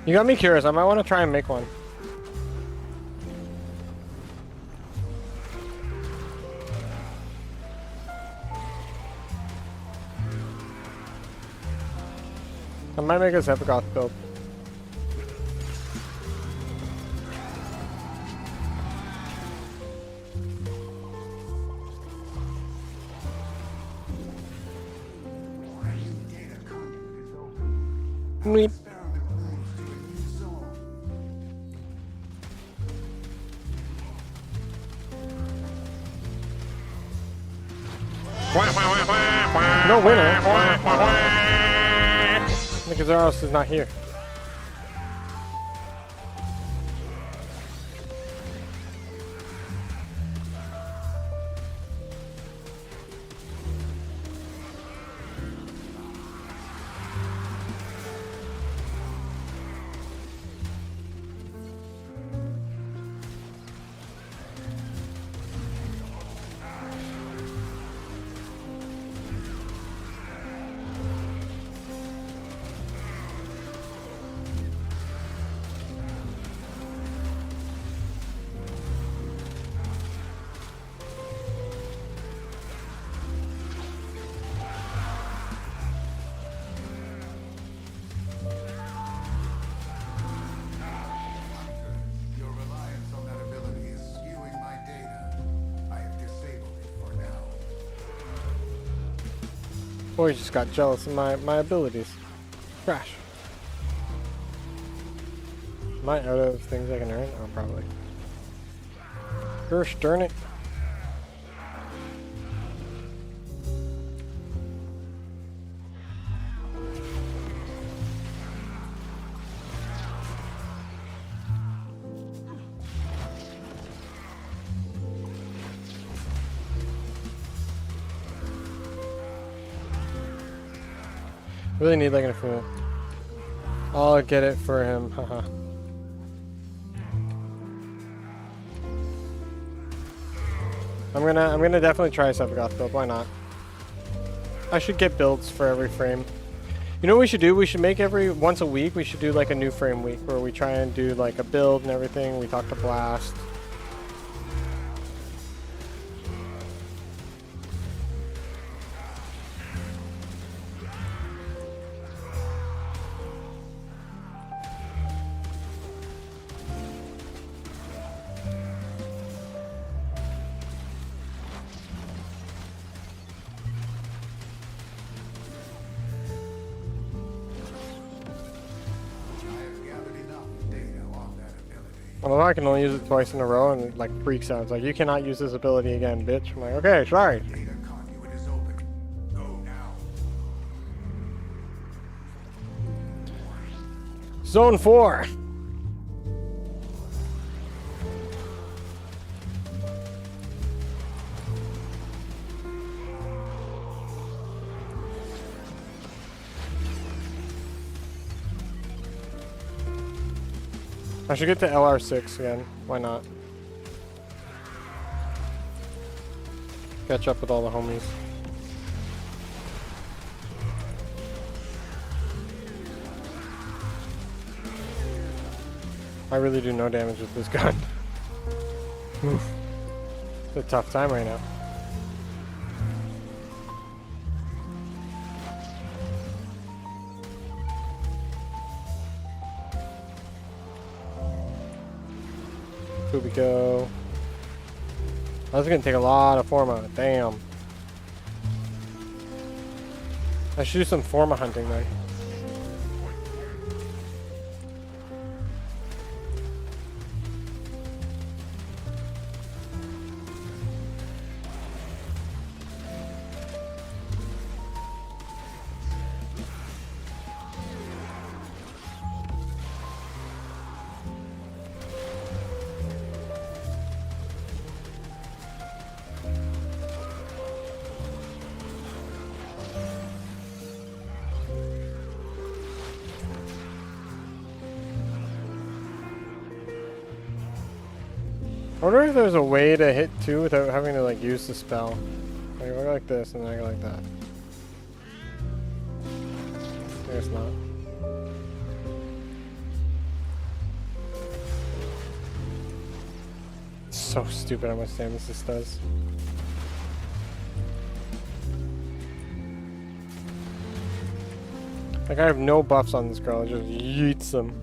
You got me curious. I might want to try and make one. I might make a Sephiroth build. Data conduit is open. Meep. Experiment moves to a new zone. No winner. Because Zaros is not here. Your reliance on that ability is skewing my data. I have disabled it for now. Boy, just got jealous of my abilities. Crash. Am I out of things I can earn? Oh, probably. Gosh darn it. Really need like an improvement. I'll get it for him. Haha. I'm gonna definitely try Sephiroth build. Why not? I should get builds for every frame. You know what we should do? We should make once a week. We should do like a new frame week where we try and do like a build and everything. We talk to Blast. I have gathered enough data on that ability. Well, I can only use it twice in a row and it like freaks out. It's like, you cannot use this ability again, bitch. I'm like, okay, sorry. Data conduit is open. Go now. Zone 4. I should get to LR6 again. Why not? Catch up with all the homies. I really do no damage with this gun. Oof. It's a tough time right now. Kubiko. That's gonna take a lot of Forma. Damn. I should do some Forma hunting then. I wonder if there's a way to hit 2 without having to like use the spell. Like, I go like this and then I go like that. I guess not. so stupid how much damage this does. Like, I have no buffs on this girl, it just yeets them.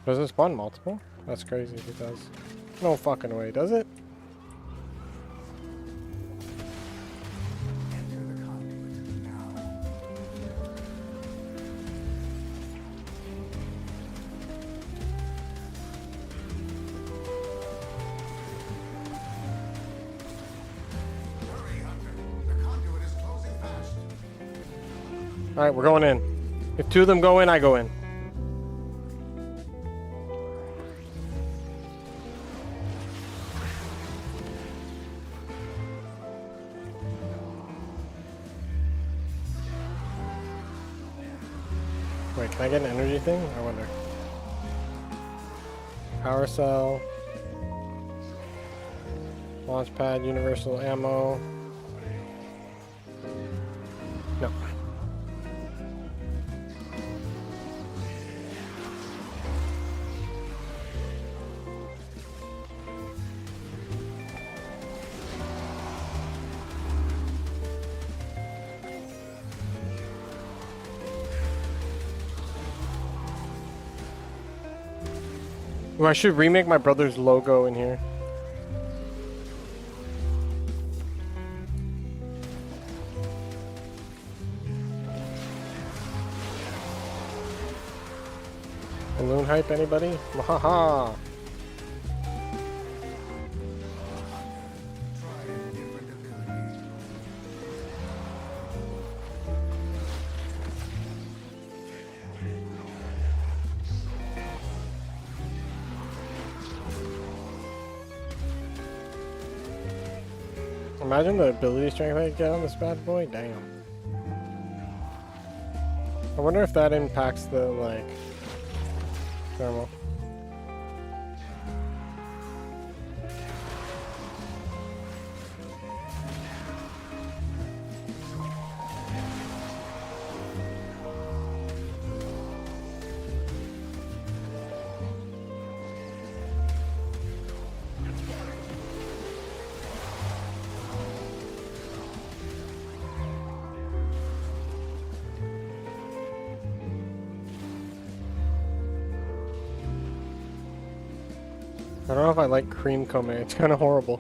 Does it spawn multiple? That's crazy if it does. No fucking way, does it? Enter the conduit now. Hurry, Hunter. The conduit is closing fast. Alright, we're going in. If two of them go in, I go in. Wait, can I get an energy thing? I wonder. Power cell. Launch pad, universal ammo. No. Ooh, I should remake my brother's logo in here. Balloon hype, anybody? Wahaha! Try a different ability. Imagine the ability strength I get on this bad boy. Damn. I wonder if that impacts the, like, thermal. I don't know if I like cream Kome. It's kind of horrible.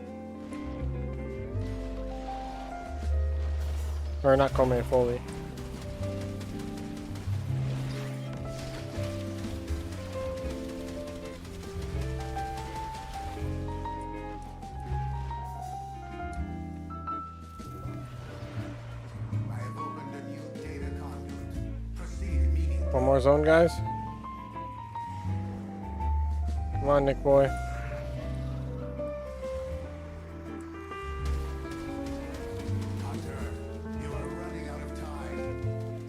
Or not Kome fully. I have opened a new data conduit. Proceed immediately. One more zone, guys. Come on, Nick boy. Hunter, you are running out of time.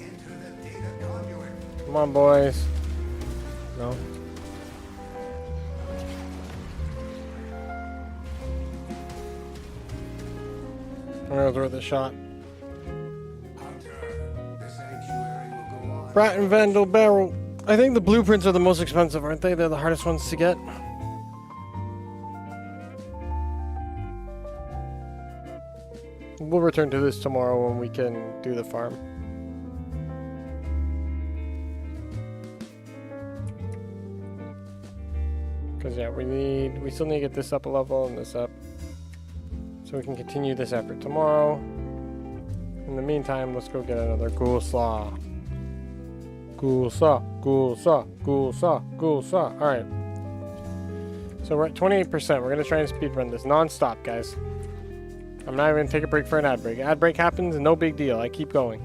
Enter the data conduit. Come on, boys. No. I'm gonna throw the shot. Hunter, the sanctuary will go on. Brat and Vandal Barrel. I think the blueprints are the most expensive, aren't they? They're the hardest ones to get. We'll return to this tomorrow when we can do the farm. Because yeah, we still need to get this up a level and this up. So we can continue this effort tomorrow. In the meantime, let's go get another ghoul saw. Ghoul saw, ghoul saw, ghoul saw, ghoul saw. Alright. So we're at 28%. We're gonna try and speedrun this non-stop, guys. I'm not even gonna take a break for an ad break. Ad break happens, no big deal. I keep going.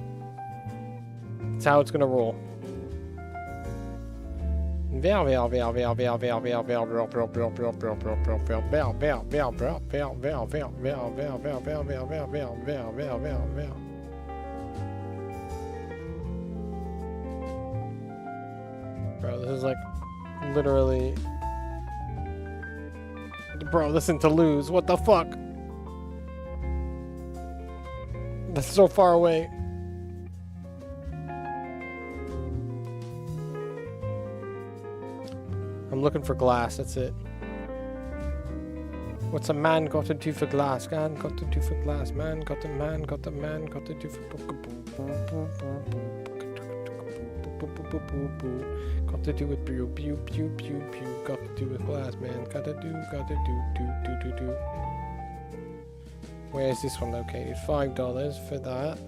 That's how it's gonna roll. Bro, this is like literally Bro, listen to lose. What the fuck? That's so far away. I'm looking for glass, that's it. What's a man got to do for glass? Man got to do for glass. Man got to do for... Got to do with pew pew pew pew pew. Got to do with glass, man. Got to do do. Where is this one located? $5 for that.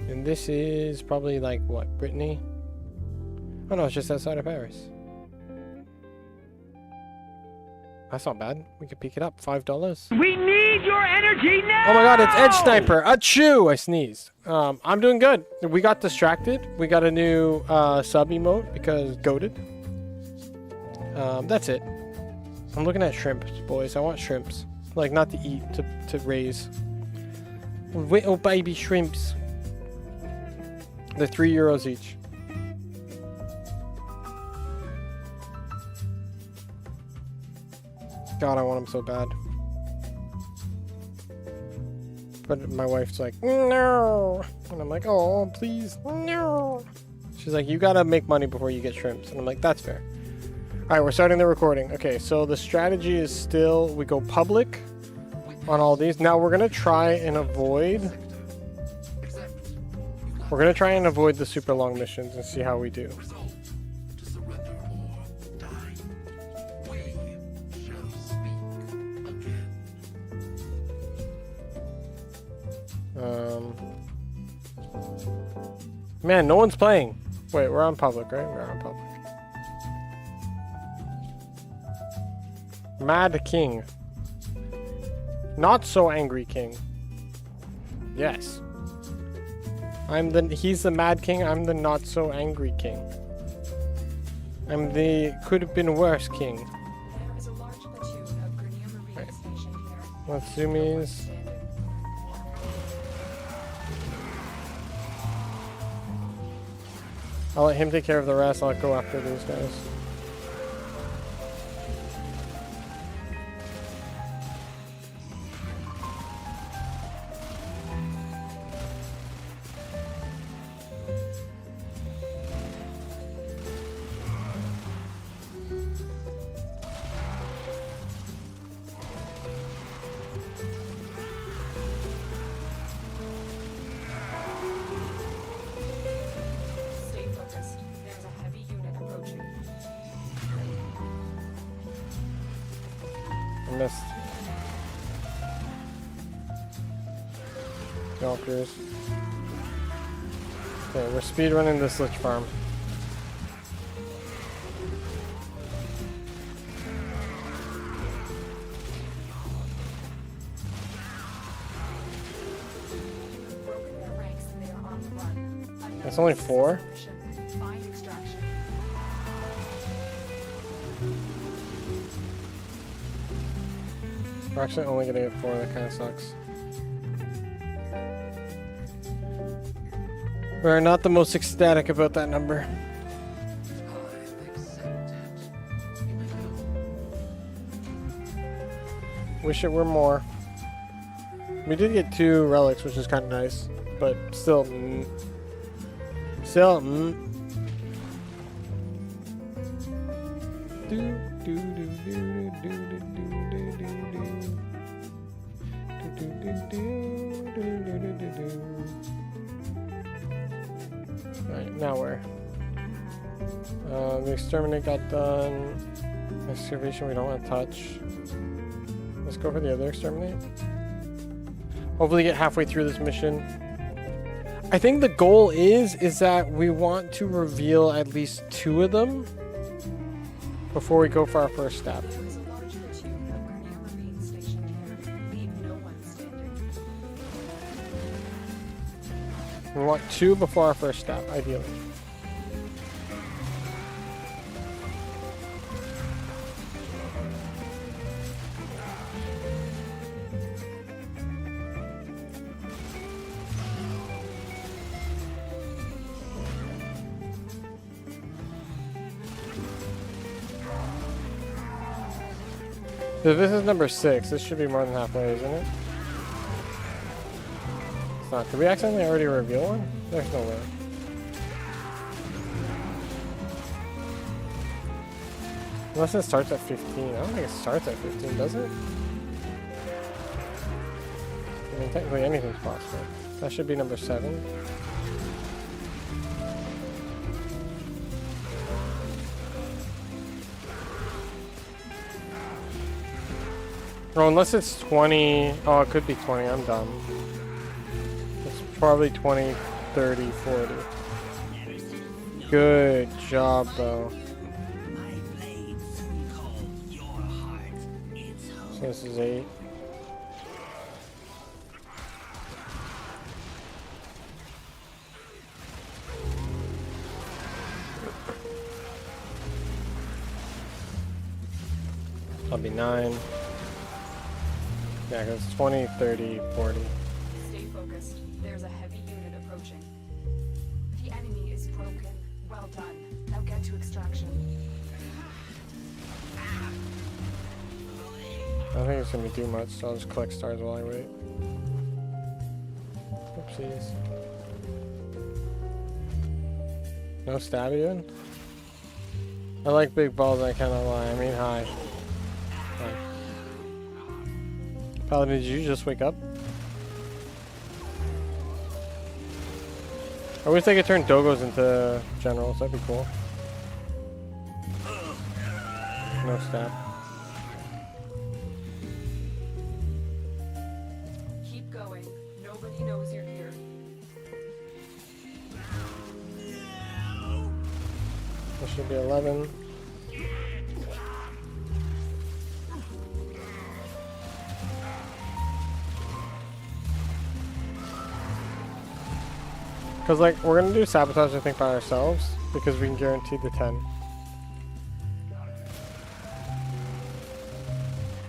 And this is probably like what, Brittany? Oh no, it's just outside of Paris. That's not bad. We could pick it up. $5. We need your energy now! Oh my god, it's Edge Sniper. Achoo! I sneezed. I'm doing good. We got distracted. We got a new sub emote because goated. That's it. I'm looking at shrimps, boys. I want shrimps. Like, not to eat, to raise. Little baby shrimps. They're €3 each. God, I want them so bad. But my wife's like, no. And I'm like, oh, please, no. She's like, you gotta make money before you get shrimps. And I'm like, that's fair. All right, we're starting the recording. Okay, so the strategy is still, we go public on all these. Now we're gonna try and avoid, the super long missions and see how we do. Resolve to surrender or die. We shall speak again. Man, no one's playing. Wait, we're on public, right? We're on public. Mad King. Not so angry king. Yes. He's the Mad King, I'm the not so angry king. I'm the could have been worse king. There is a large platoon of Grenier Marine Right. stationed here. Let's zoomies. I'll let him take care of the rest. I'll go after these guys. Stay focused. There's a heavy unit approaching. I missed. Yonkers. Okay, we're speedrunning this Lich farm. Broken their ranks and they are on the run. That's only 4? Find extraction. We're actually only gonna get 4, that kinda sucks. We're not the most ecstatic about that number. I've accepted. You may go. Wish it were more. We did get 2 relics, which is kind of nice, but still, still. Alright, now where? The exterminate got done. Excavation we don't want to touch. Let's go for the other exterminate. Hopefully get halfway through this mission. I think the goal is that we want to reveal at least 2 of them before we go for our first step. There is a large platoon of Grenier Marine stationed here. Leave no one standing. We want 2 before our first step, ideally. So this is number 6. This should be more than halfway, isn't it? It's not. Did we accidentally already reveal one? There's no way. Unless it starts at 15. I don't think it starts at 15, does it? I mean, technically anything's possible. That should be number 7. Oh, unless it's 20. Oh, it could be 20. I'm dumb. It's probably 20, 30, 40. Good job, though. So this is 8. I'll be 9. Yeah, because 20, 30, 40. Stay focused. There's a heavy unit approaching. The enemy is broken. Well done. Now get to extraction. I don't think it's gonna be too much, so I'll just collect stars while I wait. Oopsies. No stab even? I like big balls, I cannot lie. I mean, hi. Hi. Paladin, did you just wake up? I wish they could turn dogos into generals, that'd be cool. No stab. Keep going. Nobody knows you're here. This should be 11. Because, like, we're going to do sabotage, I think, by ourselves. Because we can guarantee the 10.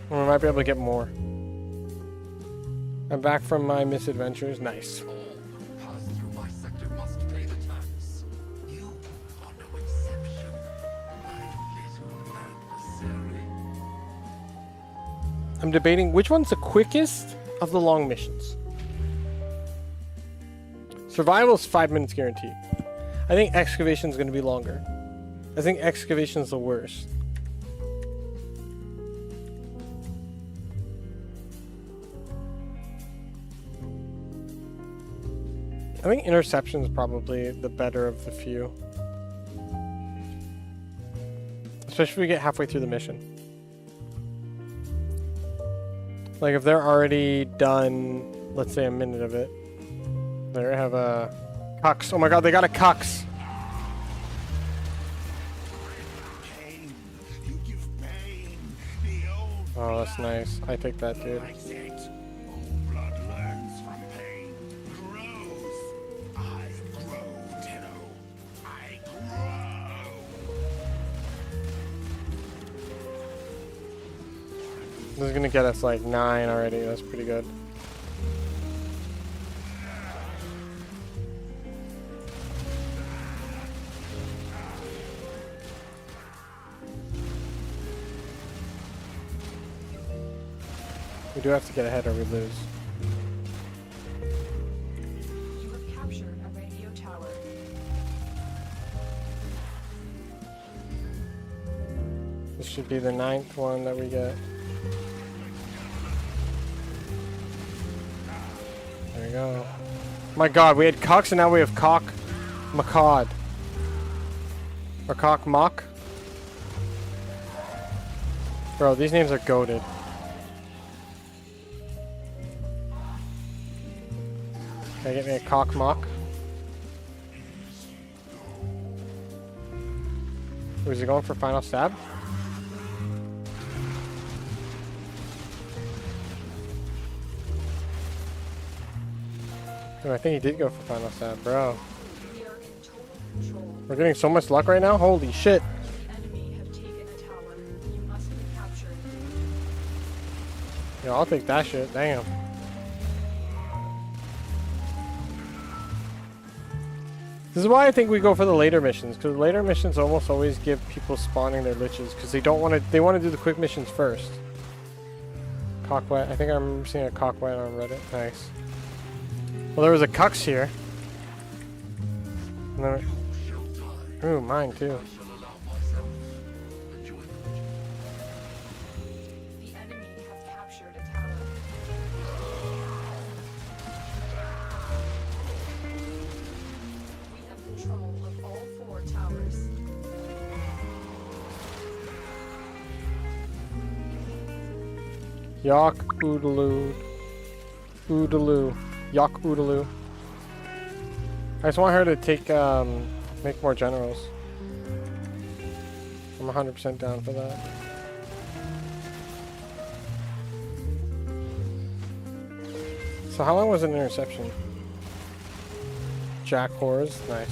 And we might be able to get more. I'm back from my misadventures. Nice. All who pass through my sector must pay the tax. You are no exception, my little adversary. I'm debating which one's the quickest of the long missions. Survival's 5 minutes guaranteed. I think excavation's going to be longer. I think excavation's the worst. I think interception's probably the better of the few. Especially if we get halfway through the mission. Like if they're already done, let's say a minute of it. They have a Cux. Oh my god, they got a Cux. Pain. You give pain. The old Oh, that's nice. I take that, dude. likes it. Old blood learns from pain. Grows. I grow, Tenno. I grow. This is gonna get us like 9 already. That's pretty good. We do have to get ahead or we lose. You have captured a radio tower. This should be the 9th one that we get. There we go. My god, we had Cox and now we have Cock Macaud. Or Cock Mock. Bro, these names are goated. Can I get me a Cock Mock? Was he going for final stab? Oh, I think he did go for final stab, bro. We are in total control. We're getting so much luck right now. Holy shit. The enemy have taken a tower. You must be captured. Yo, I'll take that shit. Damn. This is why I think we go for the later missions, because later missions almost always give people spawning their liches, because they don't want to. They want to do the quick missions first. Cockwet. I think I remember seeing a Cockwet on Reddit. Nice. Well, there was a Cux here. And then ooh, mine too. The enemy has captured a tower. We have control of all 4 towers. Yak Oodaloo. Oodaloo. Yak Oodaloo. I just want her to take, make more generals. I'm 100% down for that. So how long was an interception? Jack Horrors, nice.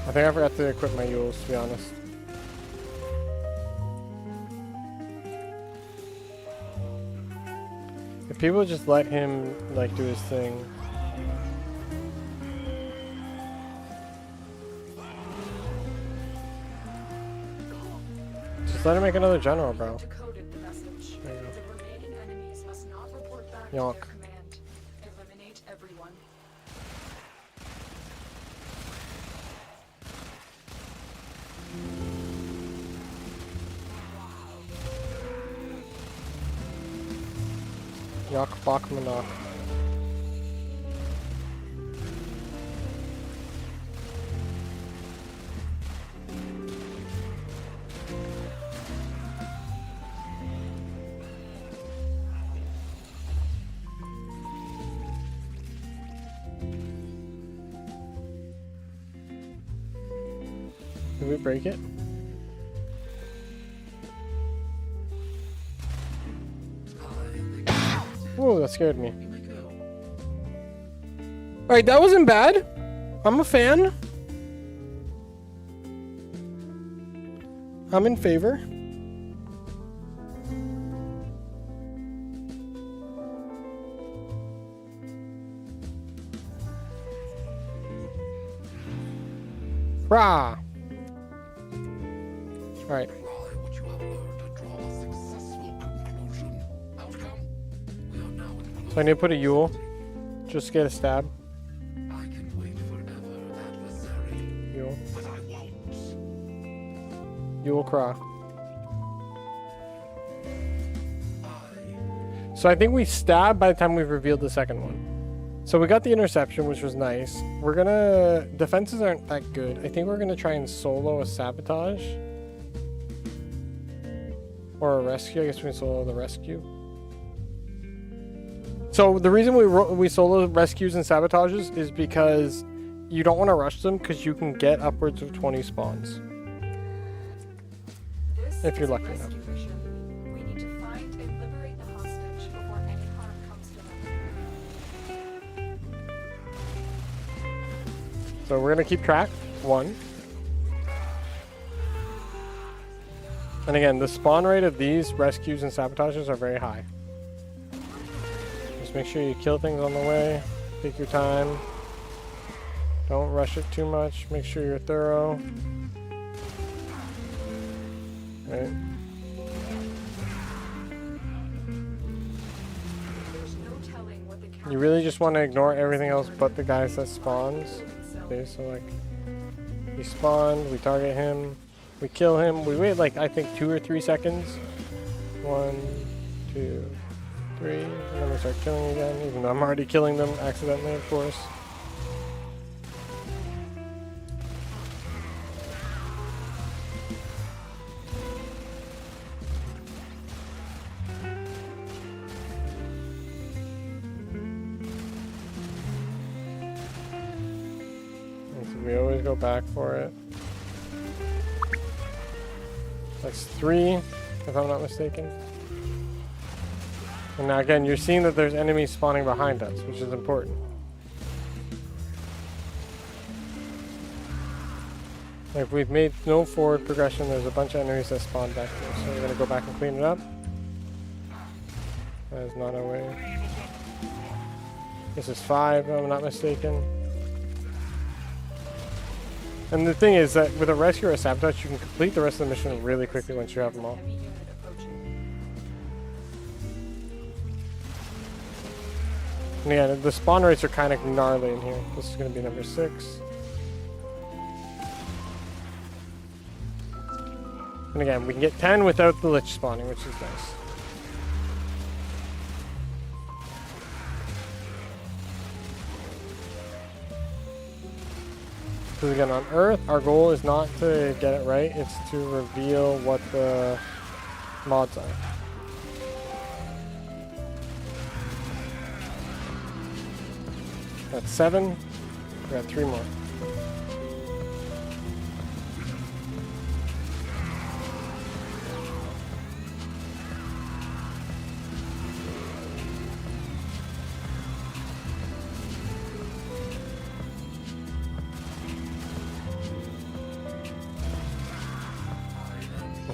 I think I forgot to equip my Yules, to be honest. If people just let him, like, do his thing. Just let him make another general, bro. Decoded the message. There you go. The remaining enemies must not report back to Yonk. their command. Eliminate everyone. Yak Bak Manak. Did we break it? Whoa, that scared me. Alright, that wasn't bad. I'm a fan. I'm in favor. Rah! Alright. Apply what you have learned to draw a successful conclusion. Outcome? We are now in So I need to put a Yule. Just get a stab. I can wait forever, adversary, Yule. but I won't. Yule Craw. So I think we stabbed by the time we've revealed the second one. So we got the interception, which was nice. We're gonna... Defenses aren't that good. I think we're gonna try and solo a sabotage. Or a rescue. I guess we can solo the rescue. So the reason we solo rescues and sabotages is because you don't want to rush them because you can get upwards of 20 spawns. This If you're is a lucky enough. rescue mission. We need to find and liberate the hostage before any harm comes to them. So we're gonna keep track. 1. And again, the spawn rate of these rescues and sabotages are very high. Just make sure you kill things on the way. Take your time. Don't rush it too much. Make sure you're thorough. Right. There's no telling what the You really just want to ignore everything else but the guys that spawns. Okay, so like, he spawned, we target him, we kill him, we wait like, I think 2 or 3 seconds. 1, 2, 3, and then we start killing again, even though I'm already killing them accidentally, of course. And so we always go back for it. That's 3, if I'm not mistaken. And now again, you're seeing that there's enemies spawning behind us, which is important. Like, we've made no forward progression, there's a bunch of enemies that spawn back here, so we're gonna go back and clean it up. That is not our way. This is 5, if I'm not mistaken. And the thing is that with a rescue or a sabotage, you can complete the rest of the mission really quickly once you have them all. Heavy unit approaching. And yeah, the spawn rates are kind of gnarly in here. This is going to be number 6. And again, we can get 10 without the lich spawning, which is nice. Because again, on Earth, our goal is not to get it right, it's to reveal what the mods are. That's 7. We got 3 more.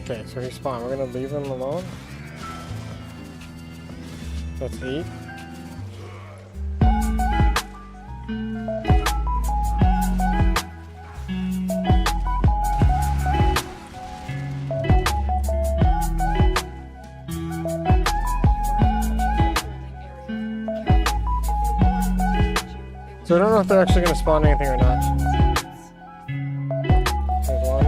Okay, so he spawned. We're gonna leave him alone. That's 8. So I don't know if they're actually gonna spawn anything or not. There's one.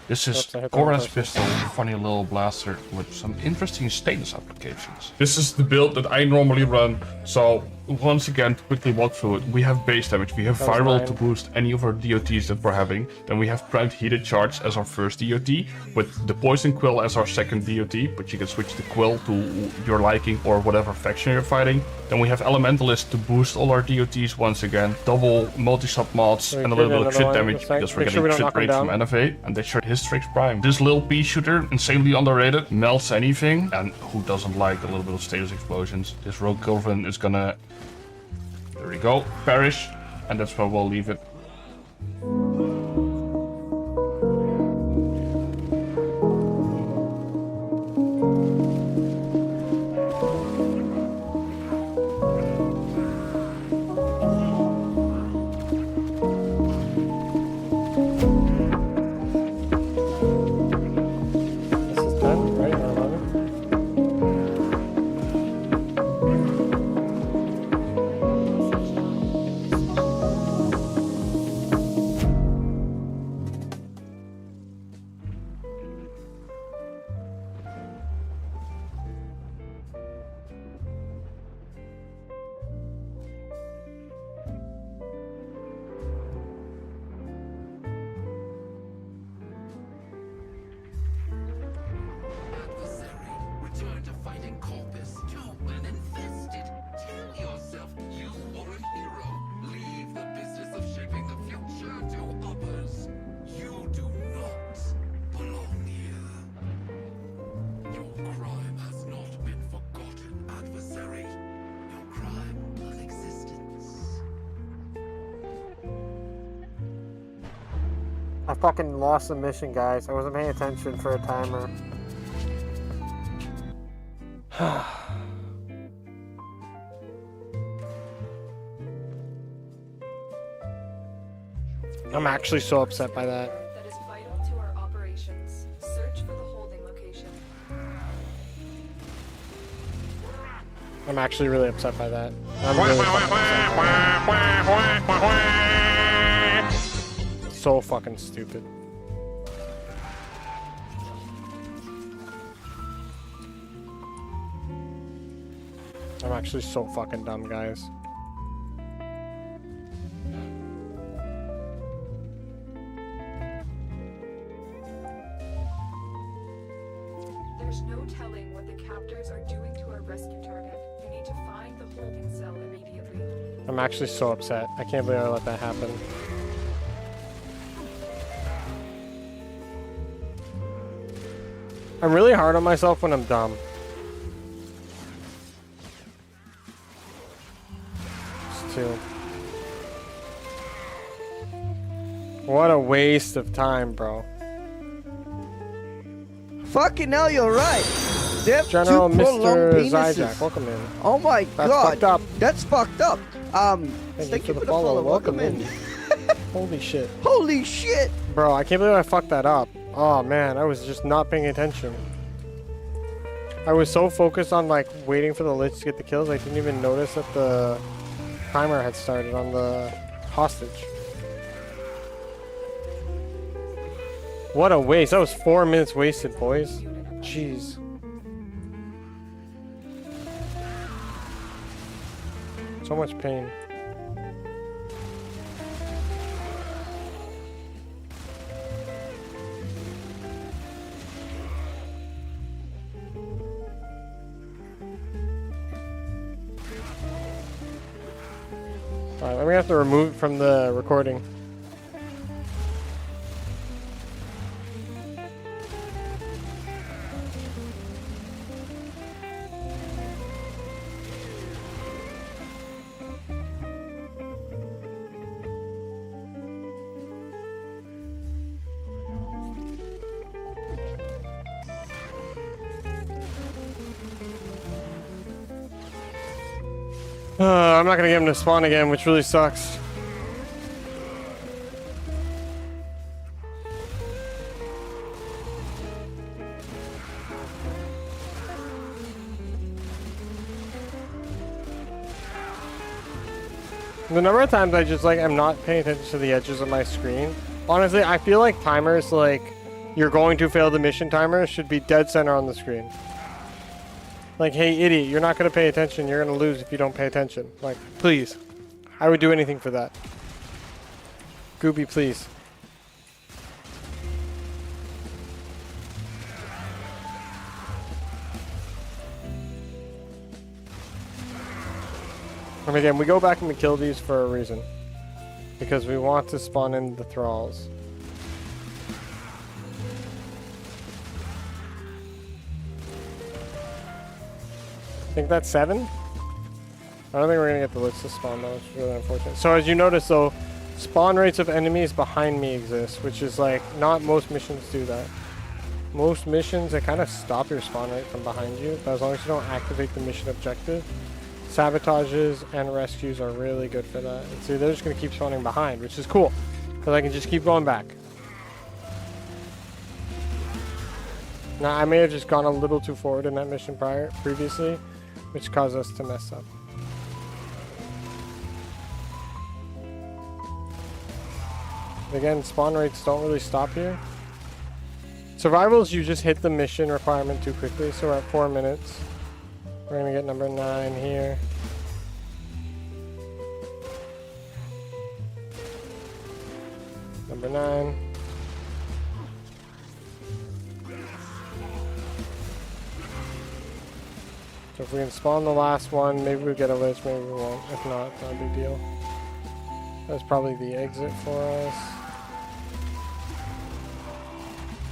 This is Oops, I hit the Cora's wrong person. pistol, funny little blaster with some interesting status applications. This is the build that I normally run, so once again, to quickly walk through it, we have base damage, we have That was viral mine. to boost any of our DOTs that we're having, then we have primed heated charge as our first DOT, with the poison quill as our second DOT, but you can switch the quill to your liking or whatever faction you're fighting. Then we have elementalist to boost all our DOTs once again, double multi-sub mods, we and a little give bit of another crit one damage this time. because we're Make sure we getting don't crit knock him rate from down. NFA, and they should his tricks prime. This little pea shooter, insanely underrated, melts anything, and who doesn't like a little bit of status explosions? This rogue Culvin is gonna, there we go, perish, and that's where we'll leave it. This is 10, right? Or 11? Adversary, return to fighting Corpus. Too well invested. Tell yourself you are a hero. Leave the business of shaping the future to others. You do not belong here. Your crime has not been forgotten, adversary. Your crime of existence. I fucking lost the mission, guys. I wasn't paying attention for a timer. I'm actually so upset by that. That is vital to our operations. Search for the holding location. I'm actually really upset by that. I'm really fucking upset by that. So fucking stupid. I'm actually so fucking dumb, guys. There's no telling what the captors are doing to our rescue target. You need to find the holding cell immediately. I'm actually so upset. I can't believe I let that happen. I'm really hard on myself when I'm dumb. Just 2. What a waste of time, bro. Fucking hell, you're right. They have General two prolonged Mr. penises. Zyjak, welcome in. Oh my That's god. fucked up. That's fucked up. Thank you for the follow. Welcome in. Holy shit. Holy shit. Bro, I can't believe I fucked that up. Oh man, I was just not paying attention. I was so focused on like waiting for the Lich to get the kills, I didn't even notice that the timer had started on the hostage. What a waste. That was 4 minutes wasted, boys. Jeez. So much pain. Alright, then we have to remove it from the recording. I'm not gonna get him to spawn again, which really sucks. The number of times I just like I'm not paying attention to the edges of my screen. Honestly, I feel like timers like you're going to fail the mission timer should be dead center on the screen. Like, hey, idiot, you're not going to pay attention. You're going to lose if you don't pay attention. Like, please. I would do anything for that. Gooby, please. And again, we go back and we kill these for a reason. Because we want to spawn in the thralls. I think that's 7. I don't think we're gonna get the Lich to spawn though, it's really unfortunate. So as you notice though, spawn rates of enemies behind me exist, which is like, not most missions do that. Most missions, they kind of stop your spawn rate from behind you, but as long as you don't activate the mission objective, sabotages and rescues are really good for that. And see, they're just gonna keep spawning behind, which is cool, because I can just keep going back. Now, I may have just gone a little too forward in that mission previously, which caused us to mess up. Again, spawn rates don't really stop here. Survivals, you just hit the mission requirement too quickly, so we're at 4 minutes. We're gonna get number 9 here. Number 9. So if we can spawn the last one, maybe we'll get a Lich, maybe we won't. If not, not a big deal. That's probably the exit for us.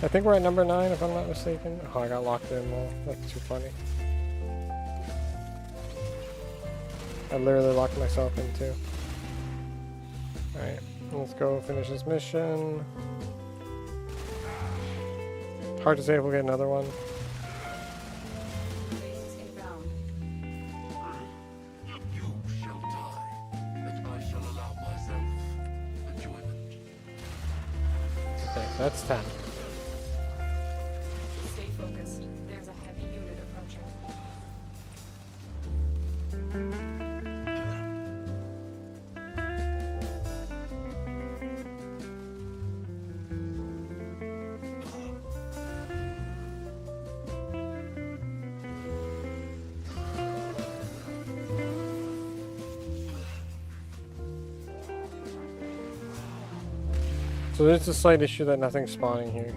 I think we're at number 9 if I'm not mistaken. Oh, I got locked in though. That's too funny. I literally locked myself in too. Alright, let's go finish this mission. Hard to say if we'll get another one. You shall die, and I shall allow myself enjoyment. Okay, that's 10. Stay focused. There's a heavy unit approaching. So there's a slight issue that nothing's spawning here.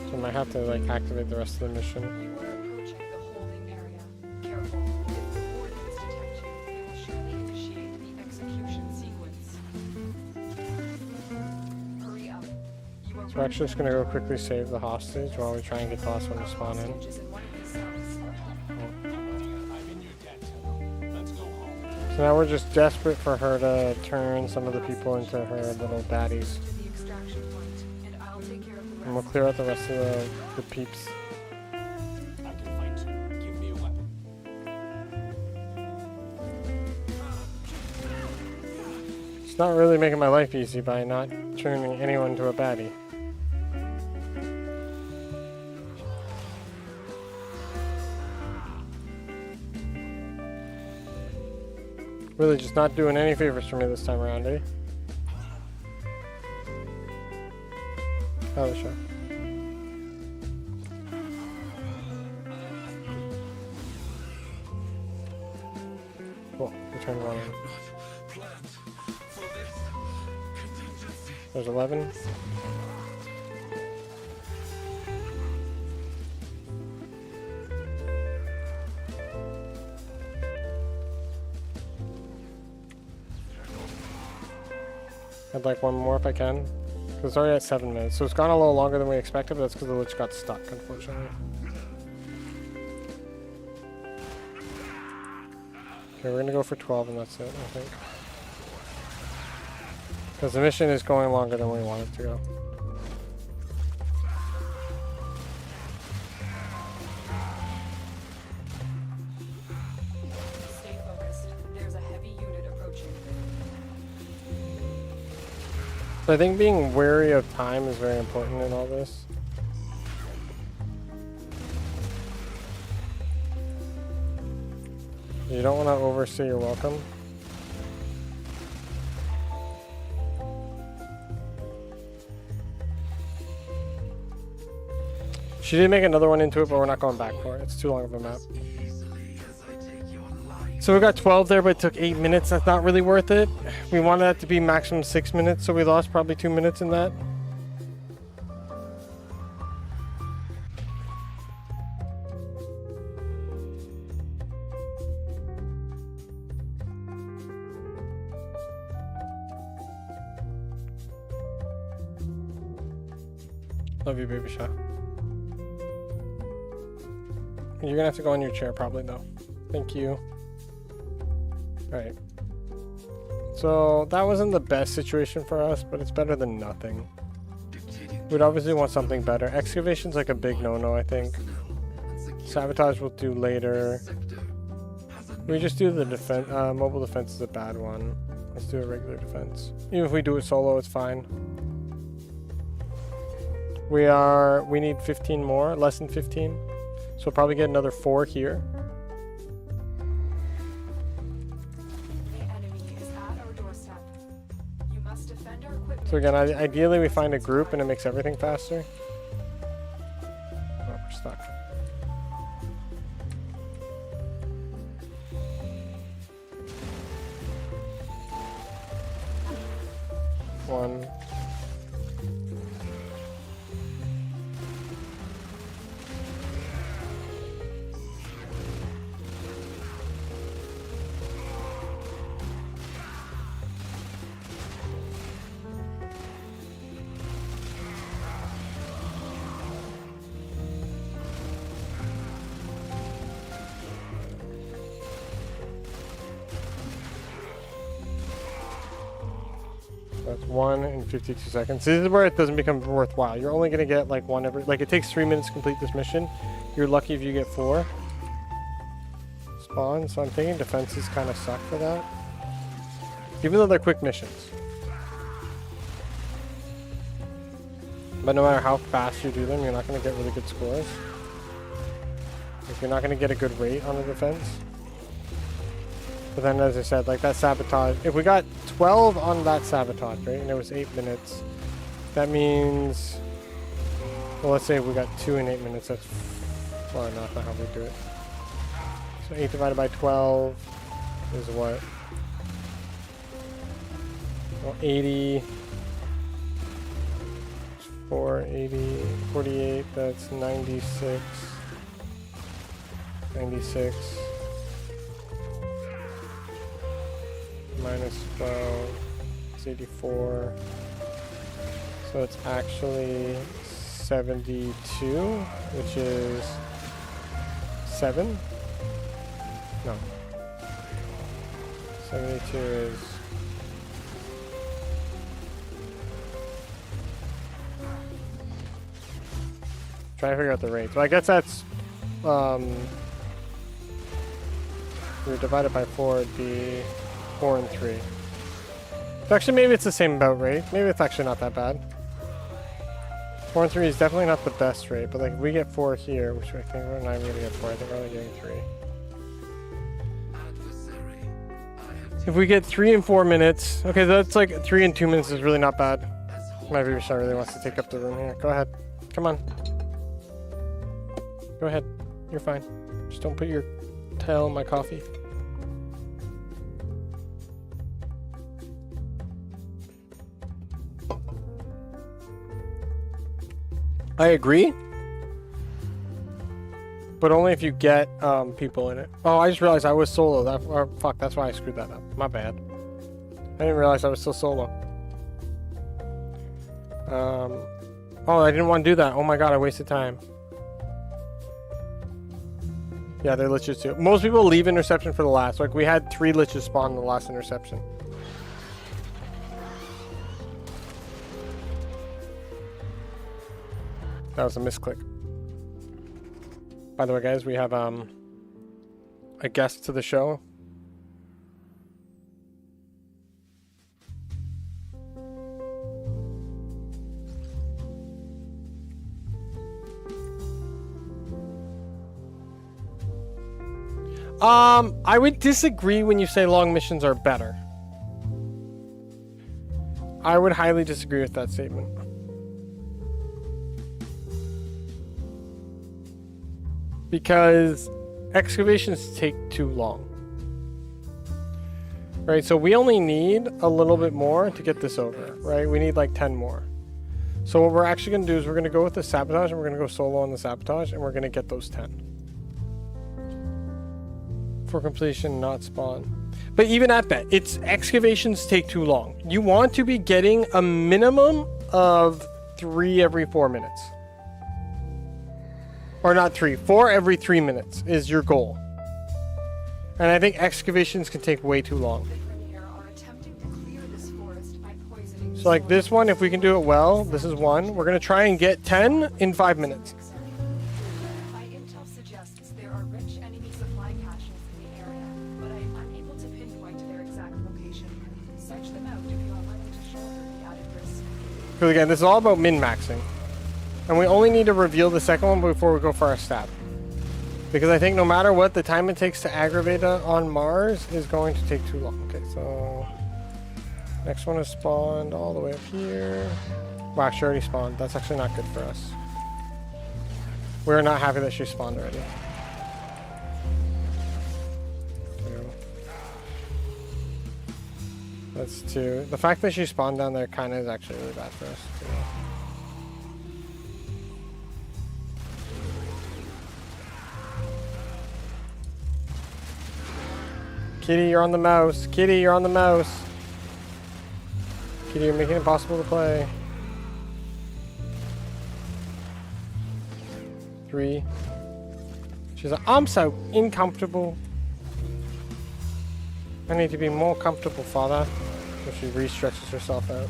So I might have to like activate the rest of the mission. You are approaching the holding area. Careful. If the wardens detect you, they will surely initiate the execution sequence. Hurry up. You are So We're actually just gonna go quickly save the hostage while we try and get boss one to spawn in. Hostages in one of these cells. So now we're just desperate for her to turn some of the people into her little baddies. To the extraction point, and I'll take care of the And we'll rest. clear out the rest of the peeps. I can fight too. Give me a weapon. It's not really making my life easy by not turning anyone to a baddie. Really just not doing any favors for me this time around, eh? Oh, the show. Cool. Return one. There's 11. I'd like one more if I can. Because it's already at 7 minutes. So it's gone a little longer than we expected, but that's because the Lich got stuck, unfortunately. Okay, we're gonna go for 12 and that's it, I think. Because the mission is going longer than we want it to go. Stay focused. There's a heavy unit approaching. So I think being wary of time is very important in all this. You don't want to overstay your welcome. She did make another one into it, but we're not going back for it. It's too long of a map. So we got 12 there, but it took 8 minutes. That's not really worth it. We wanted that to be maximum 6 minutes, so we lost probably 2 minutes in that. Love you, baby Sha. You're gonna have to go on your chair probably though. Thank you. Alright. So that wasn't the best situation for us, but it's better than nothing. We'd obviously want something better. Excavation's like a big no-no, I think. Sabotage we'll do later. We just do the defense. Mobile defense is a bad one. Let's do a regular defense. Even if we do it solo, it's fine. We need 15 more, less than 15. So we'll probably get another 4 here. The enemy is at our doorstep. You must defend our equipment. So again, ideally we find a group and it makes everything faster. Oh, we're stuck. One. That's 1 in 52 seconds. This is where it doesn't become worthwhile. You're only gonna get like one every, like it takes 3 minutes to complete this mission. You're lucky if you get 4 spawn. So I'm thinking defenses kind of suck for that, even though they're quick missions. But no matter how fast you do them, you're not gonna get really good scores. Like you're not gonna get a good rate on the defense. But then, as I said, like that sabotage, if we got 12 on that sabotage, right, and it was 8 minutes, that means, well, let's say we got 2 in 8 minutes, that's, well, no, that's not how we do it. So 8 divided by 12 is what? Well, 80, 480, 48, that's 96, 96. Minus 12, it's 84, So it's actually 72, which is 7. No. 72 is... Trying to figure out the rate. So I guess that's... we divided by 4, it'd be 4 and 3. So actually, maybe it's the same about rate. Maybe it's actually not that bad. 4 and 3 is definitely not the best rate, but like if we get 4 here, which I think we're not even gonna get 4, I think we're only getting 3. If we get 3 in 4 minutes, okay, that's like 3 in 2 minutes is really not bad. My Vivishar really wants to take up the room here. Go ahead. Come on. Go ahead. You're fine. Just don't put your tail in my coffee. I agree. But only if you get people in it. Oh, I just realized I was solo. Fuck, that's why I screwed that up. My bad. I didn't realize I was still solo. Oh, I didn't want to do that. Oh my god, I wasted time. Yeah, they're Liches too. Most people leave interception for the last. Like, we had 3 Liches spawn in the last interception. That was a misclick. By the way, guys, we have a guest to the show. I would disagree when you say long missions are better. I would highly disagree with that statement. Because excavations take too long. Right, so we only need a little bit more to get this over, right? We need like 10 more. So what we're actually going to do is we're going to go with the sabotage and we're going to go solo on the sabotage and we're going to get those 10. For completion, not spawn. But even at that, it's excavations take too long. You want to be getting a minimum of 3 every 4 minutes. Or not 3, 4 every 3 minutes is your goal. And I think excavations can take way too long. So like this one, if we can do it well, this is 1. We're going to try and get 10 in 5 minutes. My intel suggests there are rich enemy supply caches in the area, but I am unable to pinpoint their exact location. Search them out if you are willing to shoulder the added risk. Because again, this is all about min-maxing. And we only need to reveal the second one before we go for our stab. Because I think no matter what, the time it takes to aggravate on Mars is going to take too long. Okay, so... next one is spawned all the way up here. Well, actually already spawned. That's actually not good for us. We're not happy that she spawned already. That's 2. The fact that she spawned down there kind of is actually really bad for us. Kitty, you're on the mouse. Kitty, you're on the mouse. Kitty, you're making it impossible to play. 3. She's like, I'm so uncomfortable. I need to be more comfortable, father. So she re-stretches herself out.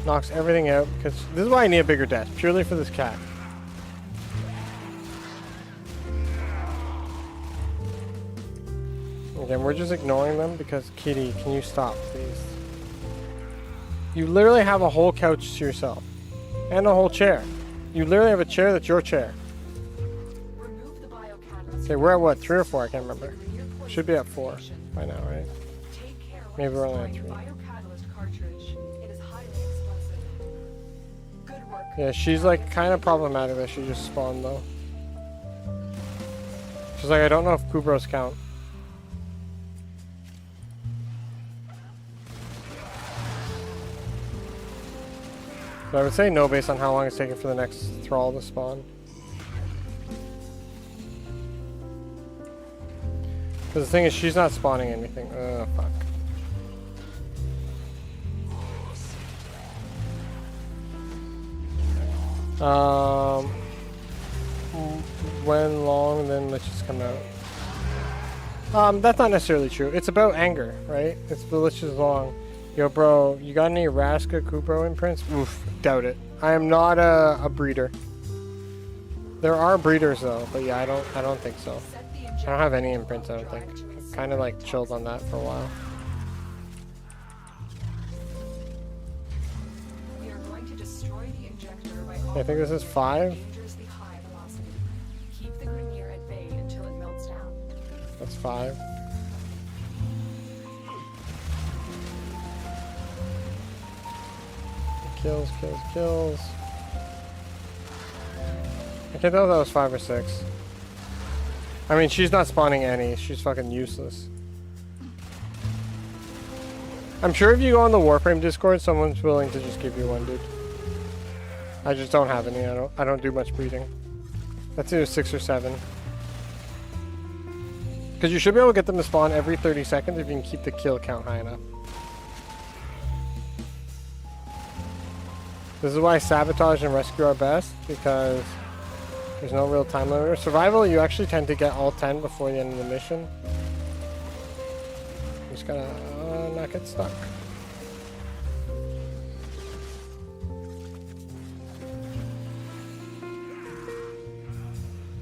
Knocks everything out, because this is why I need a bigger desk, purely for this cat. Again, we're just ignoring them because, Kitty, can you stop, please? You literally have a whole couch to yourself. And a whole chair. You literally have a chair that's your chair. Okay, we're at what? 3 or 4? I can't remember. Should be at 4 by now, right? Maybe we're only at 3. Yeah, she's like kind of problematic that she just spawned though. She's like, I don't know if Kubros count. But I would say no based on how long it's taking for the next thrall to spawn. Because the thing is, she's not spawning anything. Oh, fuck. When long, then Liches come out. That's not necessarily true. It's about anger, right? It's the Liches long. Yo, bro, you got any Raska Kupro imprints? Oof, doubt it. I am not a breeder. There are breeders though, but yeah, I don't think so. I don't have any imprints, I don't think. Kind of like chilled on that for a while. We are going to destroy the injector by I think this is 5. dangerously high velocity. Keep the Grenier at bay until it melts down. That's 5. Kills, kills, kills. I can't tell if that was 5 or 6. I mean, she's not spawning any. She's fucking useless. I'm sure if you go on the Warframe Discord, someone's willing to just give you one, dude. I just don't have any. I don't do much breeding. That's either 6 or 7. Because you should be able to get them to spawn every 30 seconds if you can keep the kill count high enough. This is why sabotage and rescue are best, because there's no real time limit. Survival, you actually tend to get all 10 before the end of the mission. You just gotta not get stuck.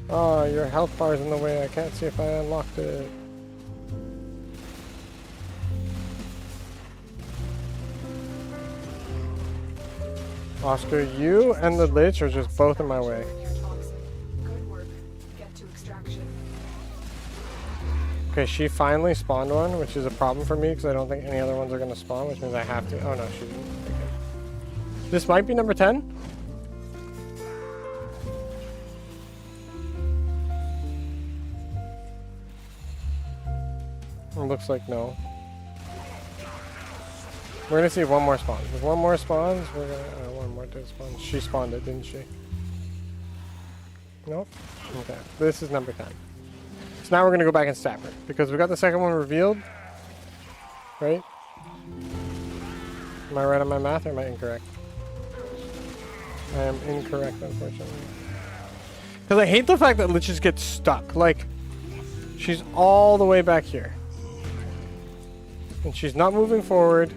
Oh, your health bar's in the way. I can't see if I unlocked it. Oscar, you and the Lich are just both in my way. Good work. Get to extraction. Okay, she finally spawned one, which is a problem for me because I don't think any other ones are going to spawn, which means I have to. Oh no, she didn't. Okay. This might be number 10. It looks like no. We're gonna see if one more spawns. If one more spawns, we're gonna. One more did spawn. She spawned it, didn't she? Nope. Okay. This is number 10. So now we're gonna go back and stab her because we got the second one revealed, right? Am I right on my math or am I incorrect? I am incorrect, unfortunately. Because I hate the fact that Liches get stuck. Like, she's all the way back here. And she's not moving forward.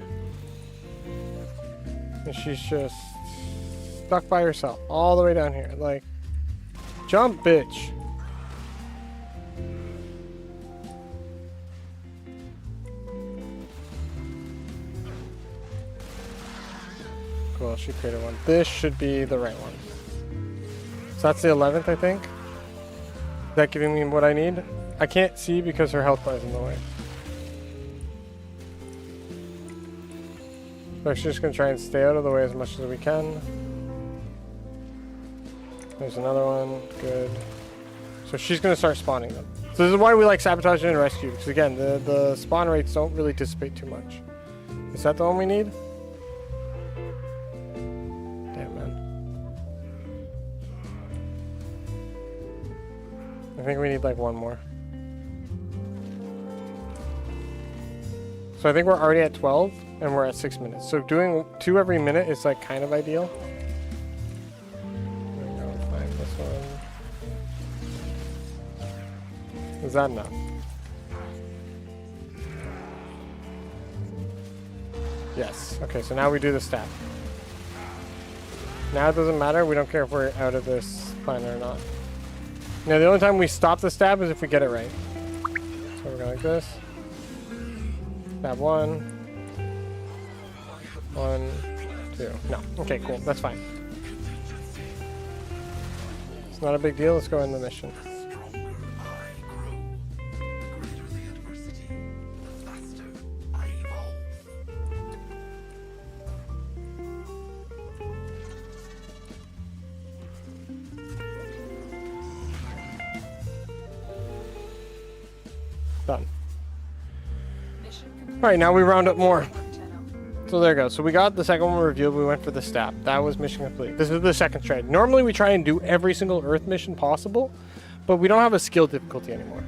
And she's just stuck by herself all the way down here. Like, jump, bitch. Cool, she created one. This should be the right one. So that's the 11th, I think. Is that giving me what I need? I can't see because her health bar is in the way. So she's just gonna try and stay out of the way as much as we can. There's another one, good. So she's gonna start spawning them. So this is why we like sabotage and rescue, because again, the spawn rates don't really dissipate too much. Is that the one we need? Damn, man. I think we need like one more. So I think we're already at 12 and we're at 6 minutes. So doing 2 every minute is like kind of ideal. There we go, find this one. Is that enough? Yes. Okay, so now we do the stab. Now it doesn't matter. We don't care if we're out of this planet or not. Now the only time we stop the stab is if we get it right. So we're going like this. Stab 1. 1, 2. No. Okay, cool. That's fine. It's not a big deal. Let's go in the mission. Done. Alright, now we round up more. So there you go. So we got the second one revealed. We went for the stab. That was mission complete. This is the second strategy. Normally we try and do every single Earth mission possible, but we don't have a skill difficulty anymore.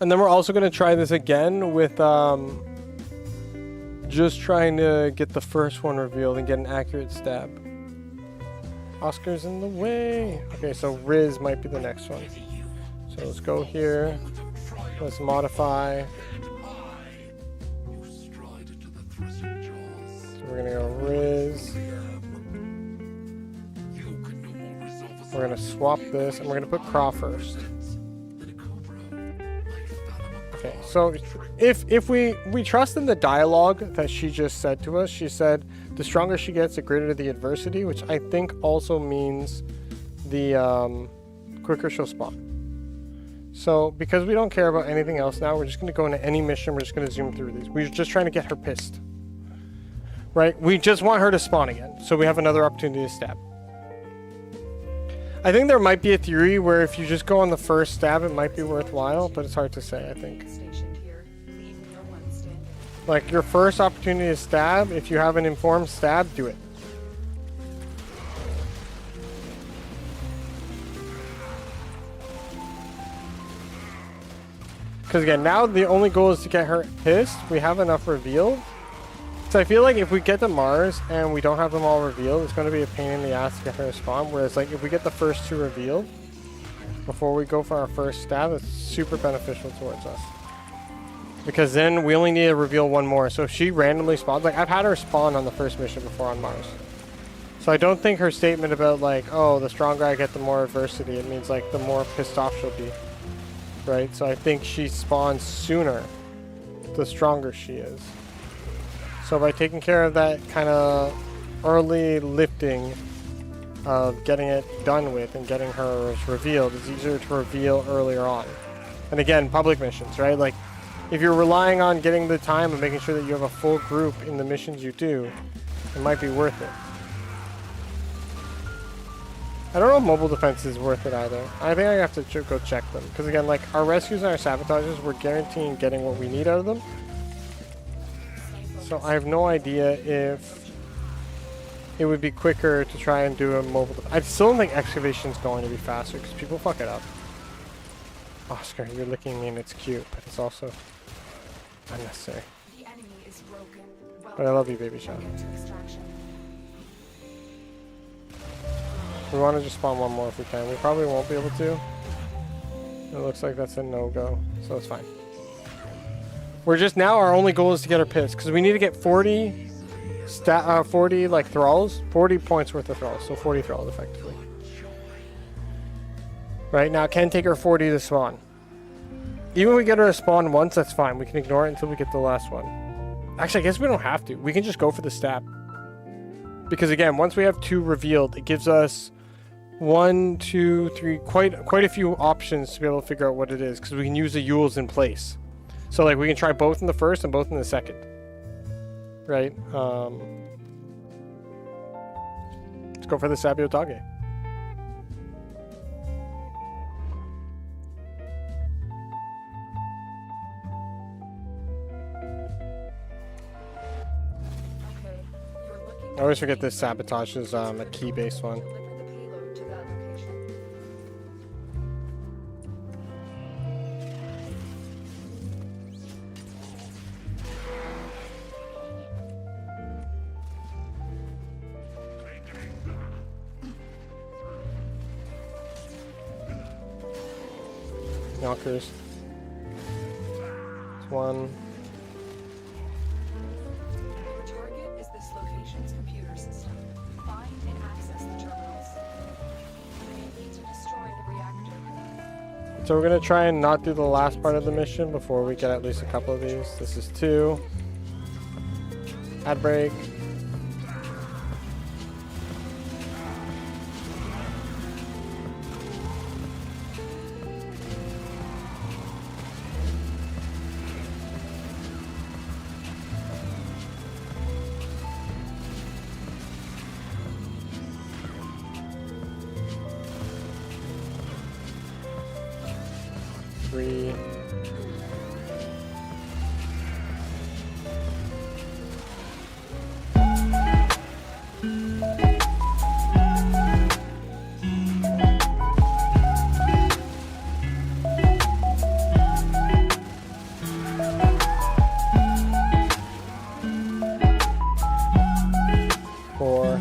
And then we're also going to try this again with just trying to get the first one revealed and get an accurate stab. Oscar's in the way. Okay, so Riz might be the next one. So let's go here. Let's modify. So we're gonna go Riz. We're gonna swap this, and we're gonna put Craw first. Okay, so if we trust in the dialogue that she just said to us, she said the stronger she gets, the greater the adversity, which I think also means the quicker she'll spawn. So because we don't care about anything else now, we're just gonna go into any mission. We're just gonna zoom through these. We're just trying to get her pissed, right? We just want her to spawn again, so we have another opportunity to stab. I think there might be a theory where if you just go on the first stab, it might be worthwhile, but it's hard to say, I think. Stationed here. Leave no one standing. Like, your first opportunity to stab, if you have an informed stab, do it. Because again, now the only goal is to get her pissed. We have enough revealed. So I feel like if we get to Mars and we don't have them all revealed, it's going to be a pain in the ass to get her to spawn. Whereas like if we get the first two revealed before we go for our first stab, it's super beneficial towards us. Because then we only need to reveal one more. So if she randomly spawns, like I've had her spawn on the first mission before on Mars. So I don't think her statement about like, oh, the stronger I get, the more adversity, it means like the more pissed off she'll be. Right? So I think she spawns sooner the stronger she is. So by taking care of that kind of early lifting of getting it done with and getting her revealed, it's easier to reveal earlier on. And again, public missions, right? Like if you're relying on getting the time and making sure that you have a full group in the missions you do, it might be worth it. I don't know if mobile defense is worth it either. I think I have to go check them. Because again, like our rescues and our sabotages, we're guaranteeing getting what we need out of them. So I have no idea if it would be quicker to try and do a mobile defense. I still don't think excavation is going to be faster because people fuck it up. Oscar, you're licking me and it's cute, but it's also unnecessary. The enemy is broken. But I love you, baby shot. Get to extraction. We want to just spawn one more if we can. We probably won't be able to. It looks like that's a no-go, so it's fine. We're just now, our only goal is to get her pissed because we need to get 40 like thralls, 40 points worth of thralls, so 40 thralls effectively. Right now, it can take her 40 to spawn. Even if we get her to spawn once, that's fine. We can ignore it until we get the last one. Actually, I guess we don't have to. We can just go for the stab. Because again, once we have two revealed, it gives us 1, 2, 3, quite a few options to be able to figure out what it is because we can use the Yules in place. So like we can try both in the first and both in the second, right? Let's go for the Sabio Tage. I always forget this sabotage is a key-based one. Deliver the payload to that location. Knockers. It's one. Your target is this location's computer system. Find and access the terminals. You may need to destroy the reactor. So we're gonna try and not do the last part of the mission before we get at least a couple of these. This is 2. Ad break. 4.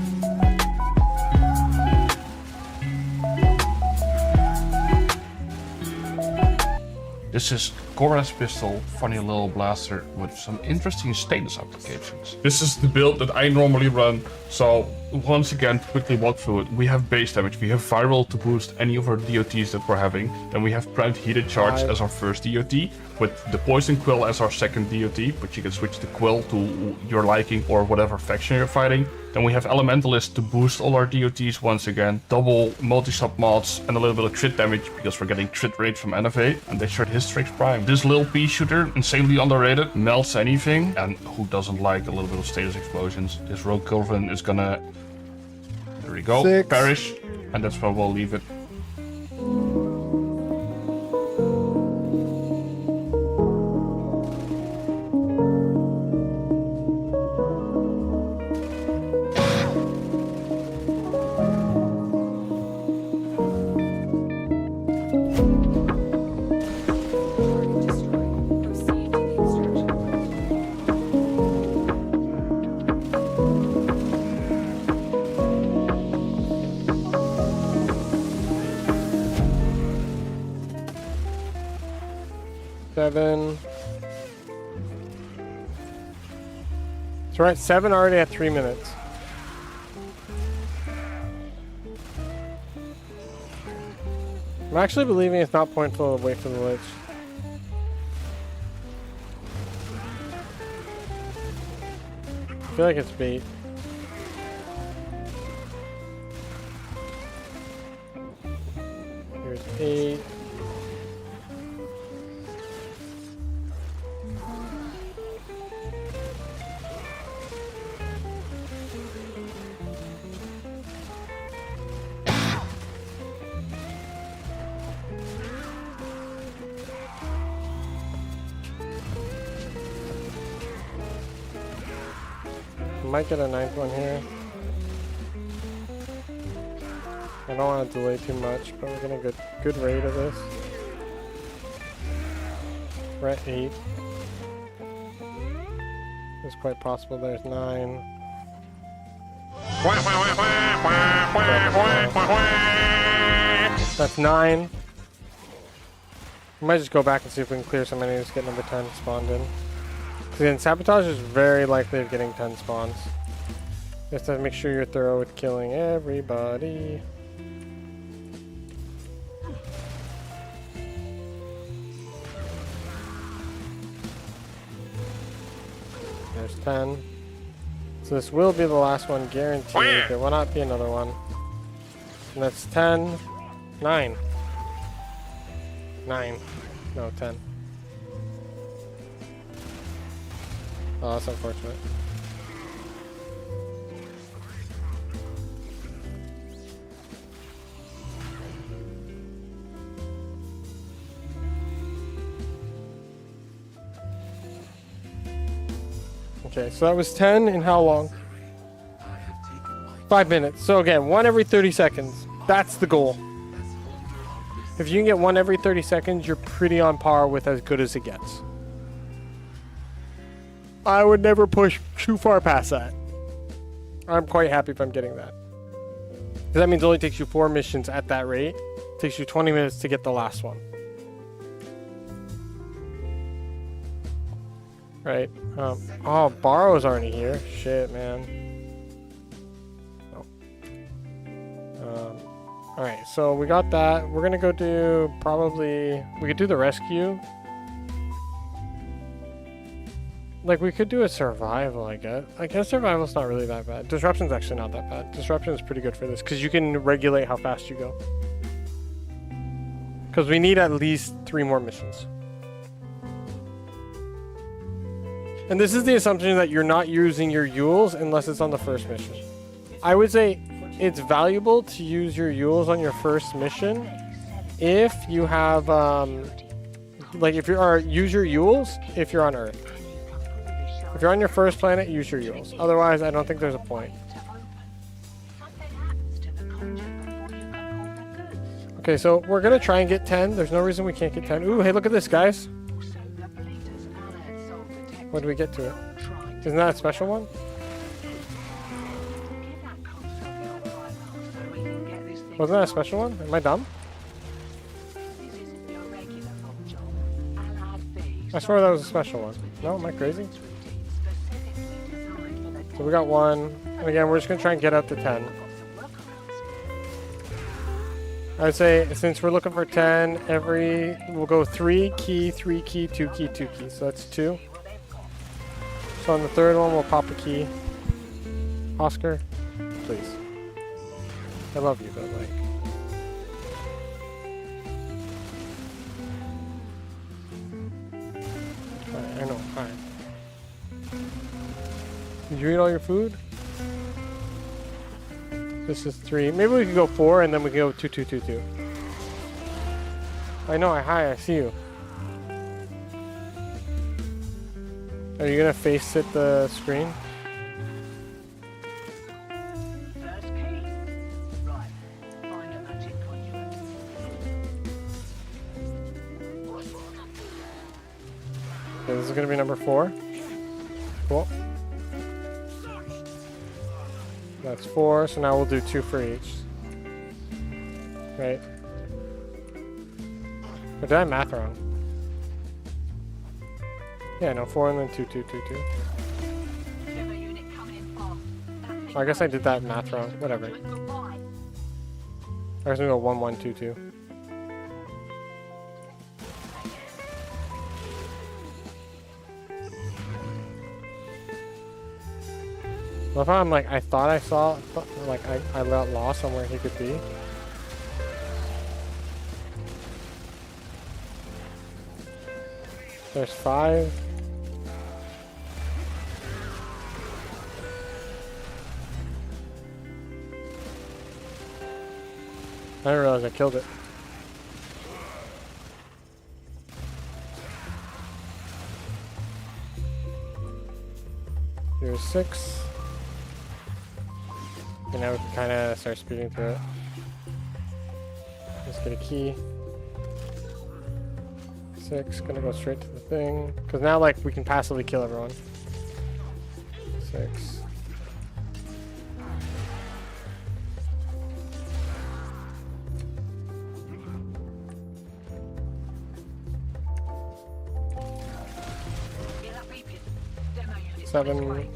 This is Cora's pistol, funny little blaster with some interesting status applications. This is the build that I normally run, so once again, to quickly walk through it, we have base damage, we have viral to boost any of our DOTs that we're having, then we have primed heated charge as our first DOT, with the poison quill as our second DOT, but you can switch the quill to your liking or whatever faction you're fighting. Then we have elementalist to boost all our DOTs once again, double multi-sub mods and a little bit of crit damage because we're getting crit rate from Innovate, and they showed Hystrix Prime. This little pea shooter, insanely underrated, melts anything, and who doesn't like a little bit of status explosions? This rogue Culvin is gonna, there we go, 6. perish, and that's where we'll leave it. Target destroyed. Proceed to the extraction point. Seven. So we're at 7 already at 3 minutes. I'm actually believing it's not pointful to wait for the Lich. I feel like it's bait. Here's 8. Might get a 9th one here. I don't want to delay too much, but we're getting a good rate of this. We're at 8. It's quite possible there's 9. That's 9. We might just go back and see if we can clear some enemies to get number 10 spawned in. Again, sabotage is very likely of getting 10 spawns. You have to make sure you're thorough with killing everybody. There's 10. So this will be the last one, guaranteed. There will not be another one. And that's 10. 9. 9. No, 10. Oh, that's unfortunate. Okay, so that was 10 in how long? 5 minutes. So again, 1 every 30 seconds. That's the goal. If you can get 1 every 30 seconds, you're pretty on par with as good as it gets. I would never push too far past that. I'm quite happy if I'm getting that. Because that means it only takes you 4 missions at that rate. It takes you 20 minutes to get the last one. Right. Oh, Borrow's already here. Shit, man. Oh. Alright, so we got that. We're gonna go do probably... We could do the rescue. Like, we could do a survival, I guess. I guess survival's not really that bad. Disruption's actually not that bad. Disruption is pretty good for this, because you can regulate how fast you go. Because we need at least 3 more missions. And this is the assumption that you're not using your Yules unless it's on the first mission. I would say it's valuable to use your Yules on your first mission if you have, like, if you are, use your Yules if you're on Earth. If you're on your first planet, use your Yules. Otherwise, I don't think there's a point. Okay, so we're gonna try and get 10. There's no reason we can't get 10. Ooh, hey, look at this, guys. When do we get to it? Isn't that a special one? Wasn't that a special one? Am I dumb? I swear that was a special one. No, am I crazy? So we got 1. And again, we're just going to try and get up to 10. I would say, since we're looking for 10, we'll go 3 key, 3 key, 2 key, 2 key. So that's 2. So on the third one, we'll pop a key. Oscar, please. I love you, but like... I know, alright. Did you eat all your food? This is 3. Maybe we could go 4 and then we can go 2, 2, 2, 2. I know, hi, I see you. Are you gonna face sit the screen? Okay, this is gonna be number 4. Cool. That's 4, so now we'll do 2 for each. Right. Or did I math wrong? Yeah, no, 4 and then 2, 2, 2, 2. I guess I did that math wrong. Whatever. I guess we go 1, 1, 2, 2. Well, if I'm like, I thought I saw, like, I got lost on where he could be. There's 5. I didn't realize I killed it. Here's 6. And now we can kind of start speeding through it. Let's get a key. 6, gonna go straight to the thing. Because now, like, we can passively kill everyone. 6. Seven.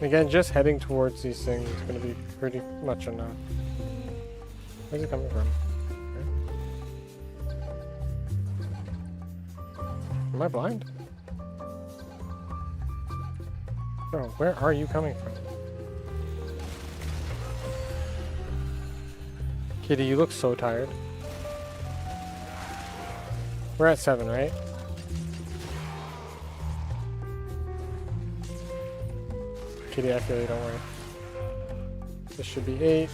Again, just heading towards these things is going to be pretty much enough. Where's it coming from? Okay. Am I blind? Bro, where are you coming from? Kitty, you look so tired. We're at 7, right? Kitty, I feel you, don't worry. This should be 8.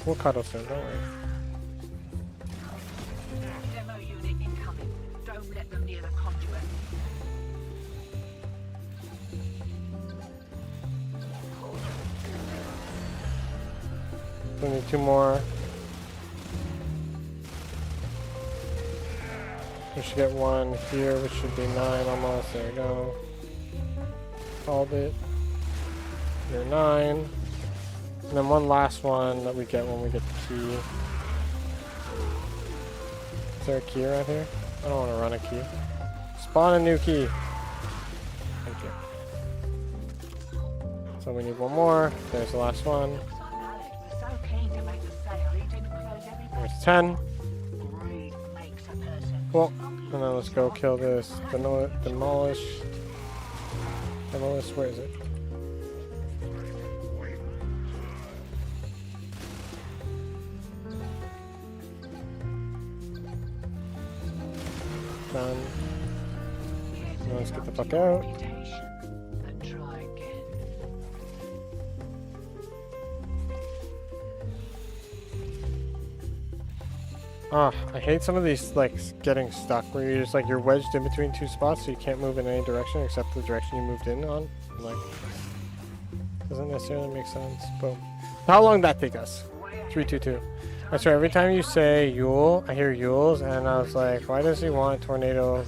We'll cuddle soon, don't worry. Demo unit incoming. Don't let them near the conduit. We need 2 more. We should get 1 here, which should be 9 almost. There we go. Called it. You're 9. And then 1 last one that we get when we get the key. Is there a key around here? I don't want to run a key. Spawn a new key. Thank you. So we need 1 more. There's the last one. There's 10. Cool. And then let's go kill this. Demolish. Where is it? Done. Now let's get the fuck out. Ah, I hate some of these, like, getting stuck where you're just, like, you're wedged in between 2 spots so you can't move in any direction except the direction you moved in on. Like, doesn't necessarily make sense. Boom. How long did that take us? 3, 2, 2. I swear, every time you say Yule, I hear Yules, and I was like, why does he want tornado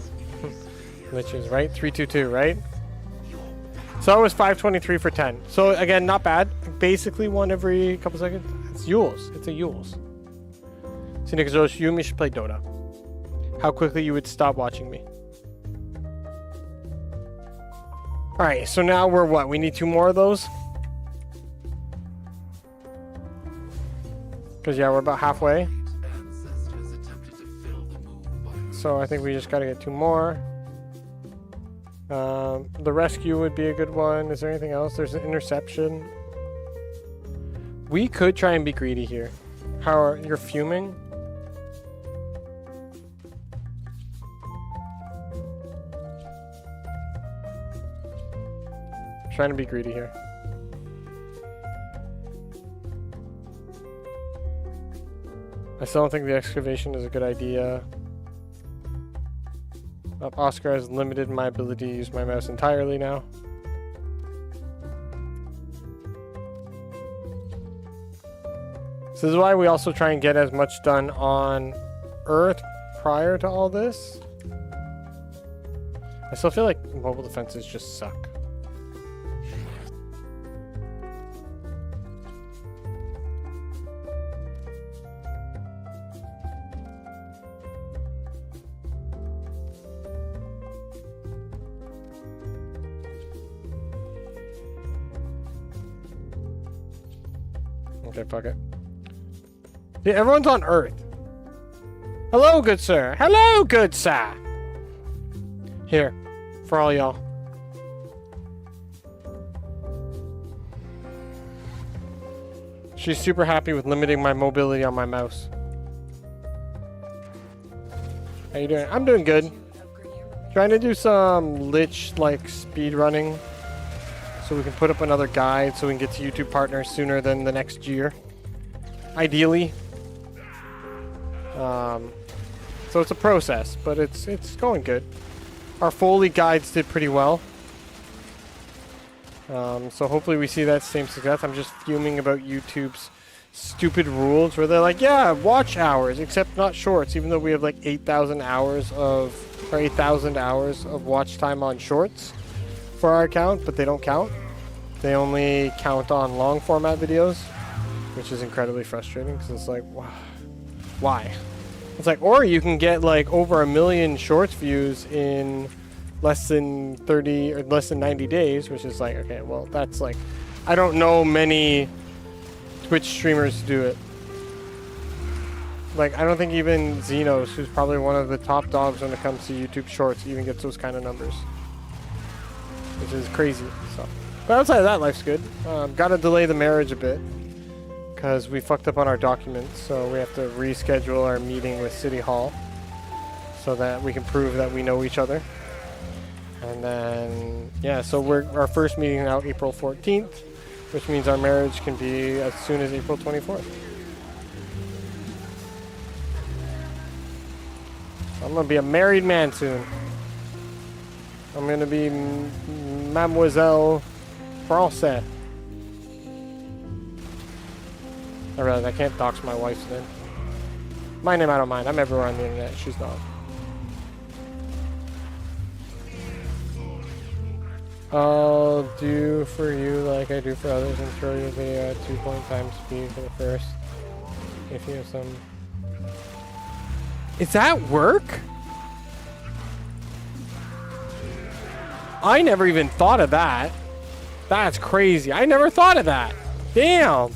liches, right? 3, 2, 2, right? So that was 523 for 10. So again, not bad. Basically one every couple seconds. It's Yules. It's a Yules. So Nicholas, you and me should play Dota. How quickly you would stop watching me. Alright, so now we're what? We need 2 more of those? Because yeah, we're about halfway. Ancestors attempted to fill the moon by So I think we just gotta get 2 more. The rescue would be a good one. Is there anything else? There's an interception. We could try and be greedy here. How are you're fuming? Trying to be greedy here. I still don't think the excavation is a good idea. Oscar has limited my ability to use my mouse entirely now. So this is why we also try and get as much done on Earth prior to all this. I still feel like mobile defenses just suck. Okay, fuck it. Yeah, everyone's on Earth. Hello, good sir. Hello, good sir. Here, for all y'all. She's super happy with limiting my mobility on my mouse. How you doing? I'm doing good. Trying to do some Lich like speed running, so we can put up another guide so we can get to YouTube partners sooner than the next year. Ideally. So it's a process, but it's going good. Our Foley guides did pretty well. So hopefully we see that same success. I'm just fuming about YouTube's stupid rules where they're like, yeah, watch hours, except not shorts, even though we have like 8,000 hours of watch time on shorts for our account, but they don't count. They only count on long format videos, which is incredibly frustrating because it's like, why? It's like, or you can get like over 1 million shorts views in less than 30 or less than 90 days, which is like, okay, well, that's like, I don't know many Twitch streamers do it. Like, I don't think even Xenos, who's probably one of the top dogs when it comes to YouTube shorts, even gets those kind of numbers, which is crazy. So, but outside of that, life's good. Gotta delay the marriage a bit because we fucked up on our documents, so we have to reschedule our meeting with City Hall so that we can prove that we know each other. And then, yeah, so our first meeting now April 14th, which means our marriage can be as soon as April 24th. I'm gonna be a married man soon. I'm gonna be Mademoiselle Français. I realize I can't dox my wife's name. My name I don't mind. I'm everywhere on the internet. She's not. I'll do for you like I do for others and throw your video at 2.0 speed for the first. If you have some. Is that work? I never even thought of that. That's crazy. I never thought of that. Damn.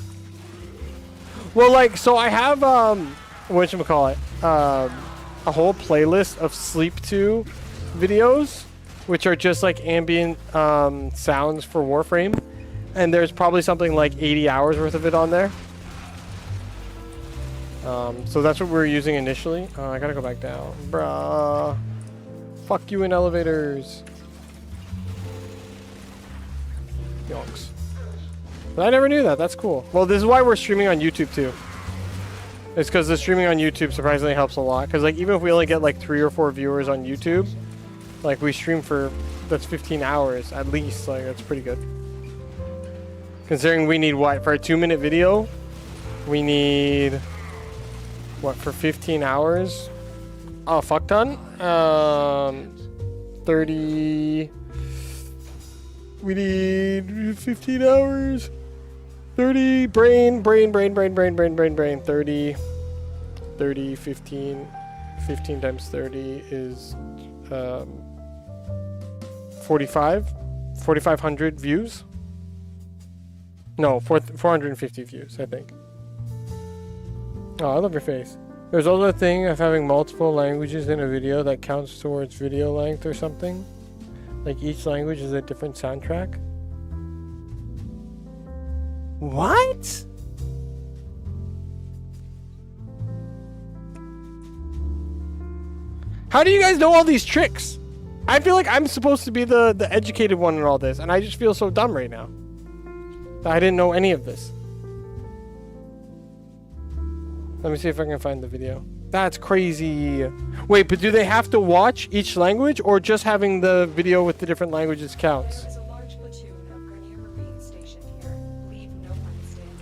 Well, like, so I have, whatchamacallit, a whole playlist of sleep to videos, which are just like ambient sounds for Warframe. And there's probably something like 80 hours worth of it on there. So that's what we were using initially. I gotta go back down. Bruh. Fuck you in elevators. Yonks. But I never knew that. That's cool. Well, this is why we're streaming on YouTube too. It's because the streaming on YouTube surprisingly helps a lot. Because like even if we only get like 3 or 4 viewers on YouTube, like we stream for, that's 15 hours at least. Like that's pretty good. Considering we need what? For a 2-minute video, we need... What, for 15 hours? Oh, fuck ton? 30... We need 15 hours. 30 brain. 30, 15. 15 times 30 is 45. 4,500 views. No, 450 views, I think. Oh, I love your face. There's also a thing of having multiple languages in a video that counts towards video length or something. Like each language is a different soundtrack. What? How do you guys know all these tricks? I feel like I'm supposed to be the educated one in all this, and I just feel so dumb right now. I didn't know any of this. Let me see if I can find the video. That's crazy. Wait, but do they have to watch each language, or just having the video with the different languages counts? There is a large platoon of Grenier Marines stationed here. Leave no one standing.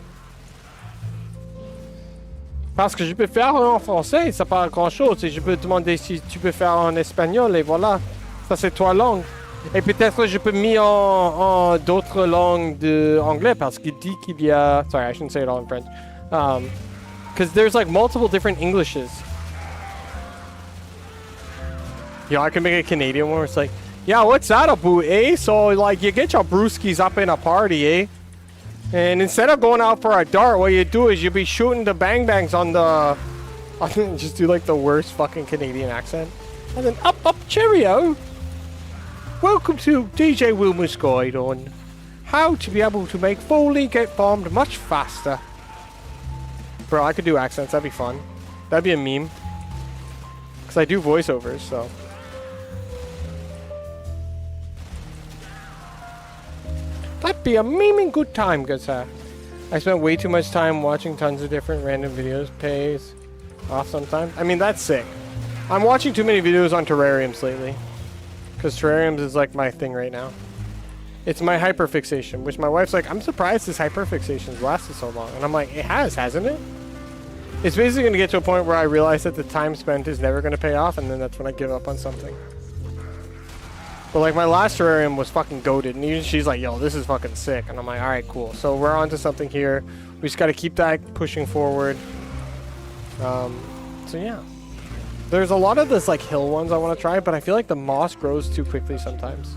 Parce que je peux faire en français, ça pas grand chose. Et je peux demander si tu peux faire en espagnol, et voilà. Ça c'est trois langues. Et peut-être je peux mettre en d'autres langues de anglais, parce qu'il dit qu'il y a... Sorry, I shouldn't say it all in French. Because there's like multiple different Englishes. Yo, I can make a Canadian one where it's like, yeah, what's that about, eh? So, like, you get your brewskis up in a party, eh? And instead of going out for a dart, what you do is you be shooting the bang bangs on the... just do like the worst fucking Canadian accent. And then up, cheerio! Welcome to DJ Wilmer's Guide on how to be able to make Foley get farmed much faster. Bro, I could do accents. That'd be fun. That'd be a meme. Because I do voiceovers, so. That'd be a memeing good time, good sir. I spent way too much time watching tons of different random videos. Pays off sometimes. I mean, that's sick. I'm watching too many videos on terrariums lately. Because terrariums is like my thing right now. It's my hyperfixation, which my wife's like, I'm surprised this hyperfixation's lasted so long. And I'm like, it has, hasn't it? It's basically going to get to a point where I realize that the time spent is never going to pay off, and then that's when I give up on something. But like my last terrarium was fucking goated, and even she's like, yo, this is fucking sick. And I'm like, alright, cool. So we're on to something here. We just got to keep that pushing forward. So yeah. There's a lot of this like hill ones I want to try, but I feel like the moss grows too quickly sometimes.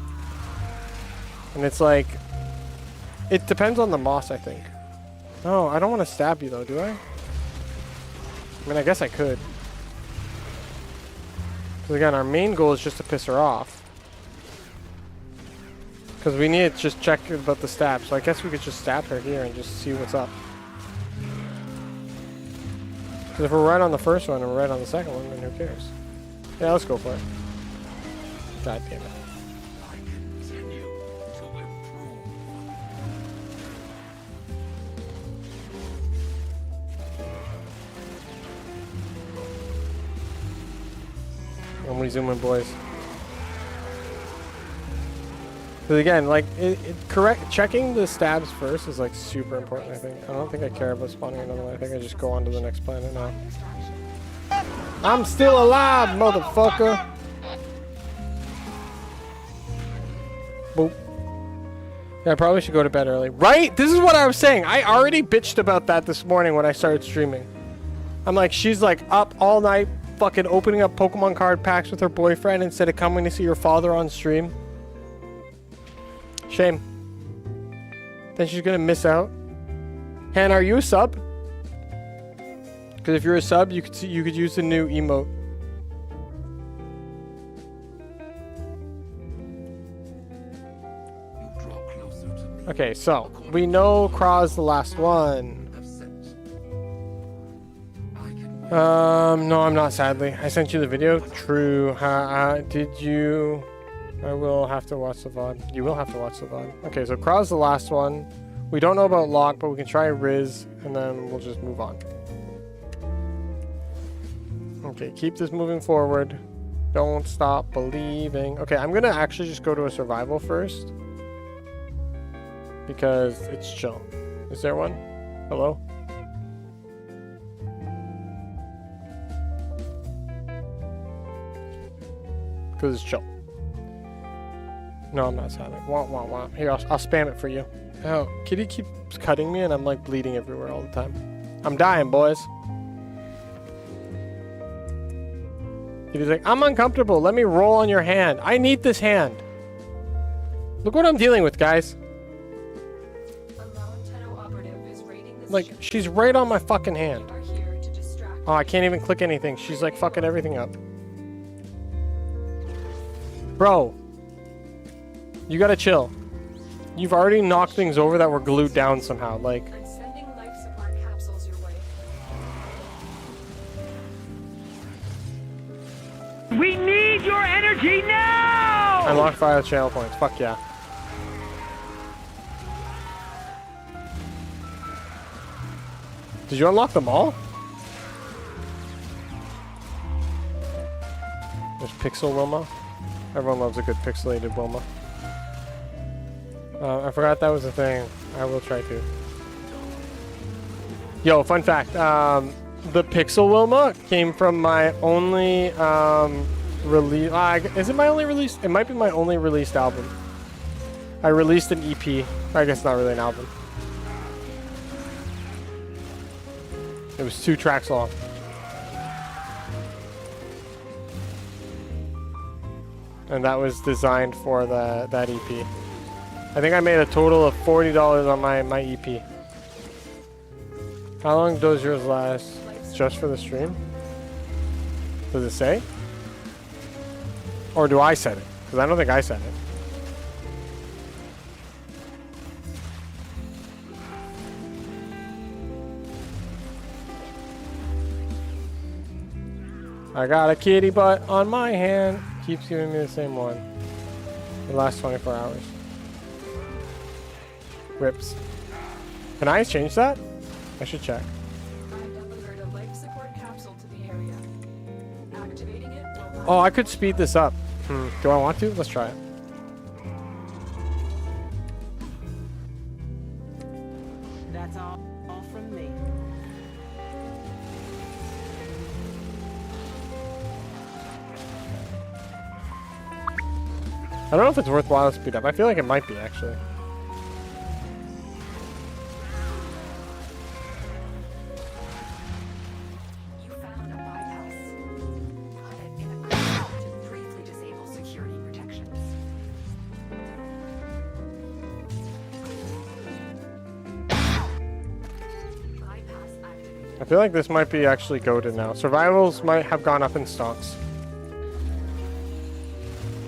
And it's like, it depends on the moss, I think. Oh, I don't want to stab you though, do I? I mean, I guess I could. Because again, our main goal is just to piss her off. Because we need to just check about the stab. So I guess we could just stab her here and just see what's up. Because if we're right on the first one and we're right on the second one, then who cares? Yeah, let's go for it. God damn it. I continue to improve. I'm resuming, boys. Because again, like, checking the stabs first is like super important, I think. I don't think I care about spawning another one. I think I just go on to the next planet now. I'm still alive, motherfucker! Boop. Yeah, I probably should go to bed early. Right? This is what I was saying. I already bitched about that this morning when I started streaming. I'm like, she's like up all night fucking opening up Pokemon card packs with her boyfriend instead of coming to see her father on stream. Shame. Then she's gonna miss out. Han, are you a sub? Because if you're a sub, you could use the new emote. You draw closer to me. Okay, so we know Kraw's the last one. Have sent. I can No, I'm not, sadly. I sent you the video. True. Did you? I will have to watch the VOD. You will have to watch the VOD. Okay, so Kraw's the last one. We don't know about Locke, but we can try Riz, and then we'll just move on. Okay, keep this moving forward. Don't stop believing. Okay, I'm gonna actually just go to a survival first. Because it's chill. Is there one? Hello? Because it's chill. No, I'm not silent. Wah, wah, wah. Here, I'll spam it for you. Oh, Kitty keeps cutting me and I'm like bleeding everywhere all the time. I'm dying, boys. Kitty's like, I'm uncomfortable. Let me roll on your hand. I need this hand. Look what I'm dealing with, guys. A lone Tenno operative is raiding this Like, ship. she's right on my fucking hand. We are here to distract. Oh, I can't even click anything. She's like fucking everything up. Bro. You gotta chill. You've already knocked things over that were glued down somehow. Like, I'm sending life support capsules your way. We need your energy now! unlock 5 channel points. Fuck yeah. Did you unlock them all? There's Pixel Wilma. Everyone loves a good pixelated Wilma. I forgot that was a thing. I will try to. Yo, fun fact. The Pixel Wilma came from my only release. Is it my only release? It might be my only released album. I released an EP. I guess not really an album. It was 2 tracks long. And that was designed for that EP. I think I made a total of $40 on my EP. How long does yours last? Just for the stream? Does it say? Or do I set it? Because I don't think I set it. I got a kitty butt on my hand. Keeps giving me the same one. It lasts 24 hours. Rips. Can I change that? I should check. I've delivered a life support capsule to the area. Activating it will Oh, I could speed this up. Do I want to? Let's try it. That's all from me. I don't know if it's worthwhile to speed up. I feel like it might be, actually. You found a bypass. Put it in a cloud to briefly disable security protections. Bypass activated. I feel like this might be actually goated now. Survivals might have gone up in stocks.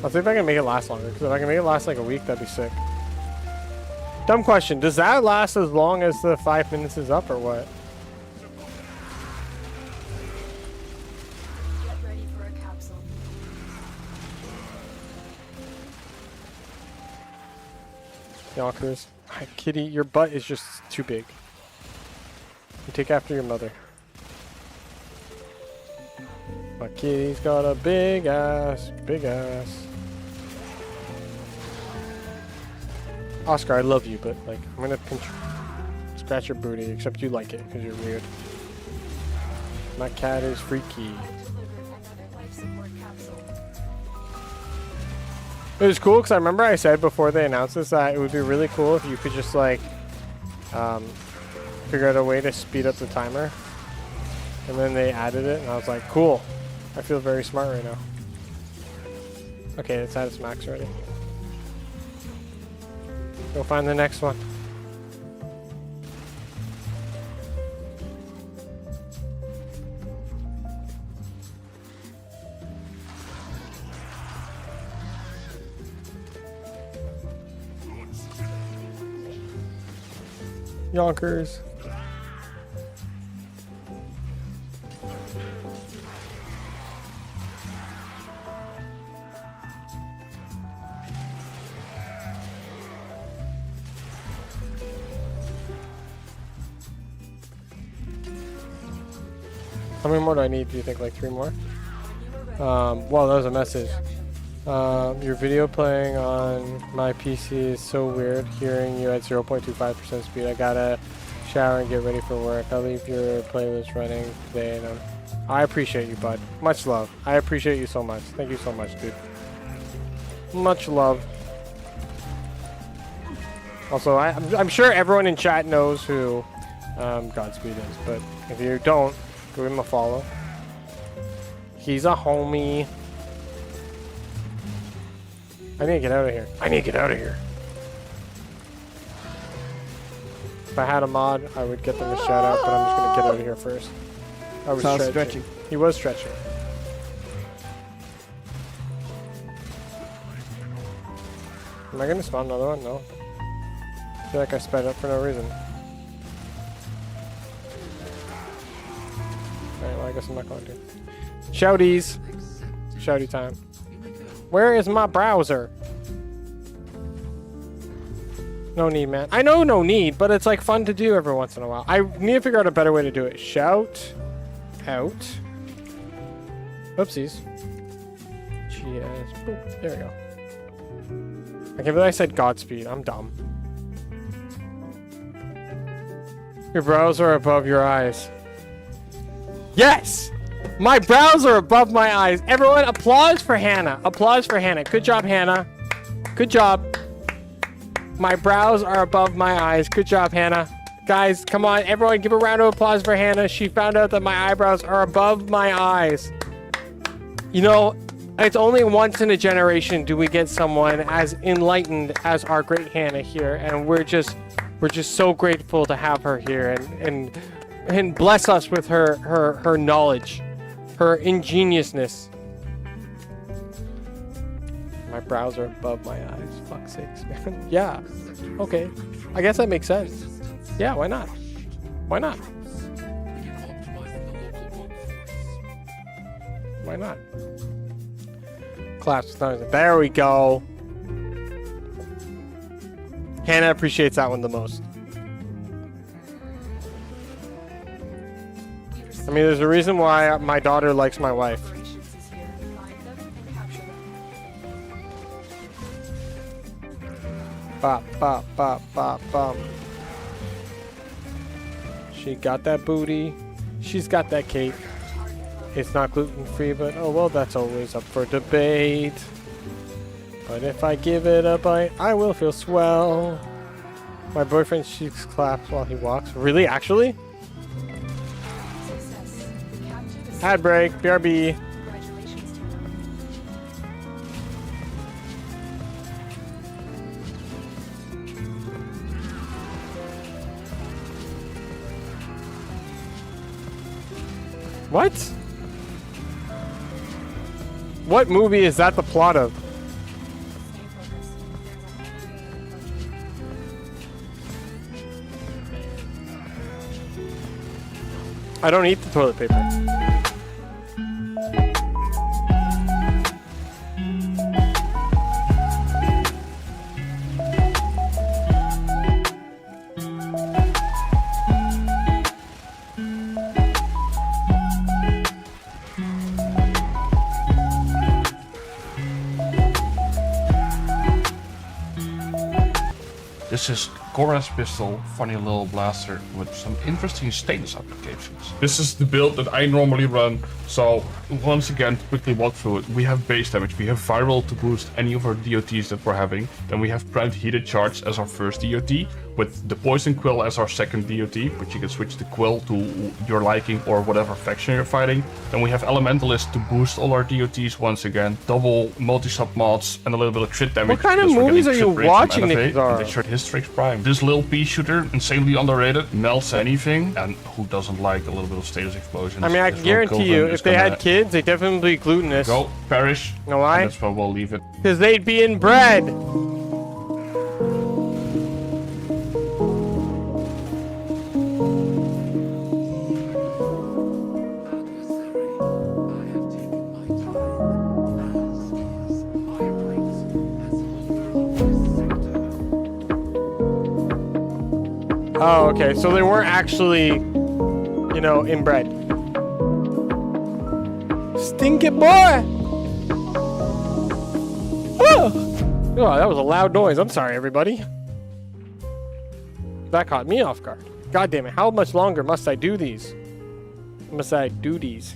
I'll see if I can make it last longer, because if I can make it last like a week, that'd be sick. Dumb question. Does that last as long as the 5 minutes is up, or what? Get ready for a capsule. Yonkers. Kitty, your butt is just too big. You take after your mother. My kitty's got a big ass, big ass. Oscar, I love you, but like, I'm gonna scratch your booty, except you like it, because you're weird. My cat is freaky. I've delivered another life support capsule. It was cool, because I remember I said before they announced this that it would be really cool if you could just like, figure out a way to speed up the timer. And then they added it, and I was like, cool. I feel very smart right now. Okay, it's at its max already. Go find the next one. Yonkers. How many more do I need? Do you think like 3 more? Well, that was a message. Your video playing on my PC is so weird. Hearing you at 0.25% speed. I gotta shower and get ready for work. I'll leave your playlist running today. And I appreciate you, bud. Much love. I appreciate you so much. Thank you so much, dude. Much love. Also, I'm sure everyone in chat knows who Godspeed is, but if you don't, give him a follow. He's a homie. I need to get out of here. I need to get out of here. If I had a mod, I would get them a shout out, but I'm just gonna get out of here first. I was stretching. He was stretching. Am I gonna spawn another one? No. I feel like I sped up for no reason. Alright, well I guess I'm not going to. Shouties! Shouty time. Where is my browser? No need, man. I know no need, but it's like fun to do every once in a while. I need to figure out a better way to do it. Shout out. Oopsies. Cheers. Boop. There we go. I can't believe I said Godspeed. I'm dumb. Your brows are above your eyes. Yes! My brows are above my eyes. Everyone, applause for Hannah. Applause for Hannah. Good job, Hannah. Good job. My brows are above my eyes. Good job, Hannah. Guys, come on. Everyone, give a round of applause for Hannah. She found out that my eyebrows are above my eyes. You know, it's only once in a generation do we get someone as enlightened as our great Hannah here, and we're just so grateful to have her here and bless us with her knowledge, her ingeniousness. My brows are above my eyes. Fuck's sakes, man. Yeah. Okay. I guess that makes sense. Yeah, why not? Why not? Why not? Claps with thumbs. There we go. Hannah appreciates that one the most. I mean, there's a reason why my daughter likes my wife. Operations is here. Find them and capture them. Bop, bop, bop, bop, bop. She got that booty. She's got that cake. It's not gluten-free, but oh well, that's always up for debate. But if I give it a bite, I will feel swell. My boyfriend cheeks claps while he walks. Really? Actually? Success. Capture the Ad break. BRB. Congratulations, Tenno. What? What movie is that the plot of? Stay focused. I don't eat the toilet paper. This is Cora's pistol, funny little blaster with some interesting status applications. This is the build that I normally run, so once again, to quickly walk through it, we have base damage, we have viral to boost any of our DOTs that we're having, then we have primed heated charge as our first DOT, with the poison quill as our second DOT, but you can switch the quill to your liking or whatever faction you're fighting. Then we have elementalist to boost all our DOTs once again, double multi-sub mods and a little bit of crit damage. What kind of because we're movies are getting you crit rate from watching, Elevate, Nick Zara? and they showed his Strix Prime. This little pea shooter, insanely underrated, melts anything, and who doesn't like a little bit of status explosions? I mean, I This can guarantee little you, Coven if is they had gonna kids, they'd definitely be glutinous. go perish. Know why? And that's why we'll leave it. Because they'd be inbred. Oh, okay. So they weren't actually, you know, inbred. Stinky boy! Oh! Oh, that was a loud noise. I'm sorry, everybody. That caught me off guard. God damn it. How much longer must I do these? Must I do these?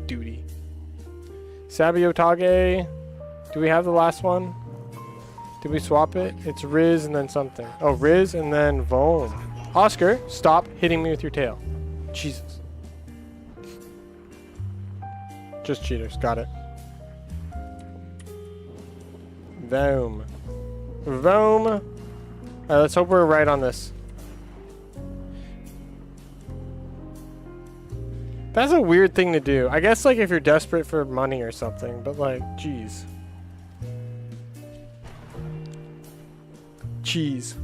Duty. Sabio Tage. Do we have the last one? Did we swap it? It's Riz and then something. Oh, Riz and then Vom. Oscar, stop hitting me with your tail. Jesus. Just cheaters. Got it. Vom. Vom. Alright, let's hope we're right on this. That's a weird thing to do. I guess, like, if you're desperate for money or something, but, like, jeez. Cheese.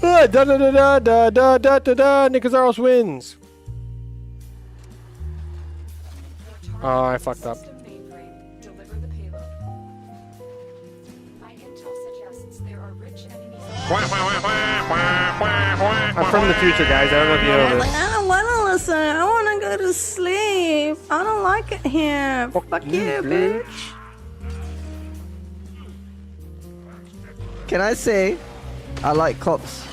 Da da da da da da da da da. Nicozaros wins. Oh, I fucked up. Deliver the payload. My intel suggests there are rich enemies. I'm from the future, guys. I don't know if you know this. I don't want to listen. I want to go to sleep. I don't like it here. Fuck you, bitch. Can I say I like cops?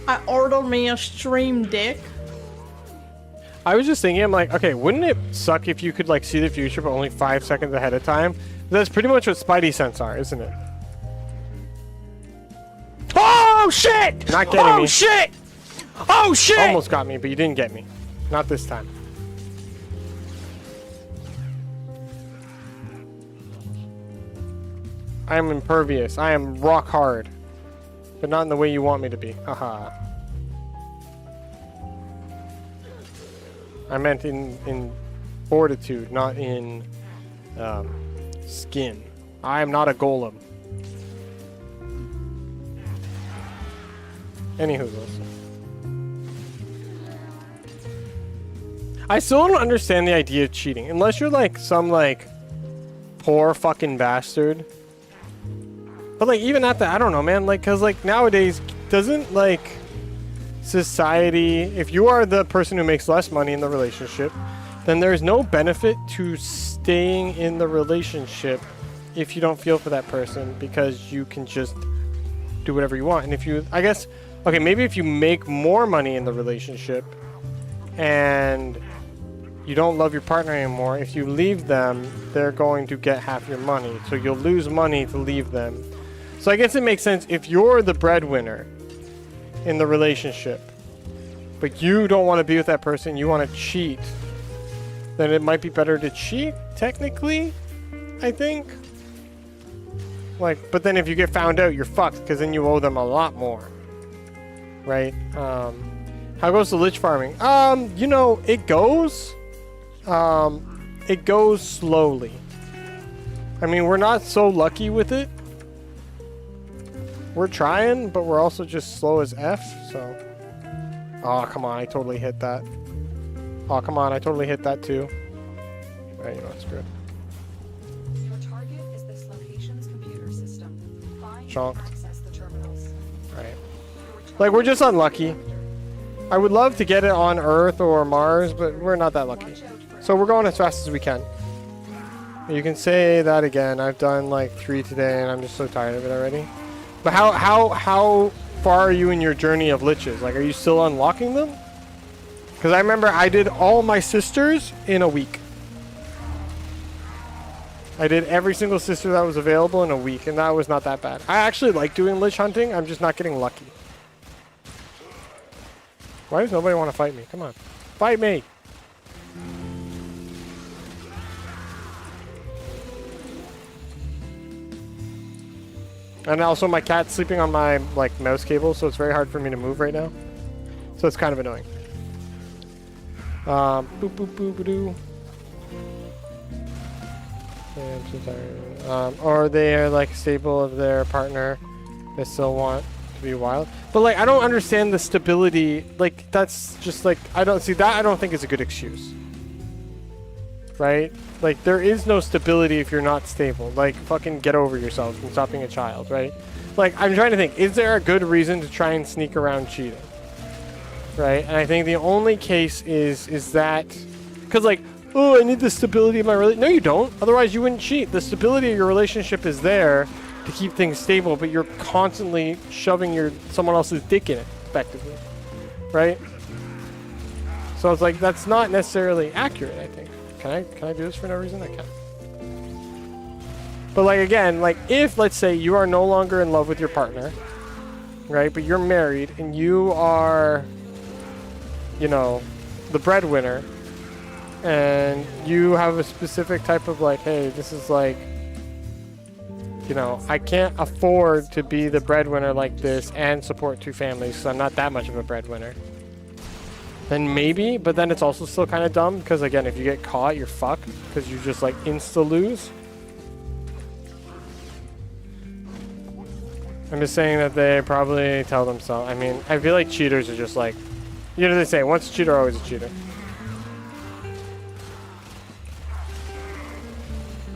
I ordered me a stream deck. I was just thinking, I'm like, okay, wouldn't it suck if you could, like, see the future but only 5 seconds ahead of time? That's pretty much what Spidey sense are, isn't it? Oh, shit! Not getting me. Oh, shit! Oh, shit! Almost got me, but you didn't get me. Not this time. I am impervious. I am rock hard. But not in the way you want me to be. Haha. I meant in fortitude, not in skin. I am not a golem. Anywho, I still don't understand the idea of cheating. Unless you're like some like poor fucking bastard. But like even at that, I don't know, man. Like, cause like nowadays, doesn't like society, if you are the person who makes less money in the relationship, then there's no benefit to staying in the relationship if you don't feel for that person, because you can just do whatever you want. And if you, I guess, okay, maybe if you make more money in the relationship and you don't love your partner anymore, if you leave them, they're going to get half your money. So you'll lose money to leave them. So I guess it makes sense if you're the breadwinner in the relationship, but you don't want to be with that person, you want to cheat, then it might be better to cheat, technically, I think. Like, but then if you get found out, you're fucked, because then you owe them a lot more. Right? How goes the lich farming? You know, it goes slowly. I mean, we're not so lucky with it. We're trying, but we're also just slow as F, so. Oh, come on, I totally hit that. Oh, come on, I totally hit that too. Alright, you know, it's good. Your target is this location's computer system. Find Chonked. and access the terminals. Right. Like, we're just unlucky. I would love to get it on Earth or Mars, but we're not that lucky. So we're going as fast as we can. You can say that again. I've done like 3 today, and I'm just so tired of it already. But how far are you in your journey of liches? Like, are you still unlocking them? Because I remember I did all my sisters in a week. I did every single sister that was available in a week, and that was not that bad. I actually like doing lich hunting. I'm just not getting lucky. Why does nobody want to fight me? Come on. Fight me! And also my cat's sleeping on my like mouse cable, so it's very hard for me to move right now. So it's kind of annoying. Boop boop boop ba doo. Yeah, I'm so tired. Or they are like stable of their partner. They still want to be wild. But like I don't understand the stability. Like that's just like I don't see that. I don't think is a good excuse. Right? Like, there is no stability if you're not stable. Like, fucking get over yourself and stop being a child, right? Like, I'm trying to think, is there a good reason to try and sneak around cheating? Right? And I think the only case is that... Because, like, oh, I need the stability of my relationship. No, you don't. Otherwise, you wouldn't cheat. The stability of your relationship is there to keep things stable, but you're constantly shoving someone else's dick in it. respectively, right? So it's like that's not necessarily accurate. I think. Can I do this for no reason? I can. But like again, like if let's say you are no longer in love with your partner, right? But you're married and you are, you know, the breadwinner, and you have a specific type of like, hey, this is like, you know, I can't afford to be the breadwinner like this and support 2 families, so I'm not that much of a breadwinner. Then maybe, but then it's also still kind of dumb because again, if you get caught, you're fucked because you just like insta lose. I'm just saying that they probably tell themselves. I mean, I feel like cheaters are just like, you know, they say once a cheater, always a cheater.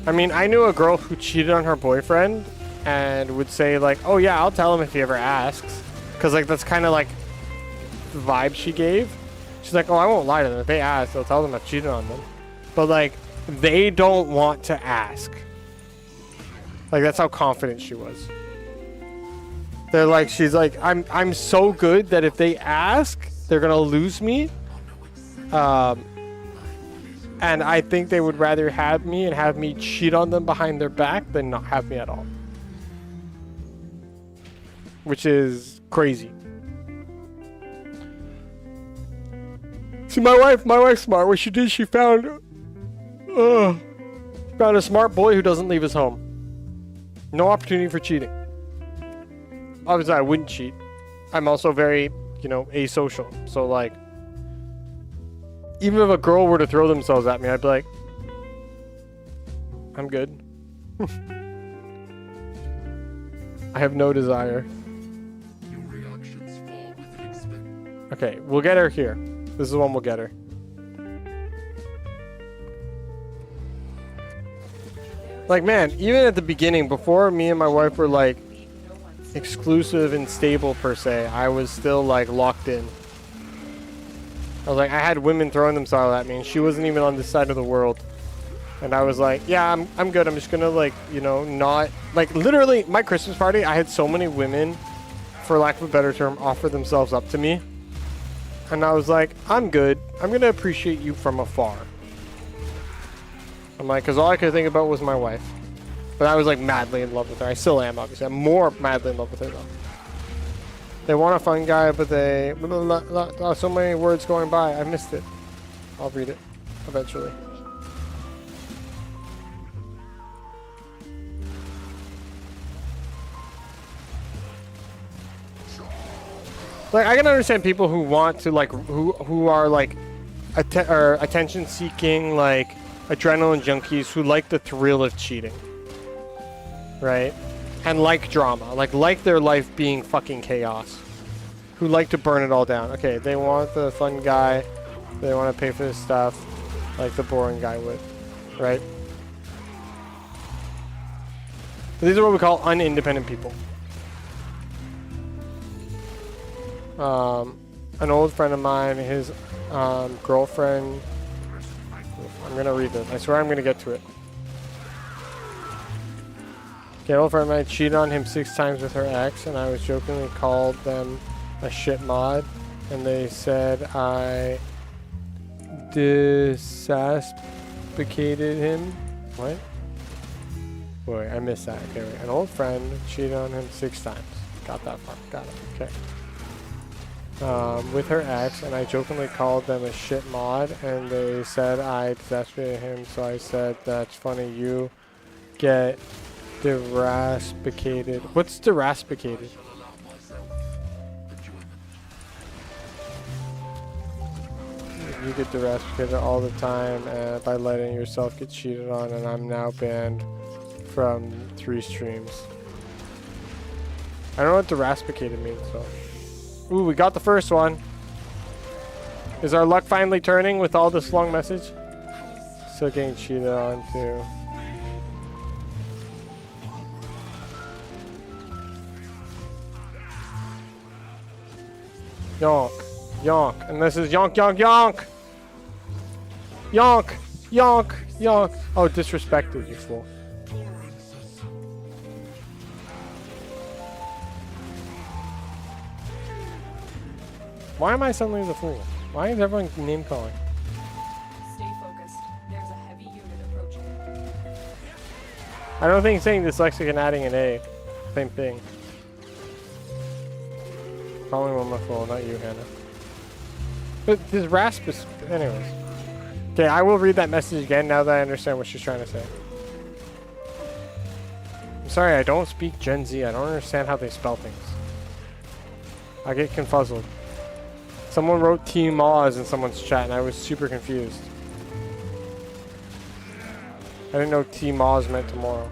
I mean, I knew a girl who cheated on her boyfriend and would say like, oh yeah, I'll tell him if he ever asks. Because like, that's kind of like the vibe she gave. She's like, oh, I won't lie to them. If they ask, I'll tell them I've cheated on them. But like, they don't want to ask. Like, that's how confident she was. They're like, she's like, I'm so good that if they ask, they're gonna lose me. And I think they would rather have me and have me cheat on them behind their back than not have me at all. Which is crazy. See, my wife's smart. What she did, she found a smart boy who doesn't leave his home. No opportunity for cheating. Obviously, I wouldn't cheat. I'm also very, you know, asocial. So, like, even if a girl were to throw themselves at me, I'd be like, I'm good. I have no desire. Your reactions fall within expect. Okay, we'll get her here. This is the one we'll get her. Like, man, even at the beginning, before me and my wife were, like, exclusive and stable per se, I was still like locked in. I was like, I had women throwing themselves at me and she wasn't even on this side of the world, and I was like, yeah, I'm good. I'm just gonna, like, you know, not like, literally my Christmas party, I had so many women, for lack of a better term, offer themselves up to me, and I was like, I'm good. I'm gonna appreciate you from afar. I'm like, because all I could think about was my wife. But I was like madly in love with her. I still am, obviously. I'm more madly in love with her though. They want a fun guy, but they... so many words going by. I missed it. I'll read it eventually. Like, I can understand people who want to, like, who are like attention seeking, like adrenaline junkies who like the thrill of cheating. Right? And like drama. Like their life being fucking chaos. Who like to burn it all down. Okay, they want the fun guy. They want to pay for this stuff. Like the boring guy would. Right? These are what we call unindependent people. An old friend of mine, his girlfriend... I'm going to read this. I swear I'm going to get to it. Okay, an old friend of mine cheated on him 6 times with her ex, and I was jokingly called them a shit mod, and they said I disaspicated him. What? Boy, I missed that. Okay, wait. An old friend cheated on him 6 times. Got that far. Got it. Okay. With her ex, and I jokingly called them a shit mod, and they said I disaspicated him, so I said, that's funny, you get deraspicated. What's deraspicated? You get deraspicated all the time by letting yourself get cheated on, and I'm now banned from 3 streams. I don't know what deraspicated means, so. Ooh, we got the first one. Is our luck finally turning with all this long message? Still getting cheated on too. Yonk. Yonk. And this is yonk, yonk, yonk! Yonk! Yonk! Yonk! Oh, disrespected, you fool. Why am I suddenly the fool? Why is everyone name calling? Stay focused. There's a heavy unit approaching. I don't think saying dyslexic and adding an A, same thing. Calling one my fool, not you, Hannah. But this rasp is, anyways. Okay, I will read that message again now that I understand what she's trying to say. I'm sorry, I don't speak Gen Z. I don't understand how they spell things. I get confuzzled. Someone wrote T-Moz in someone's chat and I was super confused. I didn't know T-Moz meant tomorrow.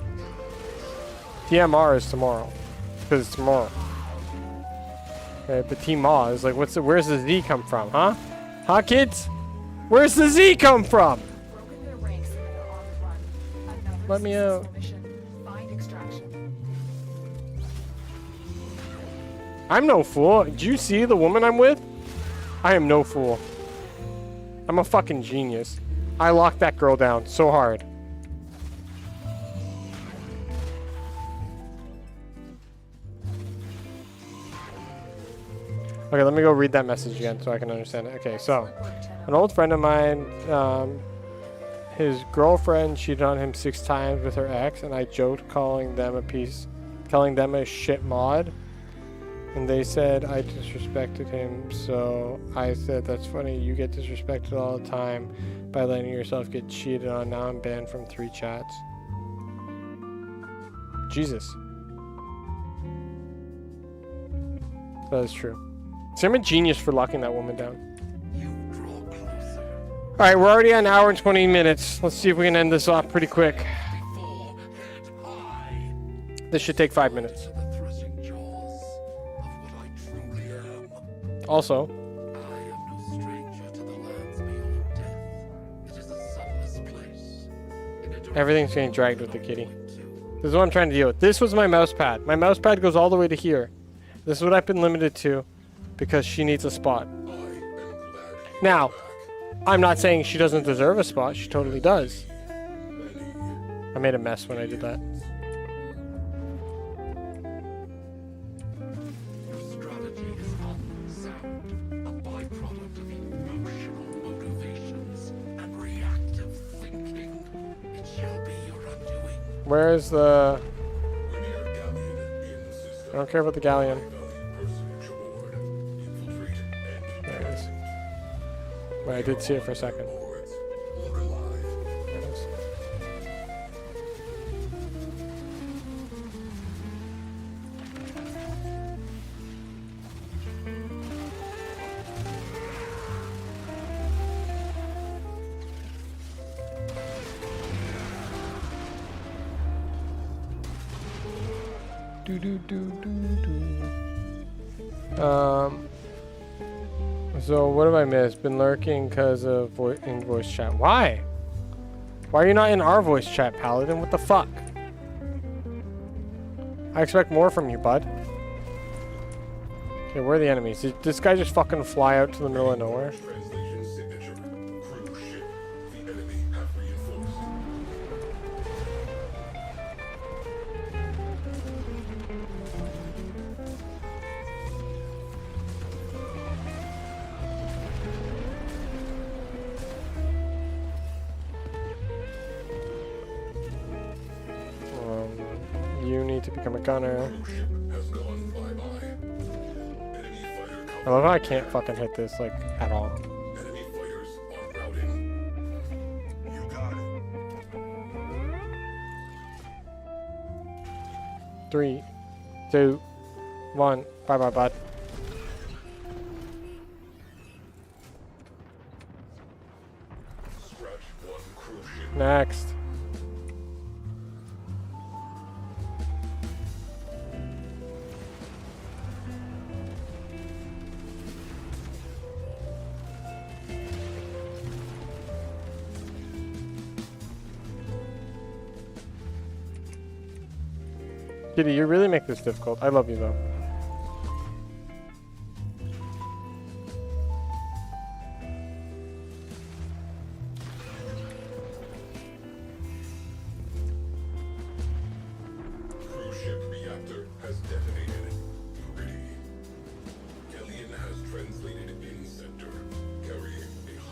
TMR is tomorrow. Because it's tomorrow. Okay, but T-Moz, like where's the Z come from, huh? Huh, kids? Where's the Z come from? Broken their ranks and they're on the run. Another Let me out. successful mission. Find extraction. I'm no fool. Did you see the woman I'm with? I am no fool. I'm a fucking genius. I locked that girl down so hard. Okay, let me go read that message again so I can understand it. Okay, so an old friend of mine, his girlfriend cheated on him 6 times with her ex, and I joked calling them a shit mod. And they said I disrespected him, so I said, that's funny, you get disrespected all the time by letting yourself get cheated on. Now I'm banned from 3 chats. Jesus. That is true. See, I'm a genius for locking that woman down. Alright, we're already at 1 hour and 20 minutes. Let's see if we can end this off pretty quick. This should take 5 minutes. Also, everything's getting dragged with the kitty. This is what I'm trying to deal with. This was my mouse pad. My mouse pad goes all the way to here. This is what I've been limited to because she needs a spot. Now, I'm not saying she doesn't deserve a spot. She totally does. I made a mess when I did that. Where's the... I don't care about the galleon. There it is. Wait, I did see it for a second. There it is. So what have I missed? Been lurking because of in voice chat. Why? Why are you not in our voice chat, Paladin? What the fuck? I expect more from you, bud. Okay, where are the enemies? Did this guy just fucking fly out to the middle of nowhere? You need to become a gunner. I love how I can't fucking hit this, like, at all. 3, 2, 1. Bye bye, bud. Next. Kitty, you really make this difficult. I love you though. Cruise ship reactor has detonated. Ready. Galleon has translated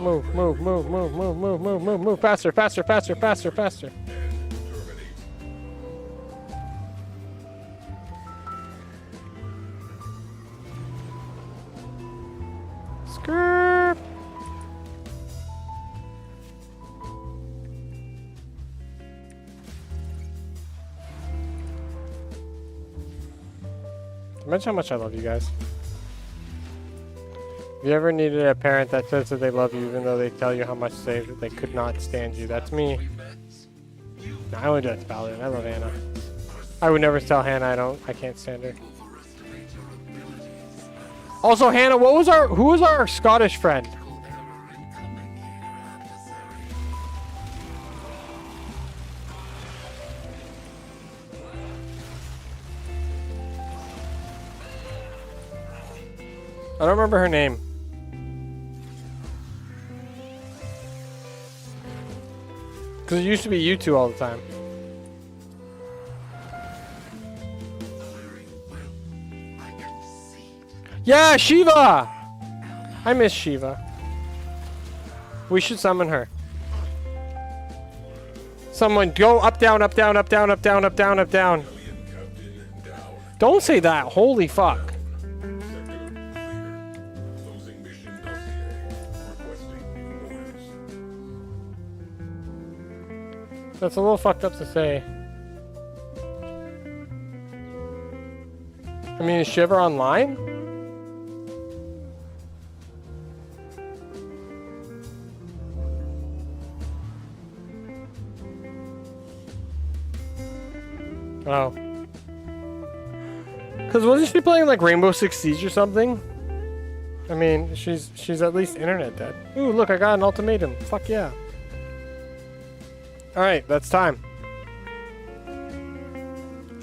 Move, move, move, move, move, move, move, move, move. Faster, faster, faster, faster, faster. Skirt. Imagine how much I love you guys. If you ever needed a parent that says that they love you even though they tell you how much they could not stand you, that's me. No, I only do that to Valerie. I love Hannah. I would never tell Hannah I can't stand her. Also, Hannah, who was our Scottish friend? I don't remember her name. Because it used to be you two all the time. Yeah, Shiva! I miss Shiva. We should summon her. Someone go up, down, up, down, up, down, up, down, up, down, up, down. Don't say that. Holy fuck. That's a little fucked up to say. I mean, is Shiver online? Oh. Because wasn't she playing like Rainbow Six Siege or something? I mean, she's at least internet dead. Ooh, look, I got an ultimatum. Fuck yeah. Alright, that's time.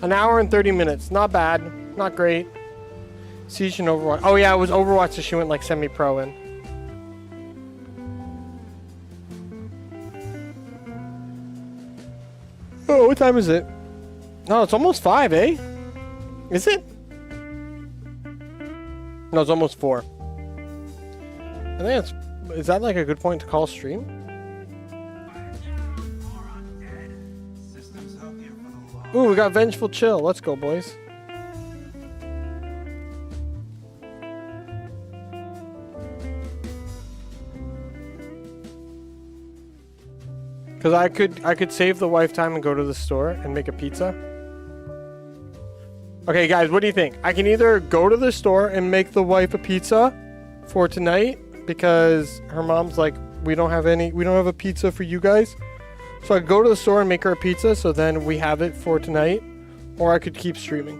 An hour and 30 minutes. Not bad. Not great. Siege and Overwatch. Oh yeah, it was Overwatch that she went like semi-pro in. Oh, what time is it? No, it's almost 5, eh? Is it? No, it's almost 4. I think it's... Is that like a good point to call stream? Ooh, we got Vengeful Chill. Let's go, boys. Because I could save the wife time and go to the store and make a pizza. Okay, guys, what do you think? I can either go to the store and make the wife a pizza for tonight because her mom's like, we don't have a pizza for you guys. So I could go to the store and make her a pizza so then we have it for tonight. Or I could keep streaming.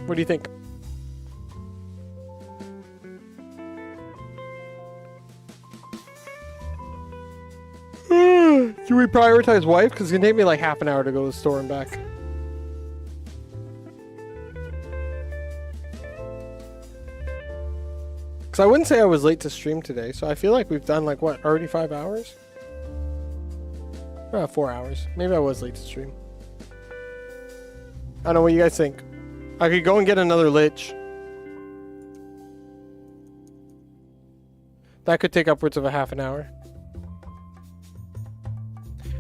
What do you think? Do we prioritize wife? Because it's going to take me like half an hour to go to the store and back. Because I wouldn't say I was late to stream today. So I feel like we've done like, what, already 5 hours? 4 hours. Maybe I was late to stream. I don't know what you guys think. I could go and get another Lich. That could take upwards of a half an hour.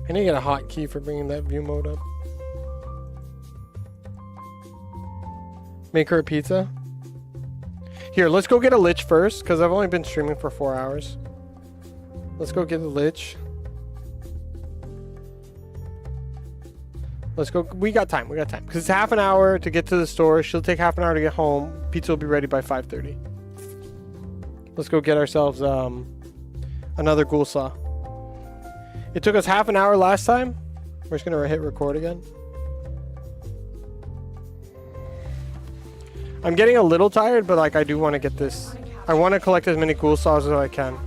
I need to get a hotkey for bringing that view mode up. Make her a pizza. Here, let's go get a Lich first, because I've only been streaming for 4 hours. Let's go get a Lich. Let's go. We got time. Because it's half an hour to get to the store. She'll take half an hour to get home. Pizza will be ready by 5:30. Let's go get ourselves another ghoul saw. It took us half an hour last time. We're just going to hit record again. I'm getting a little tired, but like I do want to get this. I want to collect as many ghoul saws as I can.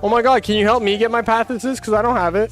Oh my god, can you help me get my path assist? Because I don't have it.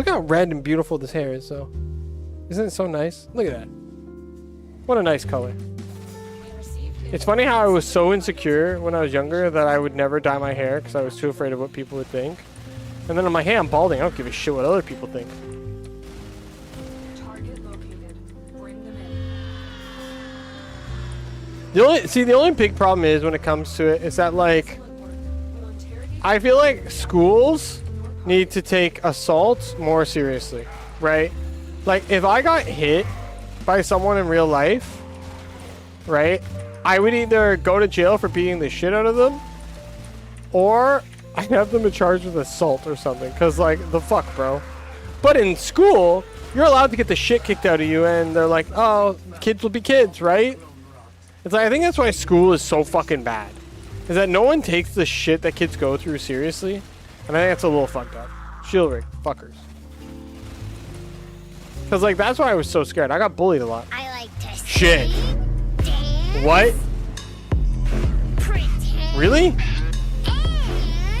Look how red and beautiful this hair is, though. Isn't it so nice? Look at that. What a nice color. It's funny how I was so insecure when I was younger that I would never dye my hair because I was too afraid of what people would think. And then I'm like, hey, I'm balding. I don't give a shit what other people think. Target located. Bring them in. The only big problem is when it comes to it is that, like, I feel like schools need to take assaults more seriously, right? Like, if I got hit by someone in real life, right, I would either go to jail for beating the shit out of them, or I'd have them charged with assault or something, because, like, the fuck, bro. But in school, you're allowed to get the shit kicked out of you, and they're like, oh, kids will be kids, right? It's like, I think that's why school is so fucking bad. Is that no one takes the shit that kids go through seriously. And I think that's a little fucked up. Shield rig, fuckers. Because, like, that's why I was so scared. I got bullied a lot. I like to Shit. dance, What? pretend, Really?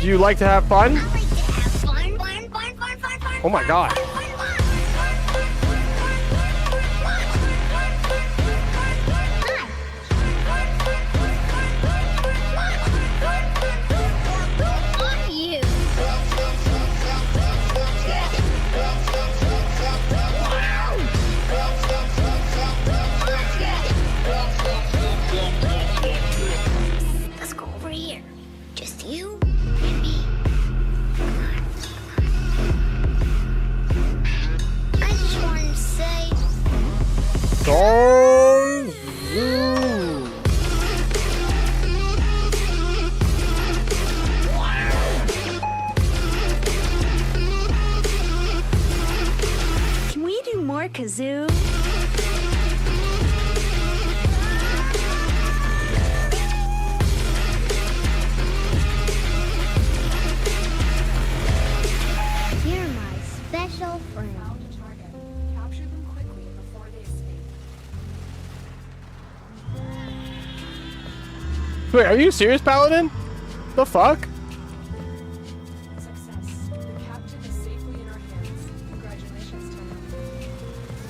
Do you like to have fun? I like to have fun. Oh my god. You. Let's go over here. Just you and me. I just wanted to say, Don't you. can we do more kazoo? You're my special friend. Found a target. Capture them quickly before they escape. Wait, are you serious, Paladin? The fuck? Success. The captain is safely in our hands. Congratulations, Tenno.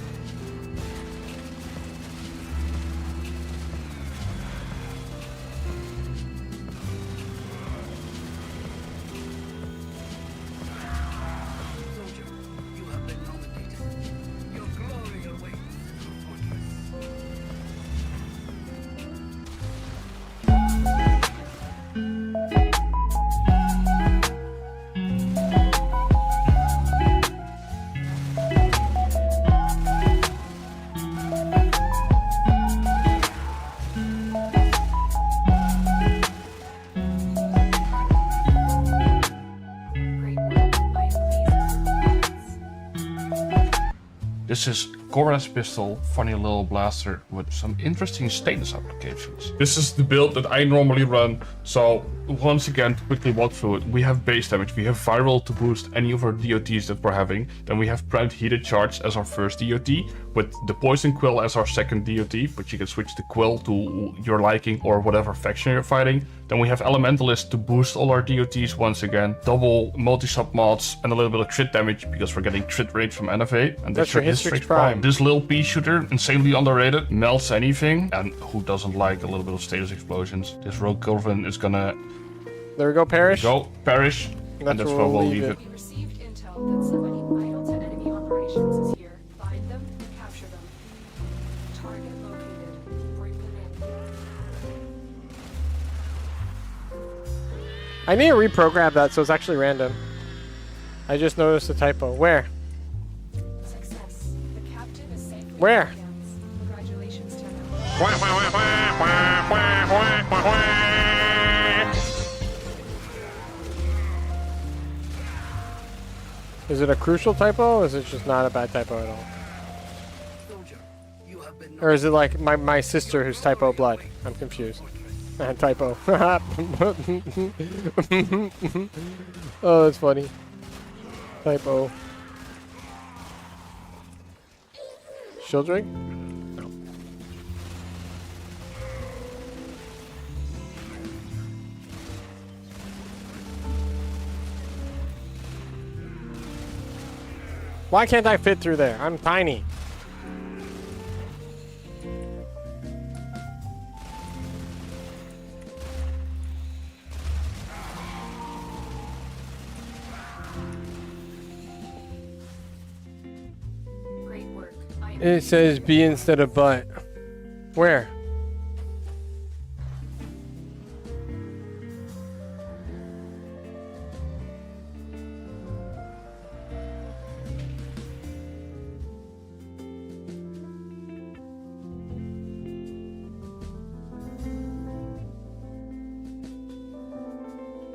Soldier, you have been nominated. Your glory awaits in the fortress. Great work. I am pleased with your performance. This is Cora's pistol, funny little blaster with some interesting status applications. This is the build that I normally run, so once again, to quickly walk through it, we have base damage, we have viral to boost any of our DOTs that we're having, then we have Prime Heated Charge as our first DOT, with the Poison Quill as our second DOT, but you can switch the Quill to your liking or whatever faction you're fighting. Then we have Elementalist to boost all our DOTs once again, double multi-sub mods, and a little bit of crit damage because we're getting crit range from NFA. And That's your Hystrix Prime. This little pea shooter, insanely underrated, melts anything, and who doesn't like a little bit of status explosions? This Rogue Corvin is gonna There we go, Parrish. go perish, and that's where we'll leave it. We received intel that somebody vital to enemy operations is here. Find them and capture them. Target located. Bring them in. I need to reprogram that so it's actually random. I just noticed a typo. Where? Success. The captain is safely Where? in our hands. Congratulations, Tenno. Is it a crucial typo or is it just not a bad typo at all? Soldier, you have been Or is it like my sister who's typo blood? I'm confused. Typo. Oh, that's funny. Typo. Shield ring? No. Why can't I fit through there? I'm tiny. Great work. I am It says B instead of but. Where?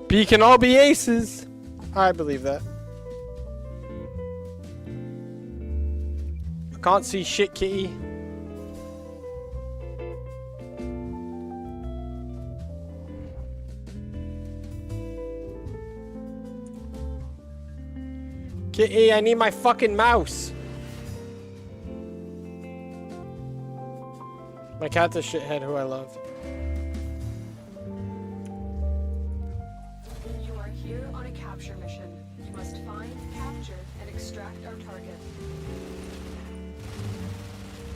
B can all be aces. I believe that. I can't see shit, kitty. Kitty, I need my fucking mouse. My cat's a shithead who I love. You are here on a capture mission. You must find, capture, and extract our target.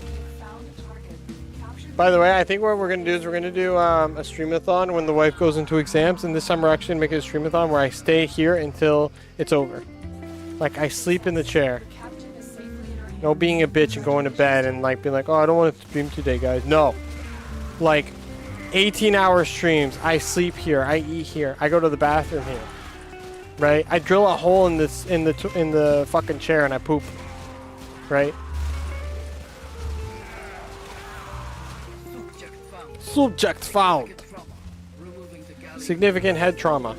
You found a target. Capture. By the way, I think what we're gonna do is we're gonna do a streamathon when the wife goes into exams, and this time we're actually gonna make it a streamathon where I stay here until it's over. Like I sleep in the chair. Captain is safely in our hands. No being a bitch and going to bed and like being like, oh, I don't want to stream today, guys. No. Like 18-hour streams. I sleep here. I eat here. I go to the bathroom here. Right? I drill a hole in this in the fucking chair and I poop. Right? Subject found. Significant head trauma.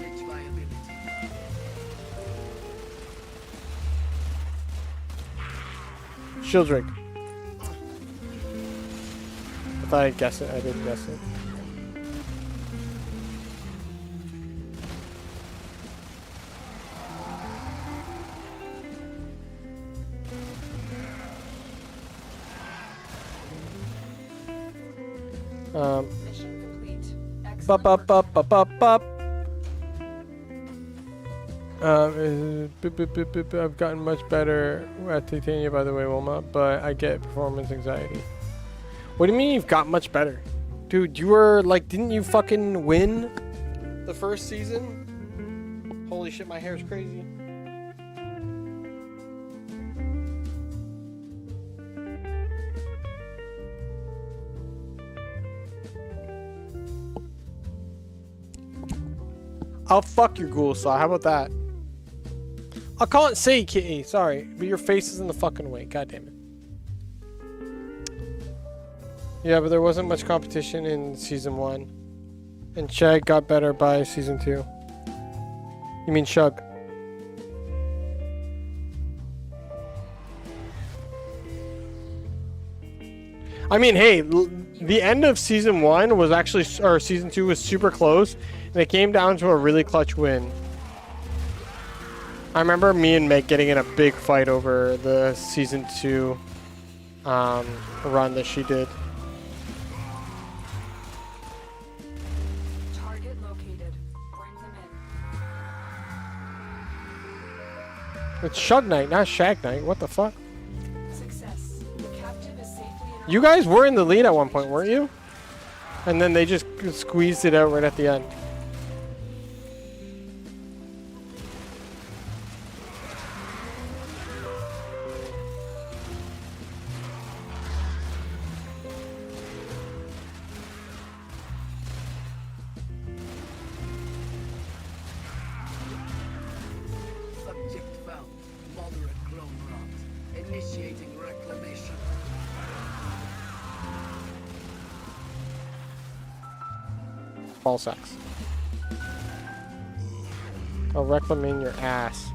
Shield drink. I thought I'd guess it. I didn't guess it. Mission complete. Bup, Excellent bup, work. bup, bup, bup, bup. Boop, boop, boop, boop, boop. I've gotten much better at Titania, by the way, Wilma, but I get performance anxiety. What do you mean you've got much better? Dude, you were like, didn't you fucking win the first season? Holy shit, my hair's crazy. I'll fuck your ghoul saw. How about that? I can't see, kitty. Sorry, but your face is in the fucking way. God damn it. Yeah, but there wasn't much competition in season 1, and Shag got better by season 2. You mean Shug? I mean, hey, the end of season 1 was actually, or season 2 was super close, and it came down to a really clutch win. I remember me and Meg getting in a big fight over the season 2 run that she did. Target located. Bring them in. It's Shug Night, not Shag Night. What the fuck? Success. The captive is safely in our You guys were in the lead at one point, weren't you? And then they just squeezed it out right at the end. Subject found. Moderate clone rot. Initiating reclamation. Ball sacks. I'll reclaim your ass.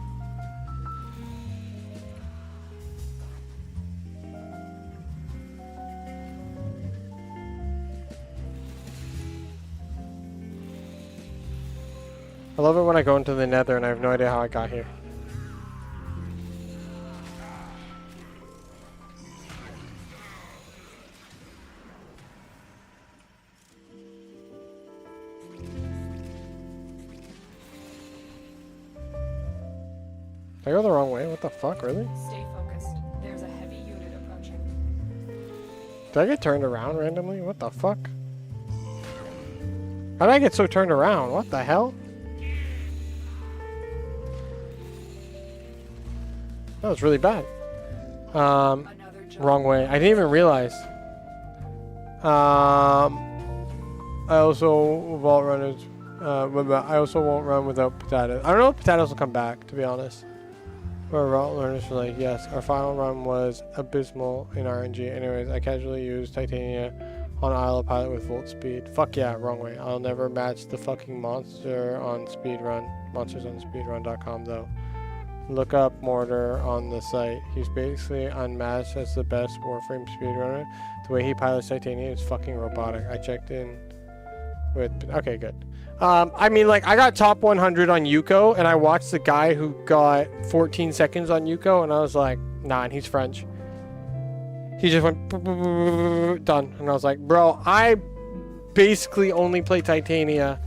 I love it when I go into the nether and I have no idea how I got here. Did I go the wrong way? What the fuck, really? Stay focused. Did I get turned around randomly? What the fuck? How did I get so turned around? What the hell? That was really bad. Wrong way. I didn't even realize. I also vault runners. I also won't run without potatoes. I don't know if potatoes will come back, to be honest. Our vault learners were like, yes, our final run was abysmal in RNG. Anyways, I casually used Titania on Isle of Pilot with Volt Speed. Fuck yeah, wrong way. I'll never match the fucking monster on speedrun. Monsters on speedrun.com though. Look up Mortar on the site. He's basically unmatched as the best Warframe speedrunner. The way he pilots Titania is fucking robotic. I checked in with... Okay, good. I mean, like, I got top 100 on Yuko, and I watched the guy who got 14 seconds on Yuko, and I was like, nah, and he's French. He just went... Done. And I was like, bro, I basically only play Titania,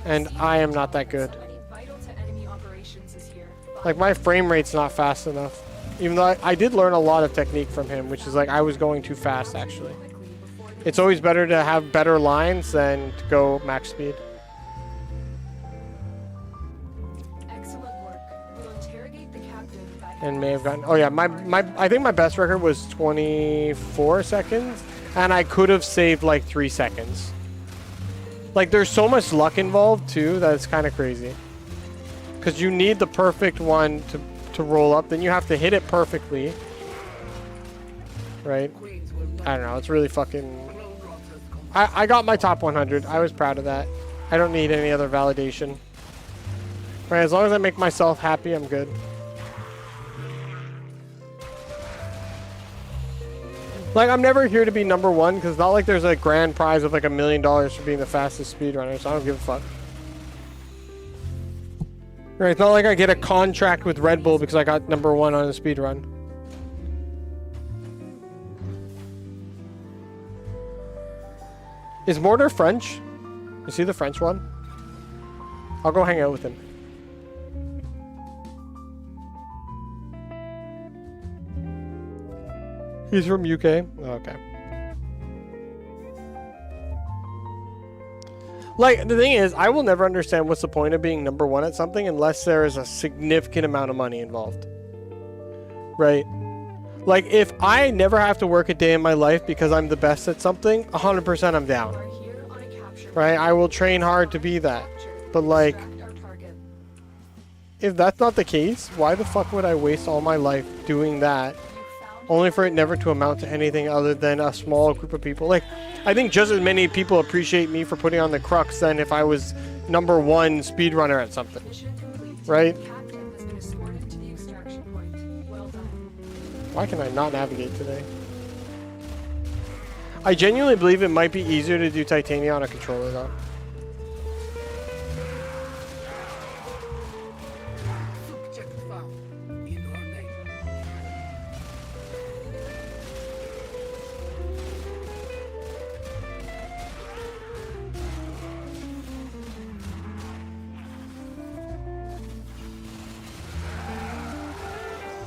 and I am not that good. Like, my frame rate's not fast enough. Even though I did learn a lot of technique from him, which is like, I was going too fast, actually. It's always better to have better lines than to go max speed. And may have gotten... Oh, yeah, I think my best record was 24 seconds, and I could have saved, like, 3 seconds. Like, there's so much luck involved, too, that it's kind of crazy. Because you need the perfect one to roll up. Then you have to hit it perfectly. Right? I don't know. It's really fucking... I got my top 100. I was proud of that. I don't need any other validation. Right? As long as I make myself happy, I'm good. Like, I'm never here to be number one. Because it's not like there's a grand prize of like $1 million for being the fastest speedrunner. So I don't give a fuck. Right, it's not like I get a contract with Red Bull because I got number one on a speed run. Is Mortar French? Is he the French one? I'll go hang out with him. He's from UK? Okay. Like, the thing is, I will never understand what's the point of being number one at something unless there is a significant amount of money involved. Right? Like, if I never have to work a day in my life because I'm the best at something, 100% I'm down. Right? I will train hard to be that. But, like, if that's not the case, why the fuck would I waste all my life doing that only for it never to amount to anything other than a small group of people? Like, I think just as many people appreciate me for putting on the crux than if I was number one speedrunner at something. Right? Why can I not navigate today? I genuinely believe it might be easier to do Titania on a controller though.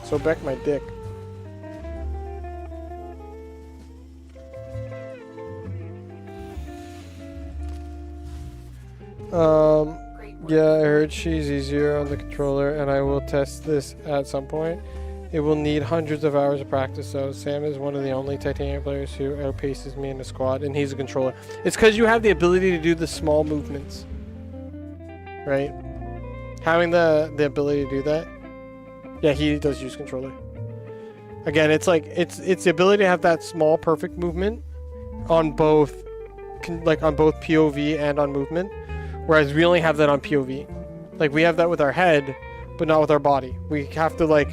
So back my dick. Yeah, I heard she's easier on the controller, and I will test this at some point. It will need hundreds of hours of practice, though. Sam is one of the only Titania players who outpaces me in the squad, and he's a controller. It's because you have the ability to do the small movements. Right? Having the ability to do that. Yeah, he does use controller. Again, it's like, it's the ability to have that small, perfect movement on both, like on both POV and on movement. Whereas we only have that on POV. Like, we have that with our head, but not with our body. We have to, like,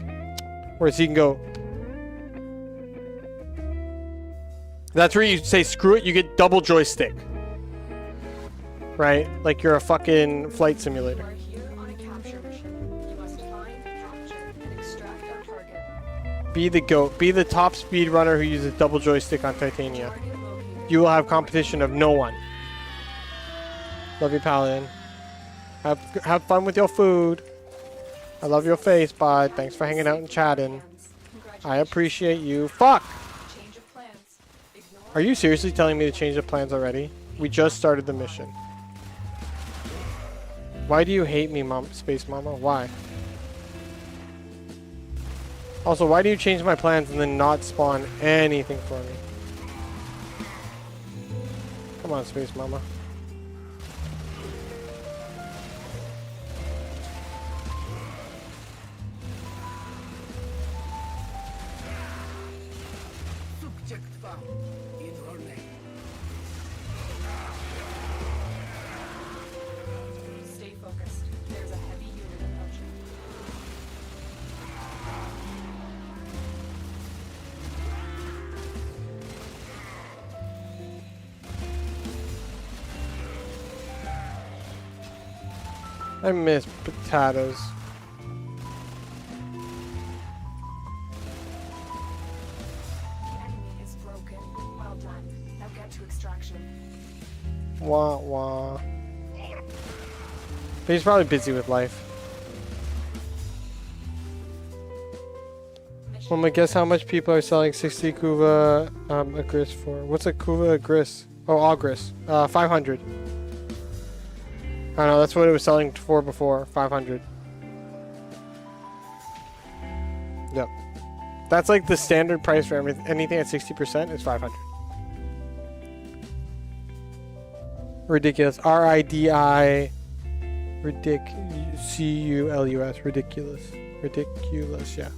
whereas he can go. That's where you say, screw it, you get double joystick. Right? Like you're a fucking flight simulator. Be the GOAT. Be the top speedrunner who uses double joystick on Titania. You will have competition of no one. Love you, Paladin. Have fun with your food. I love your face, bud. Thanks for hanging out and chatting. I appreciate you. Fuck! Are you seriously telling me to change the plans already? We just started the mission. Why do you hate me, Space Mama? Why? Also, why do you change my plans and then not spawn anything for me? Come on, Space Mama. Subject found in her name. Stay focused. There's a heavy unit approaching. I miss potatoes. Enemy is broken. Well done. Now get to extraction. Wah wah. But he's probably busy with life. Well, my guess how much people are selling 60 kuva a gris for. What's a kuva a gris? Oh, all gris. 500. I don't know, that's what it was selling for before. 500. Yep. That's like the standard price for anything at 60% is 500. Ridiculous. R-I-D-I. C-U-L-U-S. Ridiculous. Ridiculous, yeah.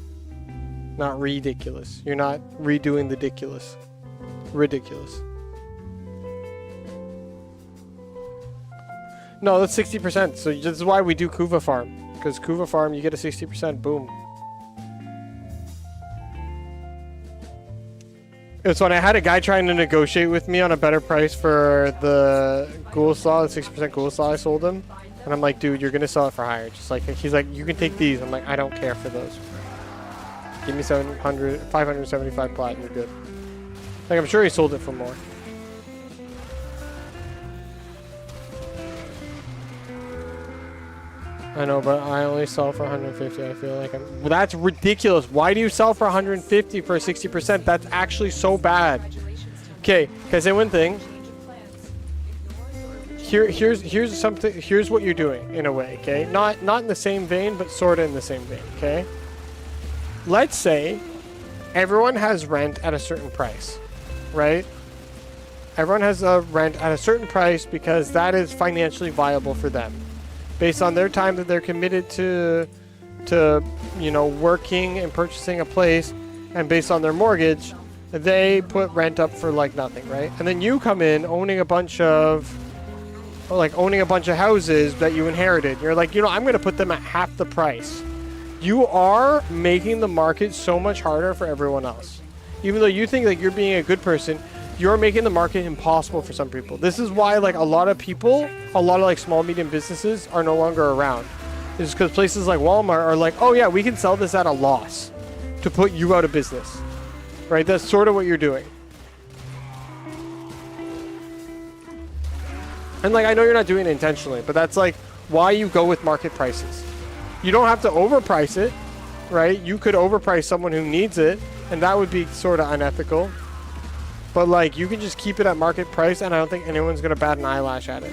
Not ridiculous. You're not redoing the ridiculous. Ridiculous. No, that's 60%. So this is why we do Kuva farm. Because Kuva farm, you get a 60%. Boom. It's when I had a guy trying to negotiate with me on a better price for the Ghoul Saw, the 60% Ghoul Saw I sold him. And I'm like, dude, you're going to sell it for higher. Just like, he's like, you can take these. I'm like, I don't care for those. Give me 575 plat and you're good. Like, I'm sure he sold it for more. I know, but I only sell for 150. I feel like well, that's ridiculous. Why do you sell for 150 for 60%? That's actually so bad. Okay, can I say one thing? Here's something. Here's what you're doing in a way. Okay, not in the same vein, but sort of in the same vein. Okay. Let's say everyone has rent at a certain price, right? Everyone has a rent at a certain price because that is financially viable for them. Based on their time that they're committed to working and purchasing a place, and based on their mortgage, they put rent up for like nothing, right? And then you come in owning a bunch of houses that you inherited. You're like, I'm going to put them at half the price. You are making the market so much harder for everyone else. Even though you think that you're being a good person, you're making the market impossible for some people. This is why like a lot of people, a lot of like small, medium businesses are no longer around. It's because places like Walmart are like, oh yeah, we can sell this at a loss to put you out of business. Right? That's sort of what you're doing. And like, I know you're not doing it intentionally, but that's like why you go with market prices. You don't have to overprice it, right? You could overprice someone who needs it, and that would be sort of unethical. But like, you can just keep it at market price, and I don't think anyone's gonna bat an eyelash at it.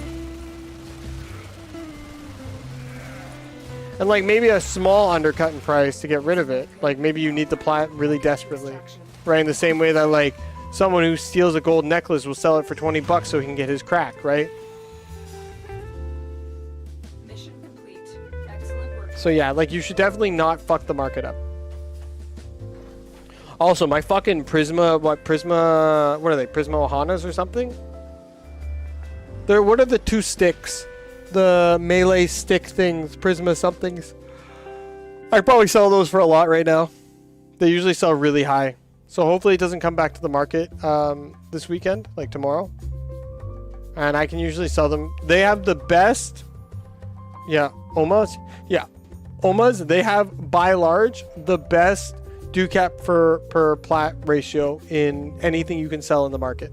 And like, maybe a small undercut in price to get rid of it. Like, maybe you need the plat really desperately, right? In the same way that like, someone who steals a gold necklace will sell it for 20 bucks so he can get his crack, right? Mission complete. Excellent work. So yeah, like, you should definitely not fuck the market up. Also, my fucking Prisma what are they? Prisma Ohanas or something? What are the two sticks? The melee stick things, Prisma somethings. I probably sell those for a lot right now. They usually sell really high. So hopefully it doesn't come back to the market this weekend, like tomorrow. And I can usually sell them. They have the best, Omas. Yeah, Omas, they have by large the best ducat per plat ratio in anything you can sell in the market.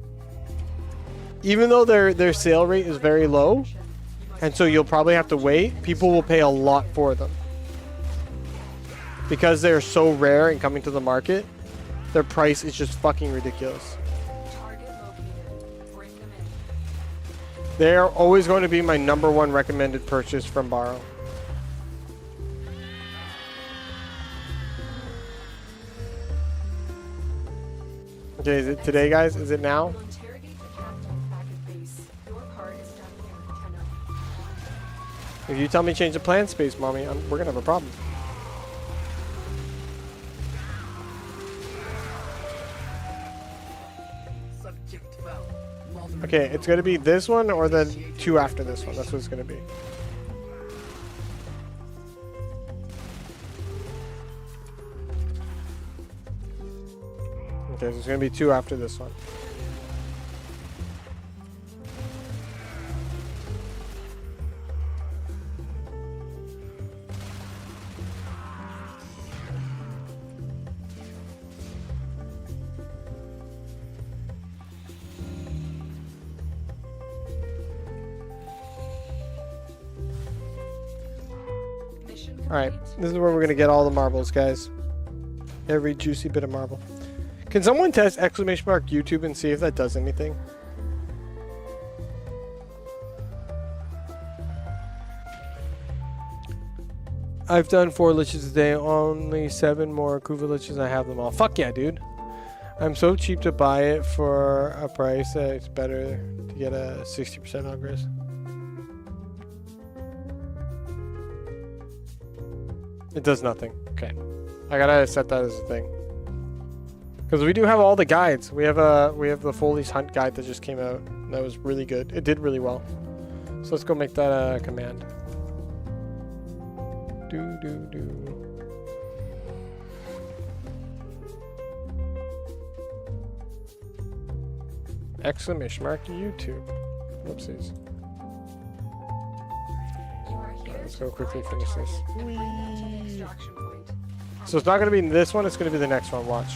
Even though their sale rate is very low, and so you'll probably have to wait, people will pay a lot for them. Because they're so rare and coming to the market, their price is just fucking ridiculous. Target They are always going to be my #1 recommended purchase from Borrow. Okay, is it today, guys? Is it now? We'll interrogate the captain back at base. Your part is done here, Tenno. If you tell me change the plan, Space Mommy, we're gonna have a problem. Okay, it's gonna be this one or the 2 after this one. That's what it's gonna be. Okay, so it's gonna be 2 after this one. Alright, this is where we're gonna get all the marbles, guys. Every juicy bit of marble. Can someone test !YouTube and see if that does anything? I've done 4 liches a day, only 7 more Kuva liches, I have them all. Fuck yeah, dude. I'm so cheap to buy it for a price that it's better to get a 60% upgrade. It does nothing. Okay. I gotta set that as a thing. Because we do have all the guides. We have the Foley's Hunt guide that just came out. That was really good. It did really well. So let's go make that a command. !YouTube. Whoopsies. Let's go quickly finish this. Whee. So it's not going to be this one, it's going to be the next one. Watch.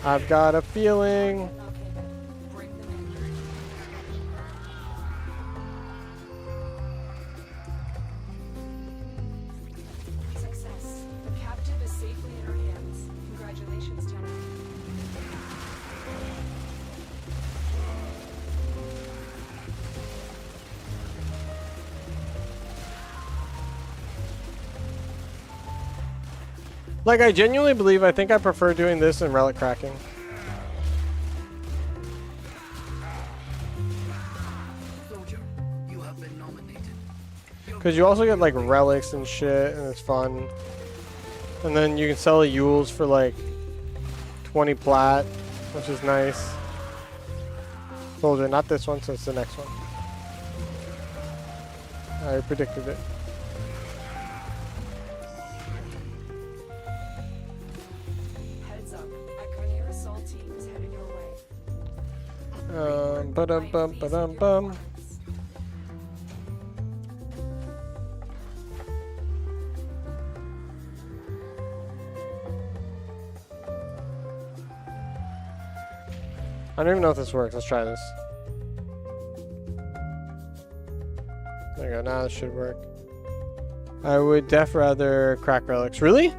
I've got a feeling. Success. The captive is safely in our hands. Congratulations, Tenno. Like, I genuinely believe I think I prefer doing this than relic cracking. Because you also get like relics and shit, and it's fun. And then you can sell the Yules for like 20 plat, which is nice. Soldier, not this one, so it's the next one. I predicted it. Ba-dum-bum. I don't even know if this works. Let's try this. There you go. Now this should work. I would rather crack relics. Really?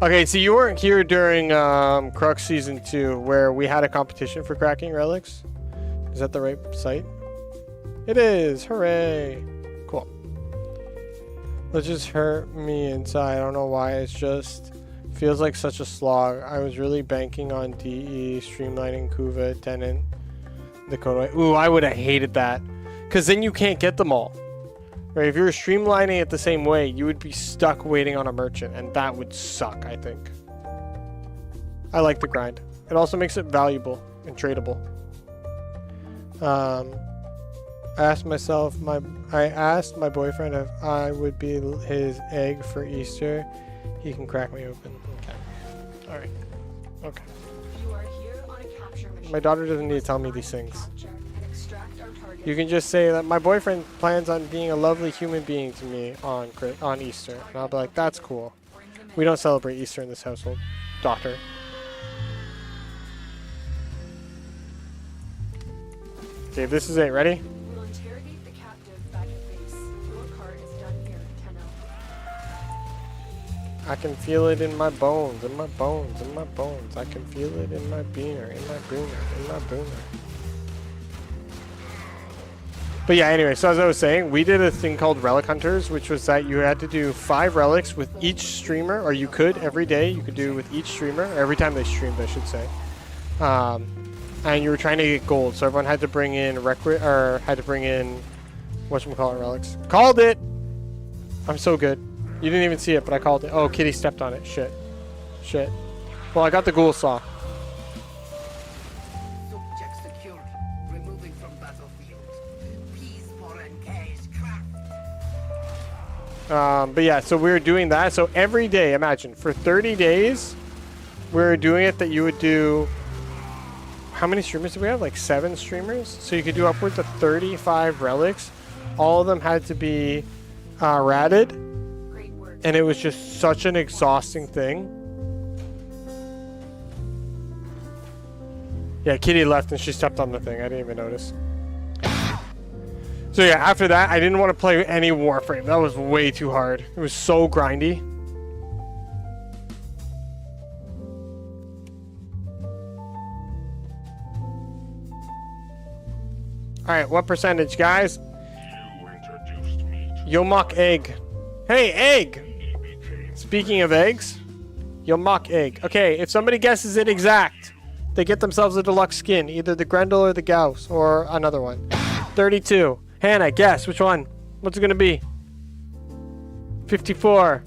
Okay, so you weren't here during Crux Season 2 where we had a competition for cracking relics. Is that the right site? It is! Hooray! Cool. That just hurt me inside. I don't know why. It's just feels like such a slog. I was really banking on DE, streamlining Kuva, Tenant, the code. Ooh, I would have hated that. Because then you can't get them all. Right, if you were streamlining it the same way, you would be stuck waiting on a merchant, and that would suck, I think. I like the grind. It also makes it valuable and tradable. I asked my boyfriend if I would be his egg for Easter. He can crack me open. Okay. Alright. Okay. You are here on a capture mission. My daughter doesn't need to tell me these things. You can just say that my boyfriend plans on being a lovely human being to me on Easter. And I'll be like, that's cool. We don't celebrate Easter in this household, daughter. Okay, this is it. Ready? We'll interrogate the captive back at base. Your part is done here, Tenno. I can feel it in my bones, in my bones, in my bones. I can feel it in my beaner, in my booner, in my booner. But yeah, anyway, so as I was saying, we did a thing called Relic Hunters, which was that you had to do 5 relics with each streamer, or you could every day. You could do with each streamer, or every time they streamed, I should say. And you were trying to get gold, so everyone had to bring in whatchamacallit relics. Called it! I'm so good. You didn't even see it, but I called it. Oh, Kitty stepped on it. Shit. Shit. Well, I got the ghoul saw. Subject secured. Removing from battlefield. Peace for engaged craft. But yeah, so we were doing that. So every day, imagine, for 30 days, we were doing it that you would do... How many streamers did we have? Like 7 streamers? So you could do upwards of 35 relics. All of them had to be ratted. And it was just such an exhausting thing. Yeah, Kitty left and she stepped on the thing. I didn't even notice. So yeah, after that, I didn't want to play any Warframe. That was way too hard. It was so grindy. Alright, what percentage, guys? Yo mock egg. Hey, egg! Speaking of eggs, yo mock egg. Okay, if somebody guesses it exact, they get themselves a deluxe skin. Either the Grendel or the Gauss, or another one. 32. Hannah, guess. Which one? What's it gonna be? 54.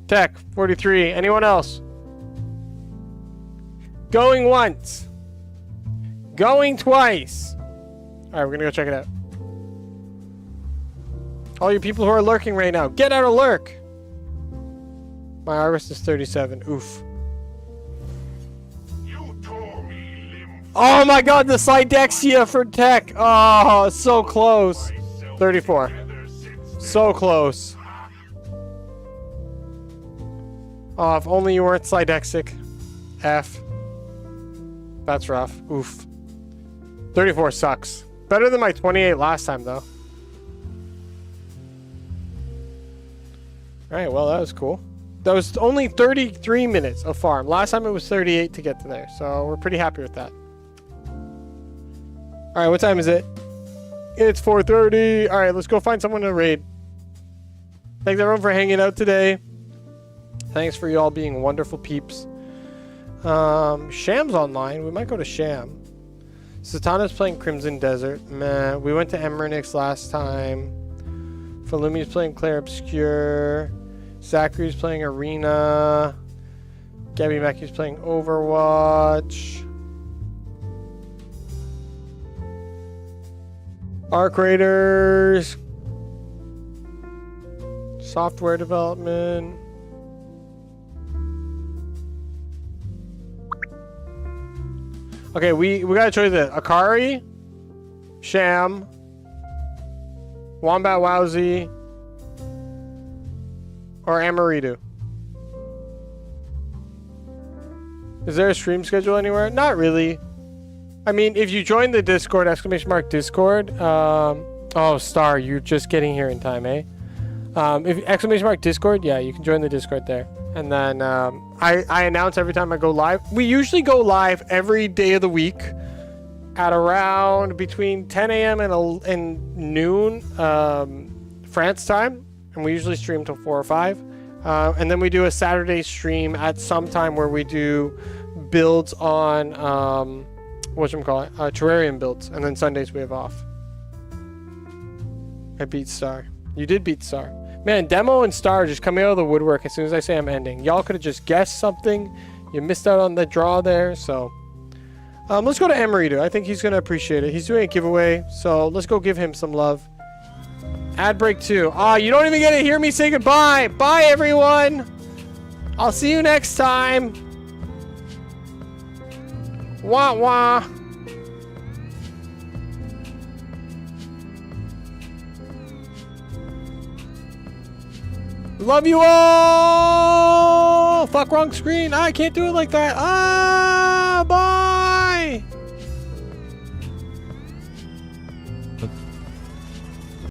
Tech, 43. Anyone else? Going once. Going twice. Alright, we're gonna go check it out. All you people who are lurking right now, get out of lurk! My Iris is 37. Oof. Oh my god, the Sidexia for tech! Oh, so close. 34. So close. Oh, if only you weren't Sidexic. F. That's rough. Oof. 34 sucks. Better than my 28 last time, though. Alright, well, that was cool. That was only 33 minutes of farm. Last time it was 38 to get to there, so we're pretty happy with that. Alright, what time is it? It's 4:30. Alright, let's go find someone to raid. Thanks, everyone, for hanging out today. Thanks for you all being wonderful peeps. Sham's online. We might go to Sham. Satana's playing Crimson Desert. Meh. We went to Emernix last time. Falumi's playing Claire Obscure. Zachary's playing Arena. Gabby Mackey's playing Overwatch. Arc Raiders. Software development. Okay, we gotta choose it. Akari, Sham, Wombat Wowsy, or Amaridu. Is there a stream schedule anywhere? Not really. I mean, if you join the Discord, !Discord, oh, Star, you're just getting here in time, eh? If !Discord, yeah, you can join the Discord there. And then I announce every time I go live. We usually go live every day of the week at around between 10 a.m. and noon France time. And we usually stream till 4 or 5. And then we do a Saturday stream at some time where we do builds on, terrarium builds. And then Sundays we have off. I beat Star. You did beat Star. Man, Demo and Star just coming out of the woodwork as soon as I say I'm ending. Y'all could have just guessed something. You missed out on the draw there, so... let's go to Emeridu. I think he's going to appreciate it. He's doing a giveaway, so let's go give him some love. Ad break 2. Ah, you don't even get to hear me say goodbye. Bye, everyone. I'll see you next time. Wah, wah. Love you all! Fuck, wrong screen. I can't do it like that. Ah, bye!